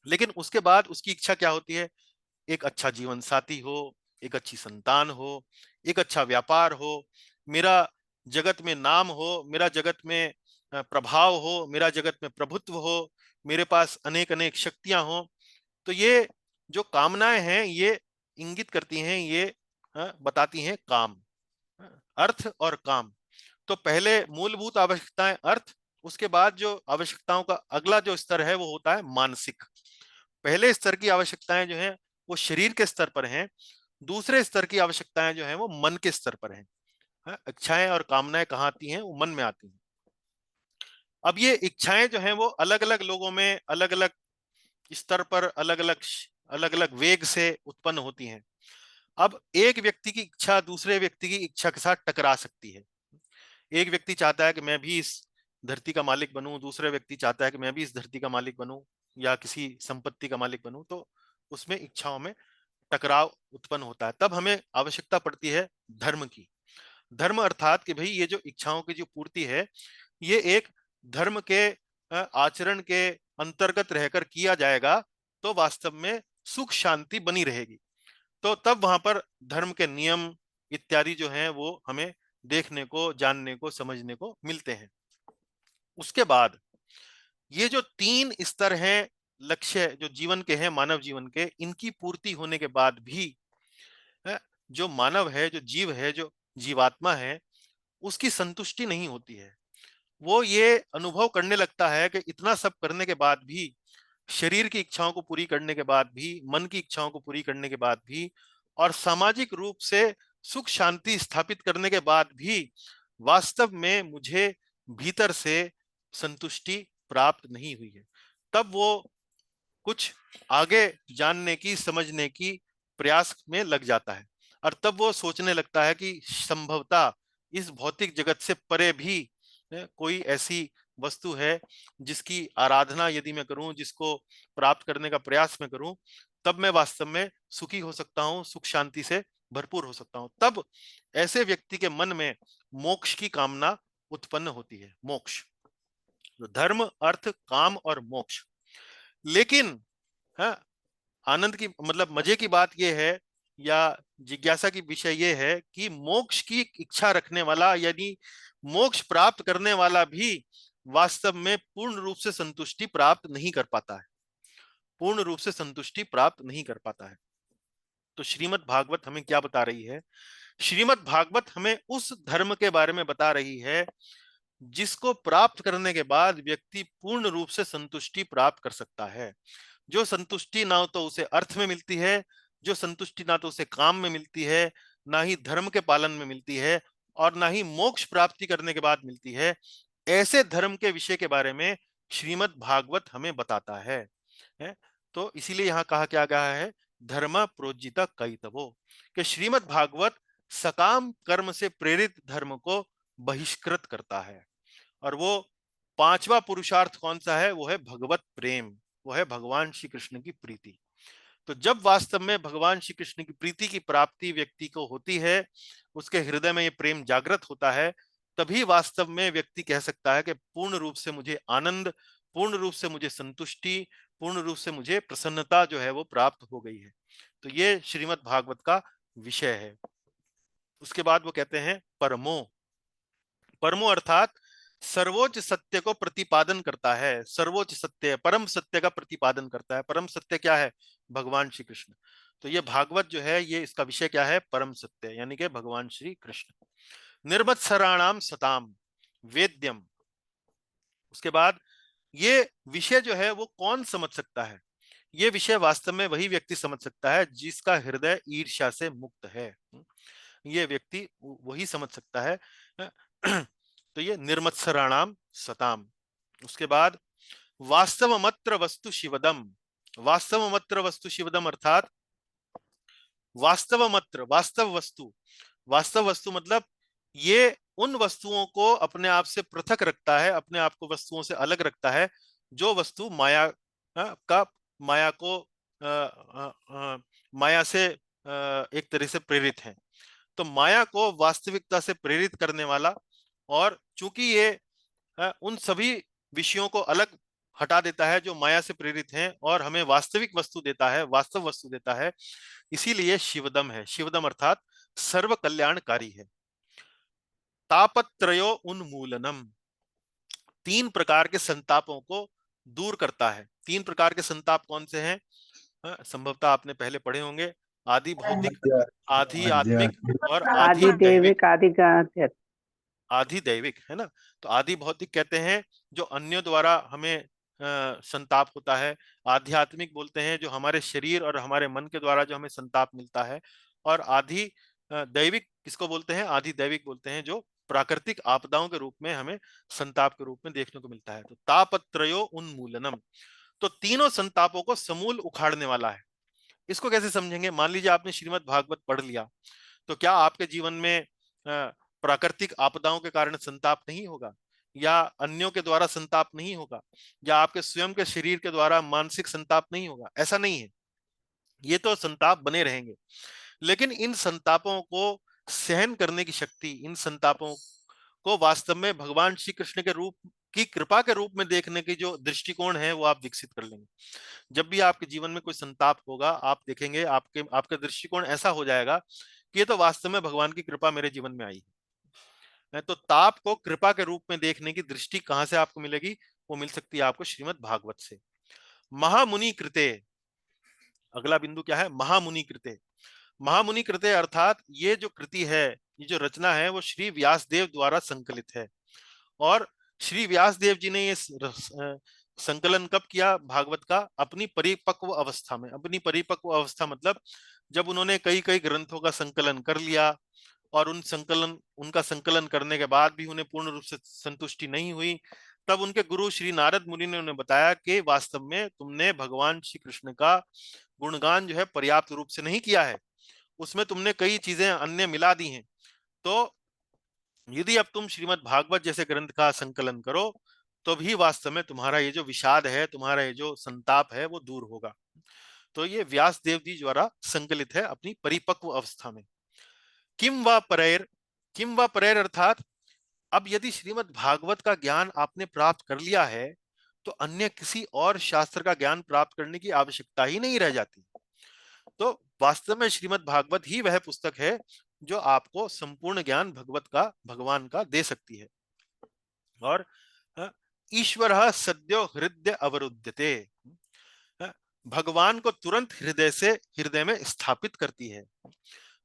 लेकिन उसके बाद उसकी इच्छा क्या होती है? एक अच्छा जीवन साथी हो, एक अच्छी संतान हो, एक अच्छा व्यापार हो, मेरा जगत में नाम हो, मेरा जगत में प्रभाव हो, मेरा जगत में प्रभुत्व हो, मेरे पास अनेक अनेक शक्तियां हो। तो ये जो कामनाएं हैं ये इंगित करती हैं, ये बताती हैं काम, अर्थ और काम। तो पहले मूलभूत आवश्यकताएं अर्थ, उसके बाद जो आवश्यकताओं का अगला जो स्तर है वो होता है मानसिक। पहले स्तर की आवश्यकताएं जो हैं वो शरीर के स्तर पर हैं, दूसरे स्तर की आवश्यकताएं जो हैं वो मन के स्तर पर हैं। इच्छाएं और कामनाएं कहाँ आती हैं? वो मन में आती हैं। अब ये इच्छाएं जो हैं वो अलग अलग लोगों में अलग अलग स्तर पर, अलग अलग वेग से उत्पन्न होती हैं। अब एक व्यक्ति की इच्छा दूसरे व्यक्ति की इच्छा के साथ टकरा सकती है। एक व्यक्ति चाहता है कि मैं भी इस धरती का मालिक बनूं, दूसरा व्यक्ति चाहता है कि मैं भी इस धरती का मालिक बनूं या किसी संपत्ति का मालिक बनूं। तो उसमें इच्छाओं में टकराव उत्पन्न होता है। तब हमें आवश्यकता पड़ती है धर्म की। धर्म अर्थात कि भाई ये जो इच्छाओं की जो पूर्ति है ये एक धर्म के आचरण के अंतर्गत रहकर किया जाएगा तो वास्तव में सुख शांति बनी रहेगी। तो तब वहां पर धर्म के नियम इत्यादि जो हैं वो हमें देखने को, जानने को, समझने को मिलते हैं। उसके बाद ये जो 3 स्तर हैं लक्ष्य जो जीवन के हैं, मानव जीवन के, इनकी पूर्ति होने के बाद भी जो मानव है, जो जीव है, जो जीवात्मा है, उसकी संतुष्टि नहीं होती है। वो ये अनुभव करने लगता है कि इतना सब करने के बाद भी, शरीर की इच्छाओं को पूरी करने के बाद भी, मन की इच्छाओं को पूरी करने के बाद भी, और सामाजिक रूप से सुख शांति स्थापित करने के बाद भी वास्तव में मुझे भीतर से संतुष्टि प्राप्त नहीं हुई है। तब वो कुछ आगे जानने की, समझने की प्रयास में लग जाता है, और तब वो सोचने लगता है कि संभवतः इस भौतिक जगत से परे भी कोई ऐसी वस्तु है जिसकी आराधना यदि मैं करूं, जिसको प्राप्त करने का प्रयास मैं करूं, तब मैं वास्तव में सुखी हो सकता हूं, सुख शांति से भरपूर हो सकता हूं। तब ऐसे व्यक्ति के मन में मोक्ष की कामना उत्पन्न होती है। मोक्ष, धर्म, अर्थ, काम और मोक्ष। लेकिन हाँ, आनंद की मतलब मजे की बात यह है, या जिज्ञासा की विषय यह है कि मोक्ष की इच्छा रखने वाला, यानी मोक्ष प्राप्त करने वाला भी वास्तव में पूर्ण रूप से संतुष्टि प्राप्त नहीं कर पाता है, पूर्ण रूप से संतुष्टि प्राप्त नहीं कर पाता है। तो श्रीमद् भागवत हमें क्या बता रही है? श्रीमद् भागवत हमें उस धर्म के बारे में बता रही है जिसको प्राप्त करने के बाद व्यक्ति पूर्ण रूप से संतुष्टि प्राप्त कर सकता है। जो संतुष्टि ना तो उसे अर्थ में मिलती है, जो संतुष्टि ना तो उसे काम में मिलती है, ना ही धर्म के पालन में मिलती है, और ना ही मोक्ष प्राप्ति करने के बाद मिलती है, ऐसे धर्म के विषय के बारे में श्रीमद् भागवत हमें बताता है? तो इसीलिए यहाँ कहा क्या गया है, धर्म प्रोज्जित कैतवो, कि श्रीमद् भागवत सकाम कर्म से प्रेरित धर्म को बहिष्कृत करता है। और वो पांचवा पुरुषार्थ कौन सा है? वो है भगवत प्रेम, वो है भगवान श्री कृष्ण की प्रीति। तो जब वास्तव में भगवान श्री कृष्ण की प्रीति की प्राप्ति व्यक्ति को होती है, उसके हृदय में ये प्रेम जागृत होता है, तभी वास्तव में व्यक्ति कह सकता है कि पूर्ण रूप से मुझे आनंद, पूर्ण रूप से मुझे संतुष्टि, पूर्ण रूप से मुझे प्रसन्नता जो है वो प्राप्त हो गई है। तो ये श्रीमद् भागवत का विषय है। उसके बाद वो कहते हैं परमो। परमो अर्थात सर्वोच्च सत्य को प्रतिपादन करता है। सर्वोच्च सत्य, परम सत्य का प्रतिपादन करता है। परम सत्य क्या है? भगवान श्री कृष्ण। तो ये भागवत जो है, ये इसका विषय क्या है? परम सत्य, यानी कि भगवान श्री कृष्ण। निर्मत्सराणाम सताम वेद्यम। उसके बाद ये विषय जो है वो कौन समझ सकता है? ये विषय वास्तव में वही व्यक्ति समझ सकता है जिसका हृदय ईर्ष्या से मुक्त है। ये व्यक्ति वही समझ सकता है। तो ये निर्मत्सराणाम सताम। उसके बाद वास्तवमत्र वस्तु शिवदम। वास्तवमत्र वस्तु शिवदम अर्थात वास्तवमत्र, वास्तव वस्तु। वास्तव वस्तु मतलब ये उन वस्तुओं को अपने आप से पृथक रखता है, अपने आप को वस्तुओं से अलग रखता है, जो वस्तु माया का, माया को माया से एक तरह से प्रेरित है। तो माया को वास्तविकता से प्रेरित करने वाला, और चूंकि ये उन सभी विषयों को अलग हटा देता है जो माया से प्रेरित हैं, और हमें वास्तविक वस्तु देता है, वास्तव वस्तु देता है, इसीलिए शिवदम है। शिवदम अर्थात सर्व कल्याणकारी है। तापत्रयो उन्मूलनम, तीन प्रकार के संतापों को दूर करता है। तीन प्रकार के संताप कौन से हैं? संभवतः आपने पहले पढ़े होंगे, आदि भौतिक, आदि आत्मिक और आदि आदि दैविक। दैविक, आदि गांत्य। आदि दैविक है ना। तो आदि भौतिक कहते हैं जो अन्यों द्वारा हमें संताप होता है। आध्यात्मिक बोलते हैं जो हमारे शरीर और हमारे मन के द्वारा जो हमें संताप मिलता है। और आदि दैविक किसको बोलते हैं? आदि दैविक बोलते हैं जो प्राकृतिक आपदाओं के रूप में हमें संताप के रूप में देखने को मिलता है। तो तापत्रयो उन्मूलनम, तो तीनों संतापों को समूल उखाड़ने वाला है। इसको कैसे समझेंगे? मान लीजिए आपने श्रीमद् भागवत पढ़ लिया, तो क्या आपके जीवन में प्राकृतिक आपदाओं के कारण संताप नहीं होगा, या अन्यों के द्वारा संताप नहीं होगा, या आपके स्वयं के शरीर के द्वारा मानसिक संताप नहीं होगा? ऐसा नहीं है। ये तो संताप बने रहेंगे, लेकिन इन संतापों को सहन करने की शक्ति, इन संतापों को वास्तव में भगवान श्री कृष्ण के रूप की कृपा के रूप में देखने की जो दृष्टिकोण है वो आप विकसित कर लेंगे। जब भी आपके जीवन में कोई संताप होगा, आप देखेंगे आपका दृष्टिकोण ऐसा हो जाएगा कि ये तो वास्तव में भगवान की कृपा मेरे जीवन में आई है। तो ताप को कृपा के रूप में देखने की दृष्टि कहां से आपको मिलेगी? वो मिल सकती है आपको श्रीमद् भागवत से। महामुनि कृते, अगला बिंदु क्या है? महामुनि कृते। महामुनि कृते अर्थात ये जो कृति है, ये जो रचना है, वो श्री व्यासदेव द्वारा संकलित है। और श्री व्यास देव जी ने ये संकलन कब किया भागवत का? अपनी परिपक्व अवस्था में। अपनी परिपक्व अवस्था मतलब जब उन्होंने कई कई ग्रंथों का संकलन कर लिया और उनका संकलन करने के बाद भी उन्हें पूर्ण रूप से संतुष्टि नहीं हुई, तब उनके गुरु श्री नारद मुनि ने उन्हें बताया कि वास्तव में तुमने भगवान श्री कृष्ण का गुणगान जो है पर्याप्त रूप से नहीं किया है, उसमें तुमने कई चीजें अन्य मिला दी हैं। तो यदि अब तुम श्रीमद् भागवत जैसे ग्रंथ का संकलन करो तो भी वास्तव में तुम्हारा ये जो विषाद है, तुम्हारा ये जो संताप है, वो दूर होगा। तो ये व्यास देव जी द्वारा संकलित है अपनी परिपक्व अवस्था में। किम व परेर अर्थात अब यदि श्रीमद् भागवत का ज्ञान आपने प्राप्त कर लिया है तो अन्य किसी और शास्त्र का ज्ञान प्राप्त करने की आवश्यकता ही नहीं रह जाती। तो वास्तव में श्रीमद् भागवत ही वह पुस्तक है जो आपको संपूर्ण ज्ञान भगवान का दे सकती है। और ईश्वर सद्यो हृदय अवरुद्धते, भगवान को तुरंत हृदय में स्थापित करती है।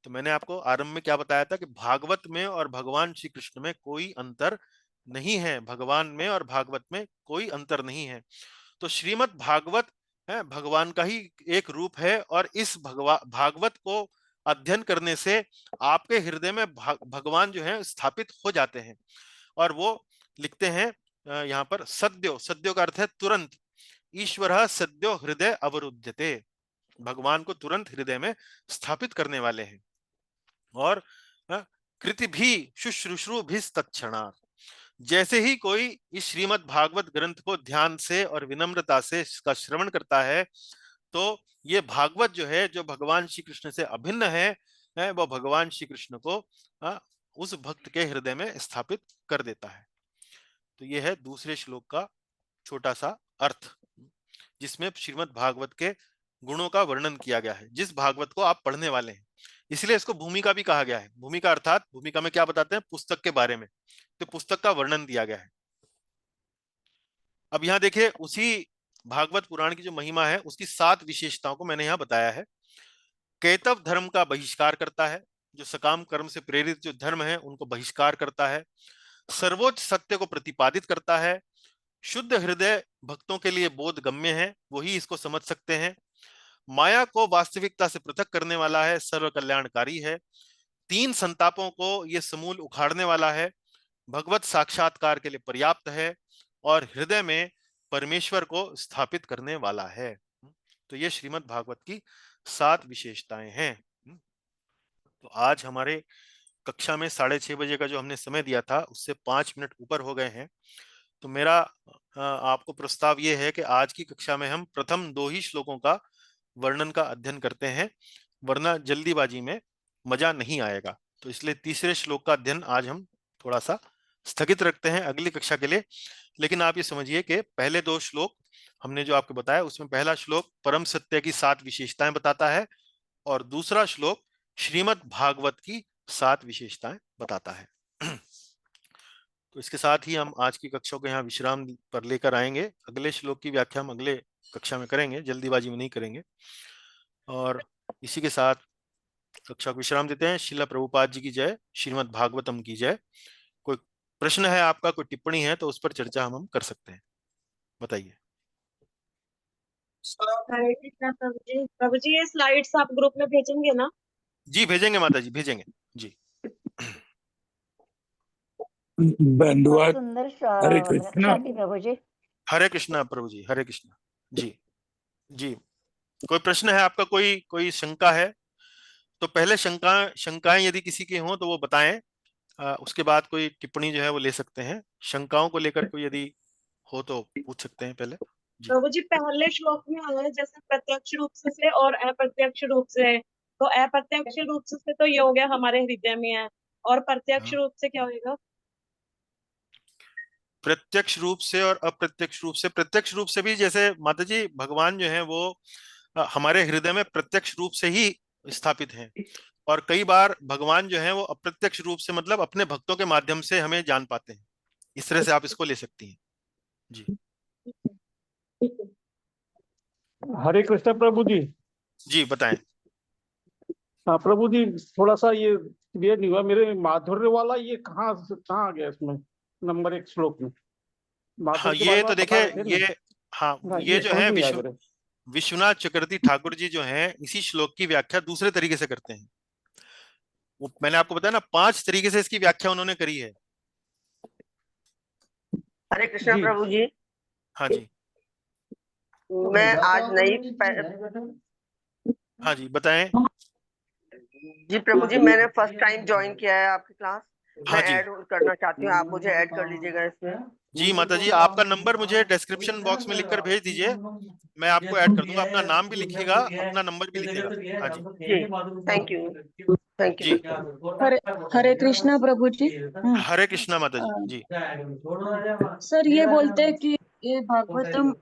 तो मैंने आपको आरंभ में क्या बताया था कि भागवत में और भगवान श्री कृष्ण में कोई अंतर नहीं है, भगवान में और भागवत में कोई अंतर नहीं है। तो श्रीमद् भागवत है भगवान का ही एक रूप है और इस भागवत को अध्ययन करने से आपके हृदय में भगवान जो है स्थापित हो जाते हैं। और वो लिखते हैं यहाँ पर सद्यो का अर्थ है तुरंत। ईश्वर सद्यो हृदय अवरुद्धते, भगवान को तुरंत हृदय में स्थापित करने वाले हैं। और कृति भी शुश्रूषु भी तत्क्षणात्, जैसे ही कोई इस श्रीमद् भागवत ग्रंथ को ध्यान से और विनम्रता से इसका श्रवण करता है तो ये भागवत जो है, जो भगवान श्री कृष्ण से अभिन्न है वो भगवान श्री कृष्ण को उस भक्त के हृदय में स्थापित कर देता है। तो ये है दूसरे श्लोक का छोटा सा अर्थ, जिसमें श्रीमद् भागवत के गुणों का वर्णन किया गया है, जिस भागवत को आप पढ़ने वाले हैं। इसलिए इसको भूमिका भी कहा गया है। भूमिका अर्थात भूमिका में क्या बताते हैं? पुस्तक के बारे में, तो पुस्तक का वर्णन दिया गया है। अब यहाँ देखिए, उसी भागवत पुराण की जो महिमा है उसकी 7 विशेषताओं को मैंने यहाँ बताया है। कैतव धर्म का बहिष्कार करता है, जो सकाम कर्म से प्रेरित जो धर्म है उनको बहिष्कार करता है। सर्वोच्च सत्य को प्रतिपादित करता है। शुद्ध हृदय भक्तों के लिए बोध गम्य है, वही इसको समझ सकते हैं। माया को वास्तविकता से पृथक करने वाला है, सर्व कल्याणकारी है। 3 संतापों को ये समूल उखाड़ने वाला है, भगवत साक्षात्कार के लिए पर्याप्त है और हृदय में परमेश्वर को स्थापित करने वाला है। तो ये श्रीमद् भागवत की 7 विशेषताएं हैं। तो आज हमारे कक्षा में 6:30 बजे का जो हमने समय दिया था उससे 5 मिनट ऊपर हो गए हैं। तो मेरा आपको प्रस्ताव ये है कि आज की कक्षा में हम प्रथम 2 ही श्लोकों का वर्णन का अध्ययन करते हैं, वरना जल्दीबाजी में मजा नहीं आएगा। तो इसलिए तीसरे श्लोक का अध्ययन आज हम थोड़ा सा स्थगित रखते हैं अगली कक्षा के लिए। लेकिन आप ये समझिए कि पहले 2 श्लोक हमने जो आपको बताया उसमें पहला श्लोक परम सत्य की 7 विशेषताएं बताता है और दूसरा श्लोक श्रीमद् भागवत की 7 विशेषताएं बताता है। तो इसके साथ ही हम आज की कक्षा को यहाँ विश्राम पर लेकर आएंगे। अगले श्लोक की व्याख्या हम अगले कक्षा में करेंगे, जल्दीबाजी में नहीं करेंगे। और इसी के साथ कक्षा को विश्राम देते हैं। श्रील प्रभुपाद जी की जय, श्रीमद् भागवतम की जय। कोई प्रश्न है आपका, कोई टिप्पणी है तो उस पर चर्चा हम कर सकते हैं, बताइए। हरे कृष्णा प्रभु जी। प्रभु जी, ये स्लाइड्स आप ग्रुप में भेजेंगे ना? जी भेजेंगे माता जी, भेजेंगे जी। बहुत सुंदर हरे कृष्णा। साथी प्रभु जी। हरे कृष्णा प्रभु जी, हरे कृष्णा जी। जी कोई प्रश्न है आपका, कोई शंका है तो पहले शंकाएं यदि किसी की हो तो वो बताएं, उसके बाद कोई टिप्पणी जो है वो ले सकते हैं। शंकाओं को लेकर कोई यदि हो तो पूछ सकते हैं पहले जी। प्रभु जी, पहले श्लोक में आया है जैसे प्रत्यक्ष रूप से और अप्रत्यक्ष रूप से। तो अप्रत्यक्ष रूप से तो ये हो गया हमारे हृदय में है, और प्रत्यक्ष रूप से क्या होगा? प्रत्यक्ष रूप से और अप्रत्यक्ष रूप से, प्रत्यक्ष रूप से भी जैसे माता जी भगवान जो है वो हमारे हृदय में प्रत्यक्ष रूप से ही स्थापित हैं, और कई बार भगवान जो है वो अप्रत्यक्ष रूप से मतलब अपने भक्तों के माध्यम से हमें जान पाते हैं। इस तरह से आप इसको ले सकती हैं जी। हरे कृष्ण प्रभु जी। जी बताएं। हाँ प्रभु जी, थोड़ा सा ये क्लियर नहीं हुआ मेरे, माधुर्य वाला ये कहाँ आ गया इसमें नंबर 1 श्लोक में? बात हाँ, उसके ये बारे तो में देखिए, बता रहे थे ये ना। हाँ, हाँ, ये जो समझ है नहीं आया मेरे। विश्वनाथ चक्रवर्ती ठाकुर जी जो हैं इसी श्लोक की व्याख्या दूसरे तरीके से करते हैं। वो मैंने आपको बताया ना, 5 तरीके से इसकी व्याख्या उन्होंने करी है। हरे कृष्णा जी प्रभु जी। हाँ जी, मैं आज नई हाँ जी, बताएं। जी प्रभु जी, मैंने फर्स्ट टाइम ज्वाइन किया है आपकी क्लास। मैं हाँ जी, ऐड करना चाहती हूँ, आप मुझे ऐड कर लीजिएगा इसमें। जी माता जी, आपका नंबर मुझे डिस्क्रिप्शन बॉक्स में लिखकर भेज दीजिए, मैं आपको ऐड कर दूंगा। अपना नाम भी लिखिएगा, अपना नंबर भी लिखिएगा। हाँ जी, जी, थैंक यू, थैंक जी। यू। हरे हरे कृष्णा प्रभु जी। हरे कृष्णा माता जी। जी, सर ये बोलते हैं कि ये भागवतम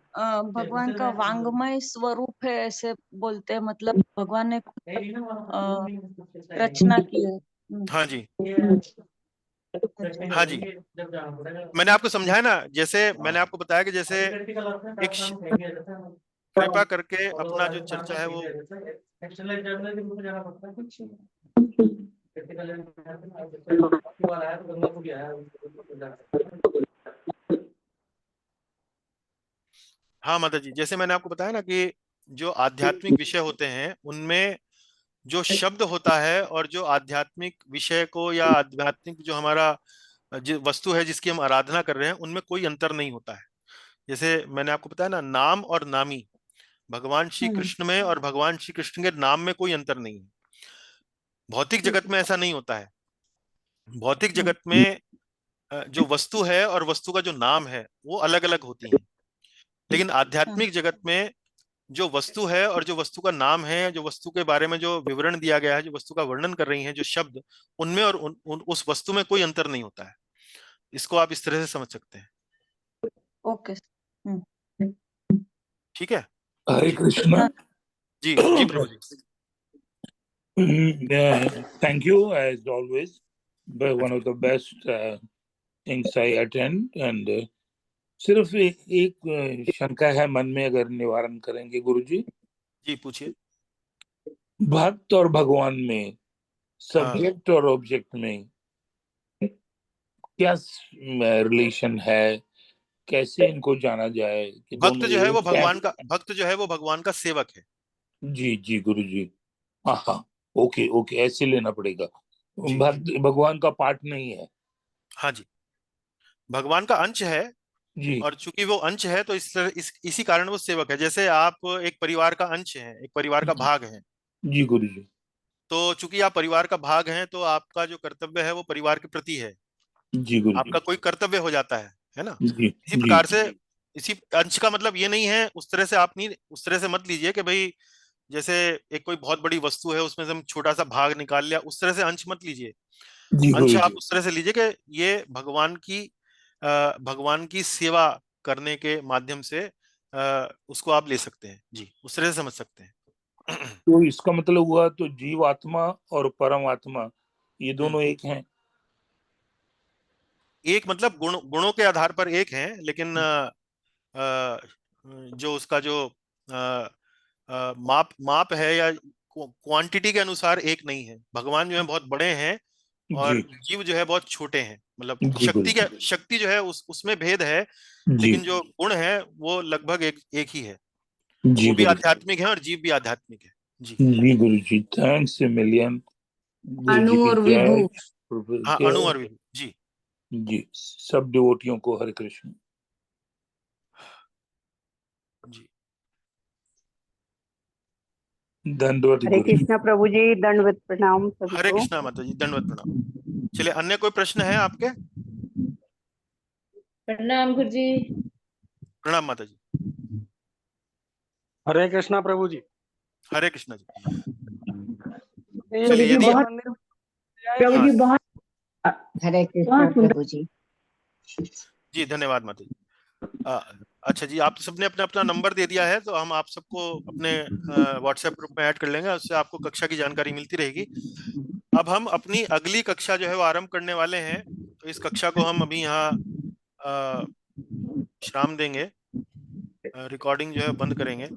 भगवान का वांग्मय स्वरूप है, ऐसे बोलते हैं, मतलब भगवान ने खुद रचना की है। हाँ जी, अच्छा। हाँ जी। मैंने आपको समझाया ना, जैसे मैंने आपको बताया कि जैसे एक कृपा करके अपना जो चर्चा है वो हाँ माता जी, जैसे मैंने आपको बताया ना कि जो आध्यात्मिक विषय होते हैं उनमें जो शब्द होता है और जो आध्यात्मिक विषय को या आध्यात्मिक जो हमारा जो वस्तु है जिसकी हम आराधना कर रहे हैं उनमें कोई अंतर नहीं होता है। जैसे मैंने आपको बताया ना, नाम और नामी, भगवान श्री कृष्ण में और भगवान श्री कृष्ण के नाम में कोई अंतर नहीं है। भौतिक जगत में ऐसा नहीं होता है। भौतिक जगत में जो वस्तु है और वस्तु का जो नाम है वो अलग अलग होती हैं। लेकिन आध्यात्मिक जगत में जो वस्तु है और जो वस्तु का नाम है, जो वस्तु के बारे में जो विवरण दिया गया है, जो वस्तु का वर्णन कर रही हैं जो शब्द, उनमें और उस वस्तु में कोई अंतर नहीं होता है। इसको आप इस तरह से समझ सकते हैं। ओके। ठीक है हरे जी, कृष्णा। जी जी प्रभु जी। Thank you as always. One of the best things I attend and सिर्फ एक शंका है मन में, अगर निवारण करेंगे गुरुजी। जी पूछिए। भक्त और भगवान में, हाँ, सब्जेक्ट और ऑब्जेक्ट में क्या रिलेशन है, कैसे इनको जाना जाए कि भक्त दोनों जो है वो एक हैं? भगवान का भक्त जो है वो भगवान का सेवक है। जी जी गुरुजी। हाँ हाँ, ओके ओके, ऐसे लेना पड़ेगा। जी, भक्त भगवान का पार्ट नहीं है। हाँ जी, भगवान का अंश है। जी और चूंकि वो अंश है तो इसी कारण वो सेवक है। जैसे आप एक परिवार का अंश हैं, एक परिवार का भाग हैं, जी गुरुजी। तो चूंकि आप परिवार का भाग हैं तो आपका जो कर्तव्य है वो परिवार के प्रति है। जी गुरुजी। आपका कोई कर्तव्य हो जाता है ना। जी इसी जी प्रकार से इसी अंश का मतलब ये नहीं है, उस तरह से आप नहीं, उस तरह से मत लीजिए कि भाई जैसे एक कोई बहुत बड़ी वस्तु है उसमें से हम छोटा सा भाग निकाल लिया, उस तरह से अंश मत लीजिए। जी अंश आप गुरुजी। उस तरह से लीजिए कि ये भगवान की सेवा करने के माध्यम से उसको आप ले सकते हैं। जी, उस तरह से समझ सकते हैं। तो इसका मतलब हुआ तो जीव आत्मा और परमात्मा ये दोनों एक हैं। एक मतलब गुणों के आधार पर एक है, लेकिन जो उसका जो माप है या क्वांटिटी के अनुसार एक नहीं है। भगवान जो है बहुत बड़े हैं जी और जीव जो है बहुत छोटे हैं। मतलब जी गुरुजी। शक्ति जो है उसमें भेद है, जी लेकिन जो गुण है वो लगभग एक ही है। जी वो भी गुरुजी। आध्यात्मिक है और जीव भी आध्यात्मिक है। जी जी गुरुजी, थैंक्स ए मिलियन। अणु गुरुजी की और जय, विभू। प्रभु हाँ, जय। अणु और विभू। जी जी, सब डिवोटियों को हरे कृष्ण। जी, धन्यवाद हरे गुरुजी। कृष्णा प्रभु जी, दंडवत प्रणाम सभी हरे को। कृष्णा माता जी, दंडवत प्रणाम। चलिए, अन्य कोई प्रश्न है आपके? प्रणाम गुरुजी। प्रणाम माता जी। हरे कृष्णा प्रभु जी। हरे कृष्णा जी। ये चलिए, यदि विश्वनाथ मंदिर प्रभु हाँ जी बहुत हरे कृष्णा प्रभु जी। जी, धन्यवाद माता जी। अच्छा जी, आप सबने अपना अपना नंबर दे दिया है तो हम आप सबको अपने व्हाट्सएप ग्रुप में ऐड कर लेंगे, उससे आपको कक्षा की जानकारी मिलती रहेगी। अब हम अपनी अगली कक्षा जो है वो आरंभ करने वाले हैं, तो इस कक्षा को हम अभी यहाँ विश्राम देंगे, रिकॉर्डिंग जो है बंद करेंगे।